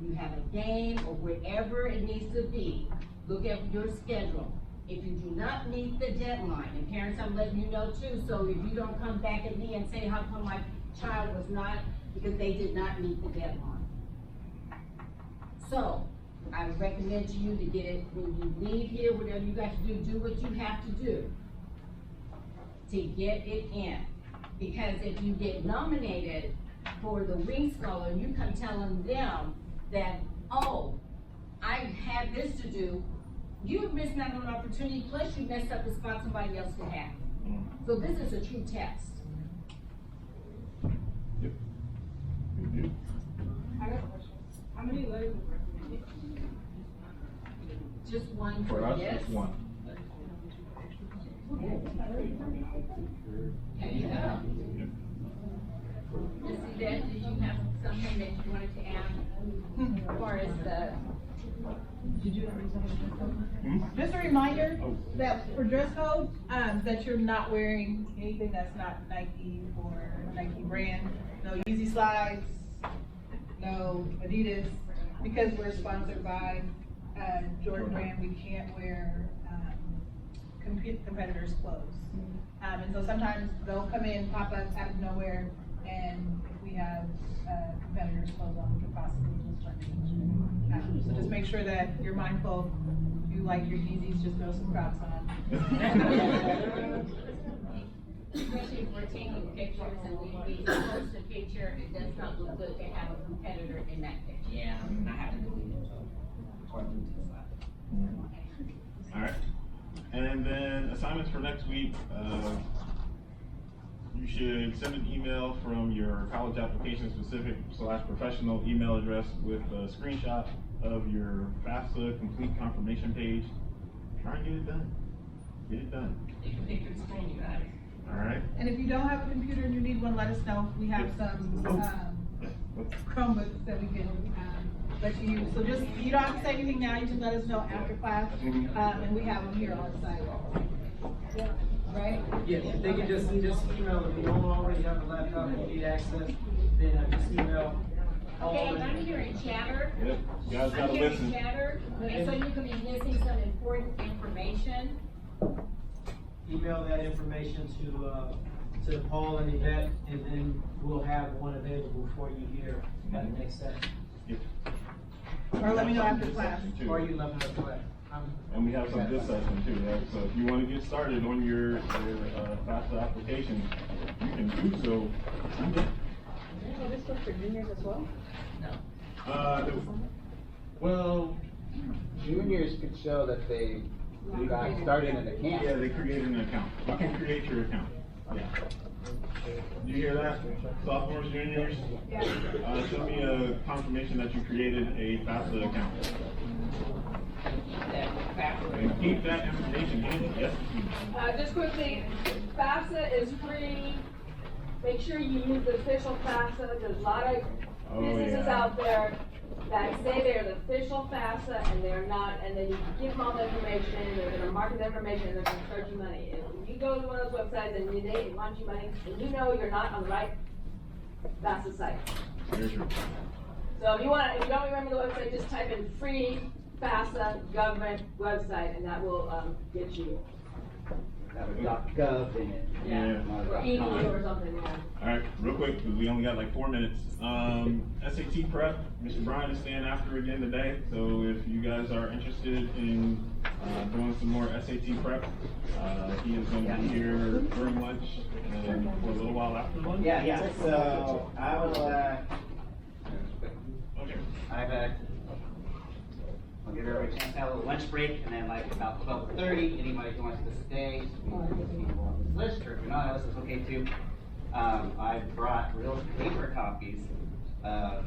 You have a game or wherever it needs to be, look at your schedule. If you do not meet the deadline, and parents, I'm letting you know too, so if you don't come back at me and say, how come my child was not because they did not meet the deadline. So, I recommend to you to get it, when you leave here, whatever you got to do what you have to do to get it in. Because if you get nominated for the Wing Scholar, you come telling them that, oh, I had this to do, you've missed out on an opportunity, plus you messed up the spot somebody else could have. So this is a true test. Yep. I got a question. How many letters of recommendation? Just one For for us, yes. it's one. There you go. Ms. Yvette, did you have something that you wanted to add? As far as the, Just a reminder that for dress code, that you're not wearing anything that's not Nike or Nike brand. No Yeezy slides, no Adidas, because we're sponsored by, Jordan brand, we can't wear, competitors' clothes. And so sometimes they'll come in, pop up out of nowhere, and if we have, competitors' clothes on, we could possibly just start changing. So just make sure that you're mindful, if you like your Yeezys, just throw some Crocs on. Especially if we're taking pictures and we post a picture, it does not look good to have a competitor in that picture. Yeah, I have to delete it. All right. And then assignments for next week, you should send an email from your college application specific / professional email address with a screenshot of your FAFSA complete confirmation page. Try and get it done. Get it done. You can pick your screen, you guys. All right. And if you don't have a computer and you need one, let us know. We have some, Chromebooks that we can, let you use. So just, you don't have to say anything now, you just let us know after class, and we have them here on site. Right? Yeah, they can just email if you don't already have a laptop and need access, then just email. Okay, and I'm here in Chatter. Yep. You guys gotta I'm here listen. in Chatter, and so you can be missing some important information. Email that information to Paul and Yvette, and then we'll have one available for you here at the next session. Yep. Or let me know after class. Or you let me know after. And we have some this session too, right? So if you want to get started on your FAFSA application, you can do so. so this was for juniors as well? Well, Juniors could show that they got started in the camp. yeah, they created an account. You can create your account. Yeah. You hear that? Sophomores, juniors? Show me a confirmation that you created a FAFSA account. And keep that information handy. Yes? Just quickly, FAFSA is free. Make sure you use the official FAFSA. There's a lot of businesses out there that say they're the official FAFSA and they're not, and then you give them all the information, they're gonna market the information, and they're gonna charge you money. If you go to one of those websites and they want you money, and you know you're not on the right FAFSA site. Very true. So if you don't remember the website, just type in free FAFSA government website, and that will, get you. .gov in it. Yeah. Or .edu or something, yeah. All right, real quick, because we only got like 4 minutes. SAT prep, Mr. Brian is staying after again today. So if you guys are interested in doing some more SAT prep, he is going to be here during lunch and for a little while after lunch. Yeah, so I will, Okay. I'll give everybody a chance to have a little lunch break, and then like about 12:30, anybody who wants to stay, on this list, or if you're not on this is okay too. I brought real paper copies of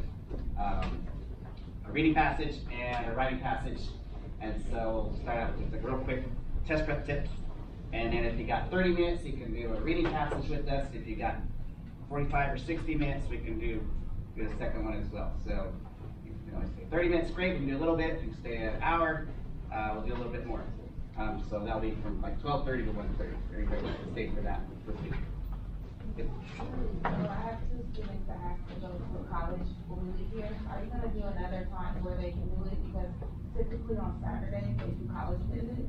a reading passage and a writing passage, and so we'll start out with just a real quick test prep tips. And then if you got 30 minutes, you can do a reading passage with us. If you got 45 or 60 minutes, we can do a second one as well. So you can always say 30 minutes, great, we can do a little bit. If you stay an hour, we'll do a little bit more. So that'll be from like 12:30 to 1:30. Everybody wants to stay for that this week. Yep. So I have two students that have to go to college when we leave here. Are you gonna do another time where they can do it? Because typically on Saturdays, they do college visits.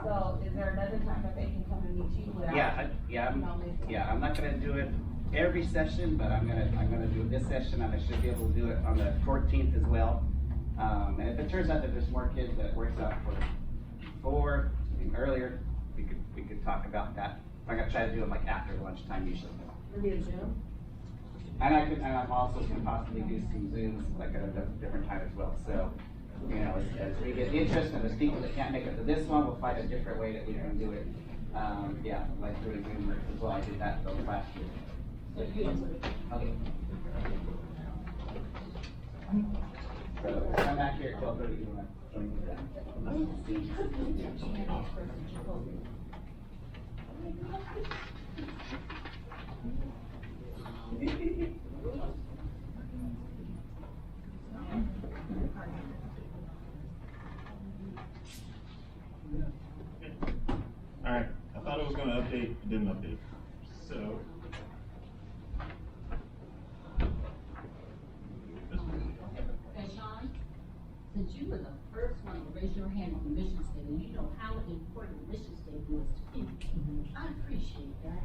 So is there another time that they can come and meet you without? I'm not gonna do it every session, but I'm gonna do it this session, and I should be able to do it on the 14th as well. And if it turns out that there's more kids that it works out for 4, even earlier, we could talk about that. I'm gonna try to do it like after lunchtime usually. Maybe a Zoom? And I'm also can possibly do some Zooms like at a different time as well. So, you know, as we get interest and there's people that can't make it to this one, we'll find a different way that we can do it. Yeah, like through a Zoom as well. I did that the last year. Okay. So come back here at 12:30. You wanna join me then? All right, I thought it was gonna update, it didn't update. So. Okay, Sean, since you were the first one to raise your hand on mission statement, you know how important mission statement is to me. I appreciate that.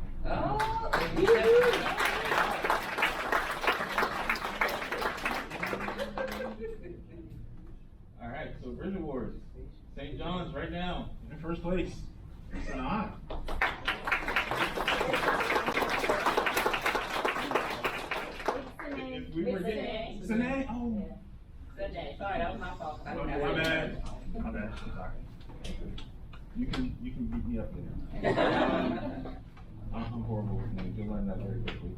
All right, so Bridge Awards, St. John's right now in first place. It's an honor. If we were getting Sine, oh. Sunday, sorry, that was my fault. My bad. My bad. Sorry. You can beat me up there. I'm horrible with names. You'll learn that very quickly.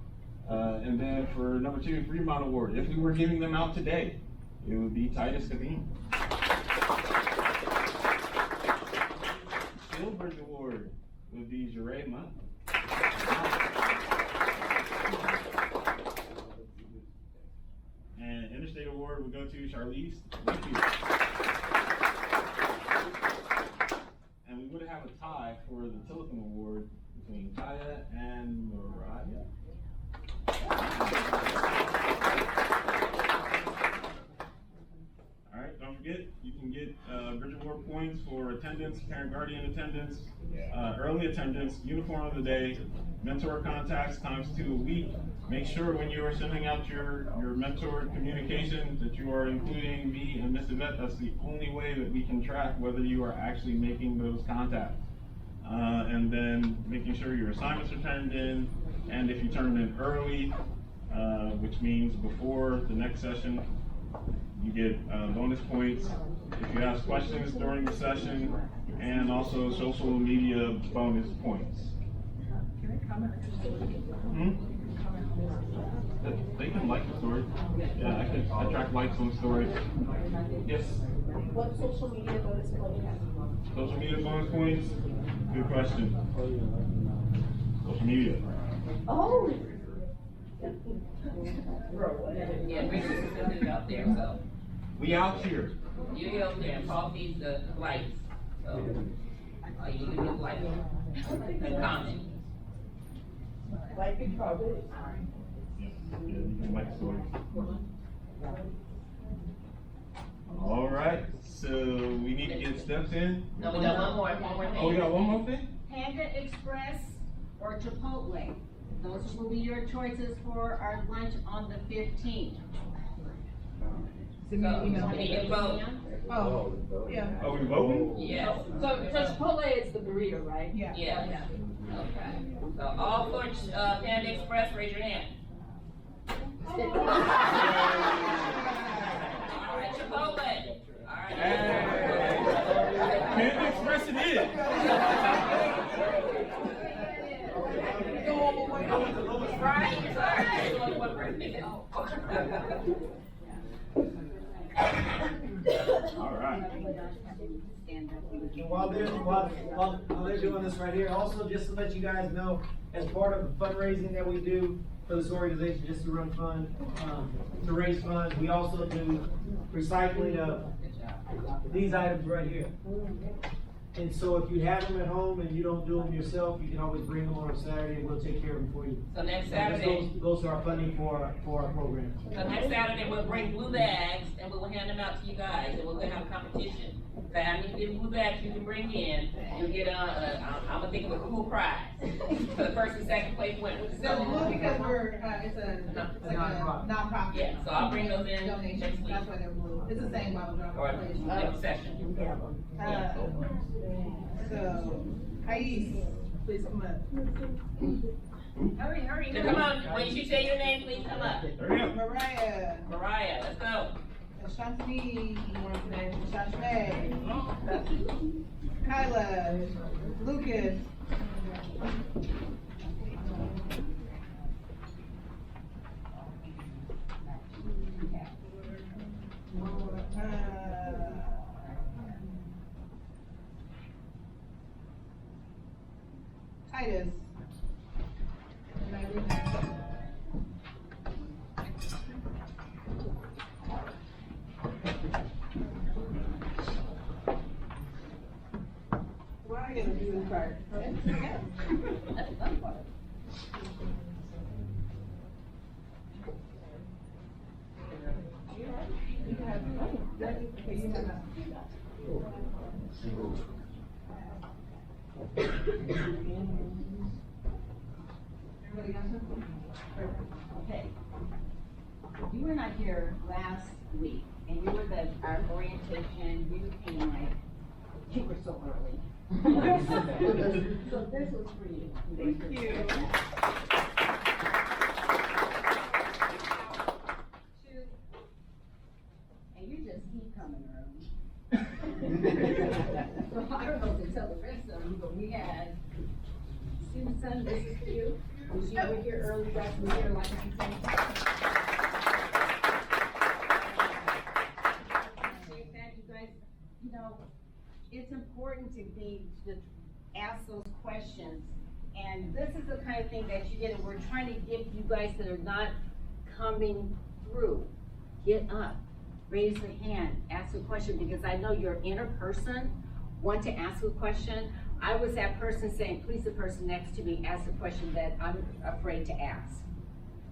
And then for number 2, Fremont Award. If we were giving them out today, it would be Titus Kaveen. Silbridge Award would be Jeray Munt. And Interstate Award would go to Charlize. And we would have a tie for the Tillicum Award between Kaya and Mariah. All right, don't forget, you can get Bridge Award points for attendance, parent guardian attendance, early attendance, uniform of the day, mentor contacts ×2 a week. Make sure when you are sending out your mentor communication that you are including me and Ms. Yvette. That's the only way that we can track whether you are actually making those contacts. And then making sure your assignments are turned in, and if you turn in early, which means before the next session, you get bonus points. If you ask questions during the session, and also social media bonus points. They can like the story. Yeah, I track likes on stories. Yes? What social media bonus points? Social media bonus points? Good question. Social media. Oh. Yeah, Richard's gonna put it out there, so. We out here. You out there, Paul needs the likes, so. You can get like and comment. Like it, probably. Yeah, you can like stories. All right, so we need to get steps in. No, we got one more thing. Oh, we got one more thing? Panda Express or Chipotle. Those will be your choices for our lunch on the 15th. Send me an email. We can vote. Oh, yeah. Are we voting? Yes. So Chipotle is the burrito, right? Yeah. Yeah. Okay. So all for Panda Express, raise your hand. All right, Chipotle. All right. Panda Express it is. Right? All right. And while they're doing this right here, also just to let you guys know, as part of the fundraising that we do for this organization, just to run fund, to raise funds, we also do recycling of these items right here. And so if you have them at home and you don't do them yourself, you can always bring them on a Saturday and we'll take care of them for you. So next This Saturday, goes to our funding for our program. so next Saturday, we'll bring blue bags and we will hand them out to you guys, and we're gonna have a competition. So how many different blue bags you can bring in, you'll get I'm gonna think of a cool prize. For the first and second place winner. So, well, because we're, it's like a nonprofit. Yeah, so I'll bring those in Donation, next week. that's why they're blue. It's the same bottle drop. Or next session. So, Ais, please come up. Hurry. So come on, when you say your name, please come up. Hurry up. Mariah, let's go. Shantini, Shashme, Kyla, Lucas. Titus. Why are you gonna do this part? That's the fun part. You have, okay, you have that. Everybody got something? Okay. You were not here last week, and you were our orientation, you came like, you were so early. So this was for you. Thank you. And you just keep coming early. So I don't know to tell the rest of you, but we had Susan, this is for you. Was you were here early, guys were here like at the same time. You guys, you know, it's important to ask those questions. And this is the kind of thing that you get, and we're trying to give you guys that are not coming through, get up, raise your hand, ask a question, because I know your inner person want to ask a question. I was that person saying, please, the person next to me ask a question that I'm afraid to ask.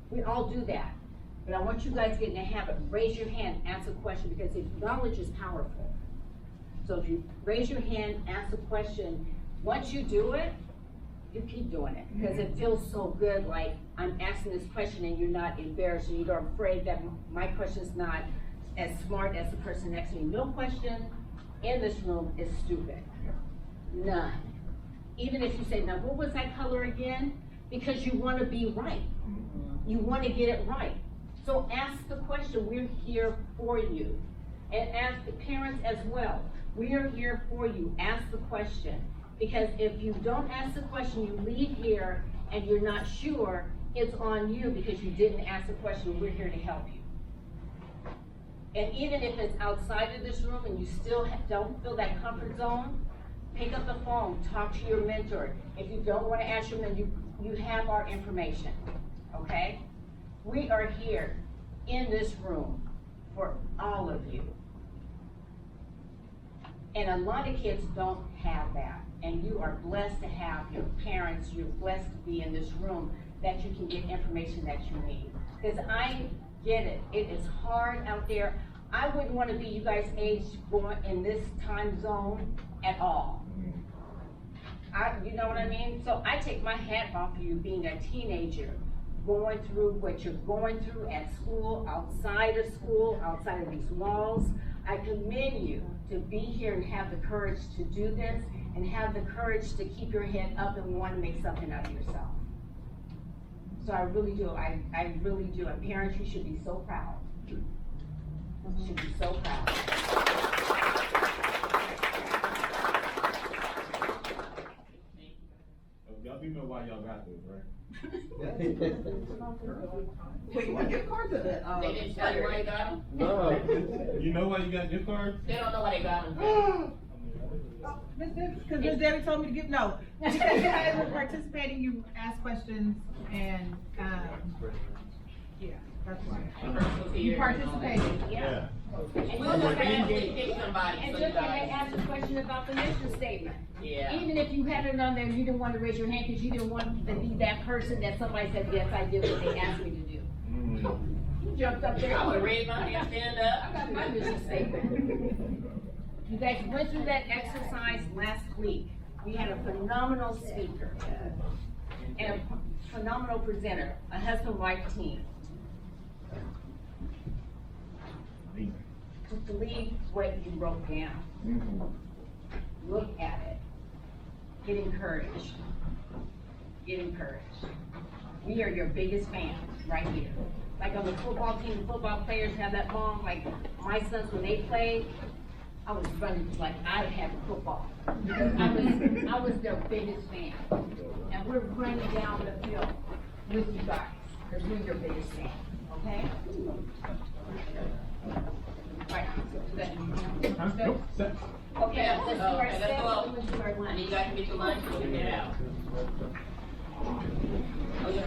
We all do that. But I want you guys to get in a habit, raise your hand, ask a question, because knowledge is powerful. So if you raise your hand, ask a question, once you do it, you keep doing it, because it feels so good, like I'm asking this question and you're not embarrassed and you're afraid that my question's not as smart as the person next to me. No question in this room is stupid. None. Even if you say, now what was that color again? Because you want to be right. You want to get it right. So ask the question. We're here for you. And ask the parents as well. We are here for you. Ask the question. Because if you don't ask the question, you leave here and you're not sure, it's on you because you didn't ask the question. We're here to help you. And even if it's outside of this room and you still don't feel that comfort zone, pick up the phone, talk to your mentor. If you don't want to ask your mentor, you have our information, okay? We are here in this room for all of you. And a lot of kids don't have that. And you are blessed to have your parents, you're blessed to be in this room that you can get information that you need. Because I get it, it is hard out there. I wouldn't want to be you guys' age going in this time zone at all. You know what I mean? So I take my hat off of you being a teenager, going through what you're going through at school, outside of these walls. I commend you to be here and have the courage to do this and have the courage to keep your head up and want to make something out of yourself. So I really do, I really do. And parents, you should be so proud. You should be so proud. Y'all do know why y'all got this, right? Wait, what gift cards are that? They didn't tell you why they got them? No. You know why you got gift cards? They don't know why they got them. Because Miss Debbie told me to give, no. Because you guys were participating, you asked questions, and, yeah. That's fine. Principals You here and all that. participated. Yeah. And We'll just just like ask they- to pick somebody, And so just you like I guys. asked a question about the mission statement. Yeah. Even if you had it on there, you didn't want to raise your hand because you didn't want to be that person that somebody said, yes, I did what they asked me to do. You jumped up there. I would've raised my hand, stand up. I got my mission statement. You guys went through that exercise last week. We had a phenomenal speaker and a phenomenal presenter, a husband-wife team. To believe what you wrote down. Look at it. Get encouraged. Get encouraged. We are your biggest fans right here. Like on the football team, the football players have that long, like my sons, when they played, I was running like I had football. Because I was their biggest fan. And we're running down the field with you guys, because we're your biggest fan, okay? Right. Nope, set. Okay, let's do our Okay, let's steps, go. let's do our And lunch. you guys can get your lunch and get out. Oh, yeah.